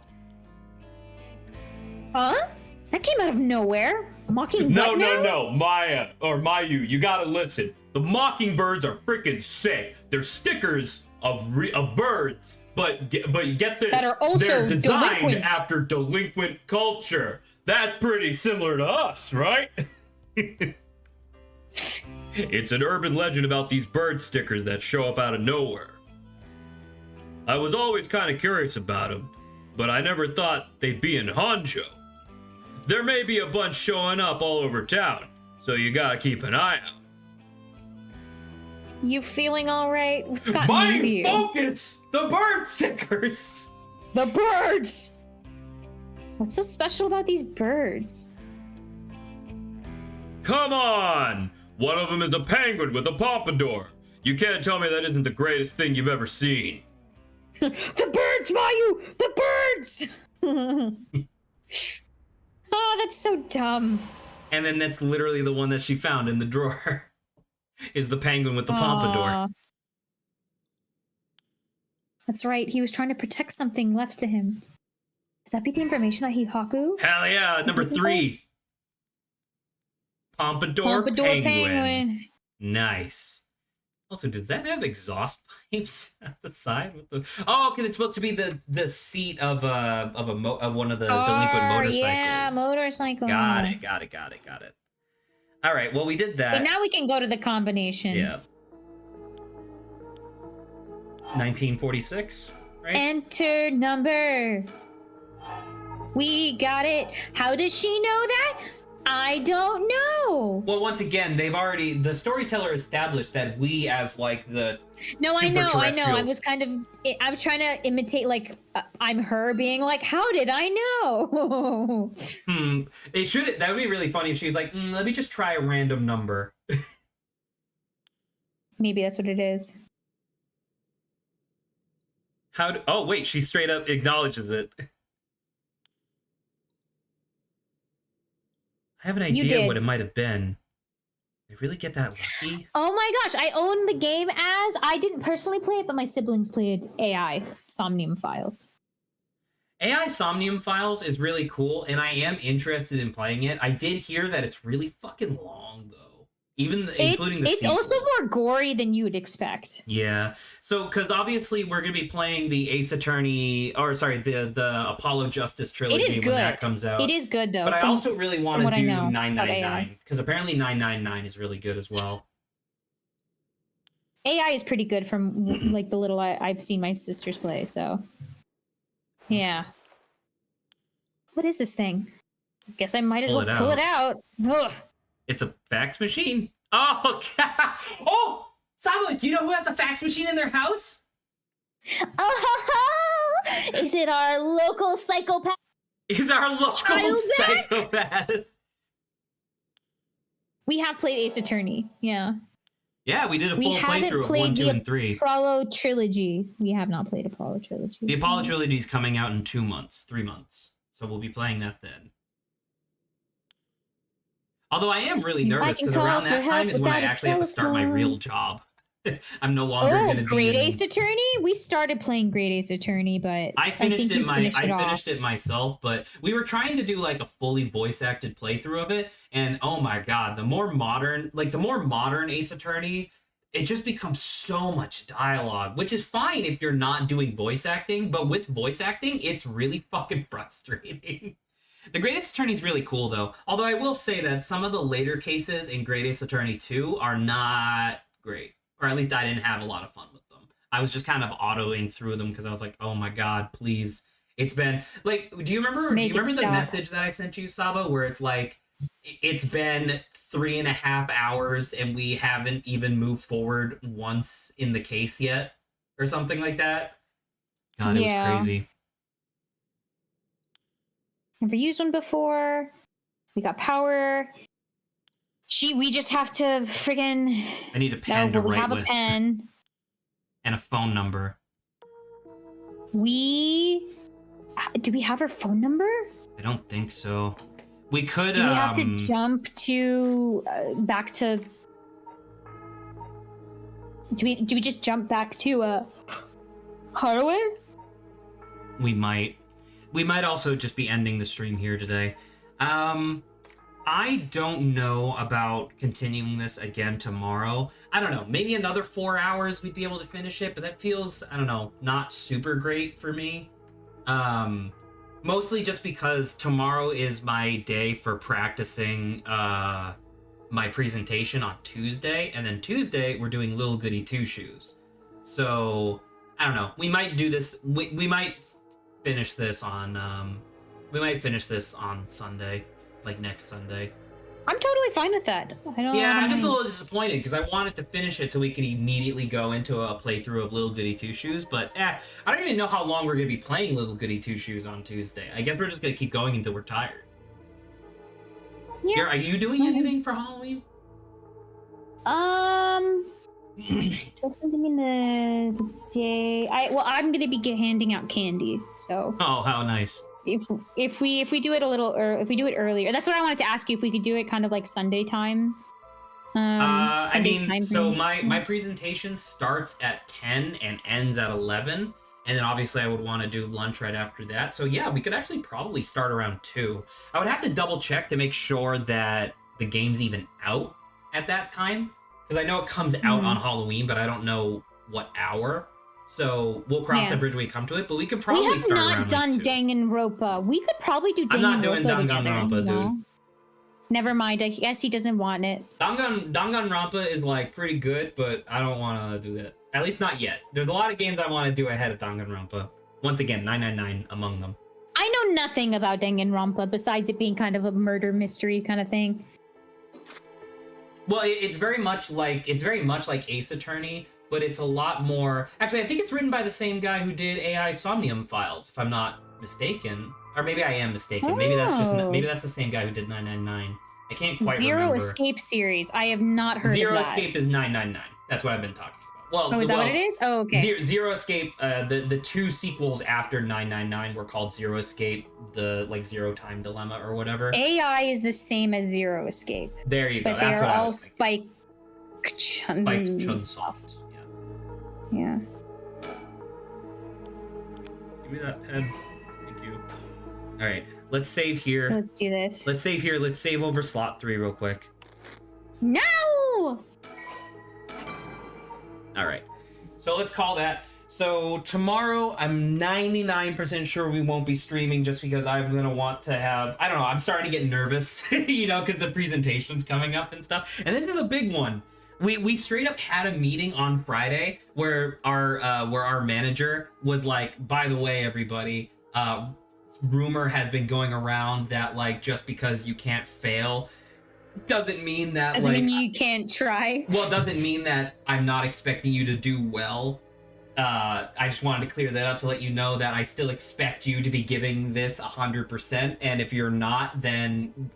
Huh? That came out of nowhere. Mocking No, what now? no, Maya or Mayu, you gotta listen. The mockingbirds are freaking sick. They're stickers of birds, but get this, that are also they're designed delinquents. after delinquent culture. That's pretty similar to us, right? It's an urban legend about these bird stickers that show up out of nowhere. I was always kind of curious about them, but I never thought they'd be in Hanjo. There may be a bunch showing up all over town, so you gotta keep an eye out. You feeling all right? What's gotten into you? Focus! The bird stickers! The birds! What's so special about these birds? Come on! One of them is a penguin with a pompadour. You can't tell me that isn't the greatest thing you've ever seen. The birds, Mayu! The birds! Oh, that's so dumb. And then that's literally the one that she found in the drawer. Is the penguin with the pompadour. That's right. He was trying to protect something left to him. Could that be the information that he Haku? Hell yeah, number 3. Pompadour penguin. Nice. Also, does that have exhaust pipes at the side with the? Oh, okay, it's supposed to be the seat of one of the delinquent motorcycles. Yeah, motorcycle. Got it. All right, well, we did that. But now we can go to the combination. Yeah. 1946, right? Enter number. We got it. How does she know that? I don't know. Well, once again, the storyteller established that we as like the No, I know. I was trying to imitate like I'm her being like, how did I know? That would be really funny if she's like, let me just try a random number. Maybe that's what it is. Oh wait, she straight up acknowledges it. have an You idea did. what it might have been. Did I really get that lucky? Oh my gosh, I own the game as I didn't personally play it, but my siblings played AI Somnium Files. AI Somnium Files is really cool, and I am interested in playing it. I did hear that it's really fucking long, though. Including the It's sequel. also more gory than you would expect. Yeah. So, because obviously we're going to be playing the Ace Attorney, or sorry, the Apollo Justice trilogy It is when that good. comes out. It is good though. But I also really want to do 999 because apparently 999 is really good as well. AI is pretty good from like the little I've seen my sisters play. So, yeah. What is this thing? I guess I might as well pull it out. Ugh. It's a fax machine. Oh, God. Oh, Sabo, do you know who has a fax machine in their house? Oh, is it our local psychopath? Is our local psychopath? We have played Ace Attorney. Yeah. Yeah, we did a full playthrough of 1, 2, and 3. Apollo trilogy. We have not played Apollo trilogy. The Apollo trilogy is coming out in 2 months, 3 months. So we'll be playing that then. Although I am really nervous because around that time is when I actually have to start my real job. I'm no longer going to be. Great Ace Attorney. We started playing Great Ace Attorney, but I finished it myself. But we were trying to do like a fully voice acted playthrough of it, and oh my god, the more modern Ace Attorney, it just becomes so much dialogue, which is fine if you're not doing voice acting. But with voice acting, it's really fucking frustrating. The Great Ace Attorney is really cool, though. Although I will say that some of the later cases in Great Ace Attorney 2 are not great. Or at least I didn't have a lot of fun with them. I was just kind of autoing through them because I was like, oh my god, please. It's been, like, do you remember the message that I sent you, Saba, where it's like, it's been 3.5 hours and we haven't even moved forward once in the case yet? Or something like that? God, it was crazy. Never used one before. We got power. We just have to friggin'. I need a pen to write with. We have a pen. And a phone number. Do we have her phone number? I don't think so. We could. Do we have to jump to back to? Do we just jump back to Haraway? We might. We might also just be ending the stream here today. I don't know about continuing this again tomorrow. I don't know. Maybe another 4 hours we'd be able to finish it, but that feels, I don't know, not super great for me. Mostly just because tomorrow is my day for practicing my presentation on Tuesday, and then Tuesday we're doing Little Goody Two Shoes. So, I don't know. We might do this. We might finish this on Sunday, like next Sunday. I'm totally fine with that. I'm just a little disappointed because I wanted to finish it so we could immediately go into a playthrough of Little Goody Two Shoes, but I don't even know how long we're going to be playing Little Goody Two Shoes on Tuesday. I guess we're just going to keep going until we're tired. Yeah. Are you doing anything for Halloween? Something in the day. I'm going to be handing out candy, so. Oh, how nice. If we do it a little, or if we do it earlier, that's what I wanted to ask you. If we could do it kind of like Sunday time. So my presentation starts at 10 and ends at 11, and then obviously I would want to do lunch right after that. So yeah, we could actually probably start around 2. I would have to double check to make sure that the game's even out at that time, because I know it comes out on Halloween, but I don't know what hour. So we'll cross that bridge when we come to it, but we could probably start around. We have not done Danganronpa. We could probably do Danganronpa. I'm not doing Danganronpa, dude. Never mind. I guess he doesn't want it. Danganronpa is like pretty good, but I don't want to do that. At least not yet. There's a lot of games I want to do ahead of Danganronpa. Once again, 999 among them. I know nothing about Danganronpa besides it being kind of a murder mystery kind of thing. Well, it's very much like Ace Attorney, but it's a lot more. Actually, I think it's written by the same guy who did AI Somnium Files, if I'm not mistaken. Or maybe I am mistaken. Maybe that's the same guy who did 999. I can't quite remember. Zero Escape series. I have not heard of that. Zero Escape is 999. That's what I've been talking about. Well, Oh, is that well, what it is? Oh, okay. Zero Escape. The two sequels after 999 were called Zero Escape, the like Zero Time Dilemma or whatever. AI is the same as Zero Escape, There you go. but they That's are what I all was thinking. Spiked Chun Chunsoft. stuff. Yeah. Yeah. Give me that pen. Thank you. All right. Let's save here. Let's do this. Let's save here. Let's save over slot 3 real quick. No! All right. So let's call that. So tomorrow, I'm 99% sure we won't be streaming just because I'm going to want to have, I don't know, I'm starting to get nervous, because the presentation's coming up and stuff. And this is a big one. We straight up had a meeting on Friday where our manager was like, by the way, everybody, rumor has been going around that like just because you can't fail doesn't mean that Doesn't like mean you can't try. well, it doesn't mean that I'm not expecting you to do well. I just wanted to clear that up to let you know that I still expect you to be giving this 100%. And if you're not, then,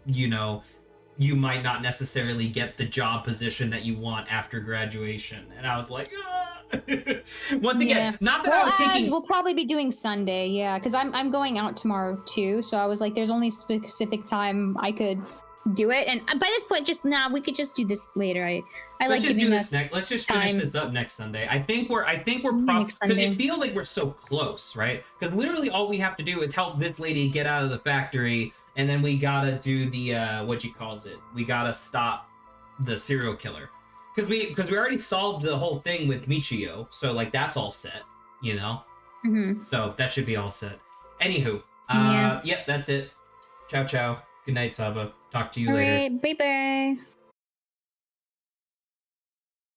you might not necessarily get the job position that you want after graduation. And I was like, ah. Once again, not that I was thinking. We'll probably be doing Sunday, yeah, because I'm going out tomorrow too. So I was like, there's only specific time I could do it, and by this point, just now we could just do this later. I like giving us Let's just time. finish this up next Sunday. I think we're probably because it feels like we're so close, right? Because literally all we have to do is help this lady get out of the factory, and then we gotta do the what she calls it. We gotta stop the serial killer because we already solved the whole thing with Michio, so like that's all set, Mm-hmm. So that should be all set. Anywho, Yeah. Yep, that's it. Ciao, ciao. Good night, Saba. Talk to you All later. right, bye bye.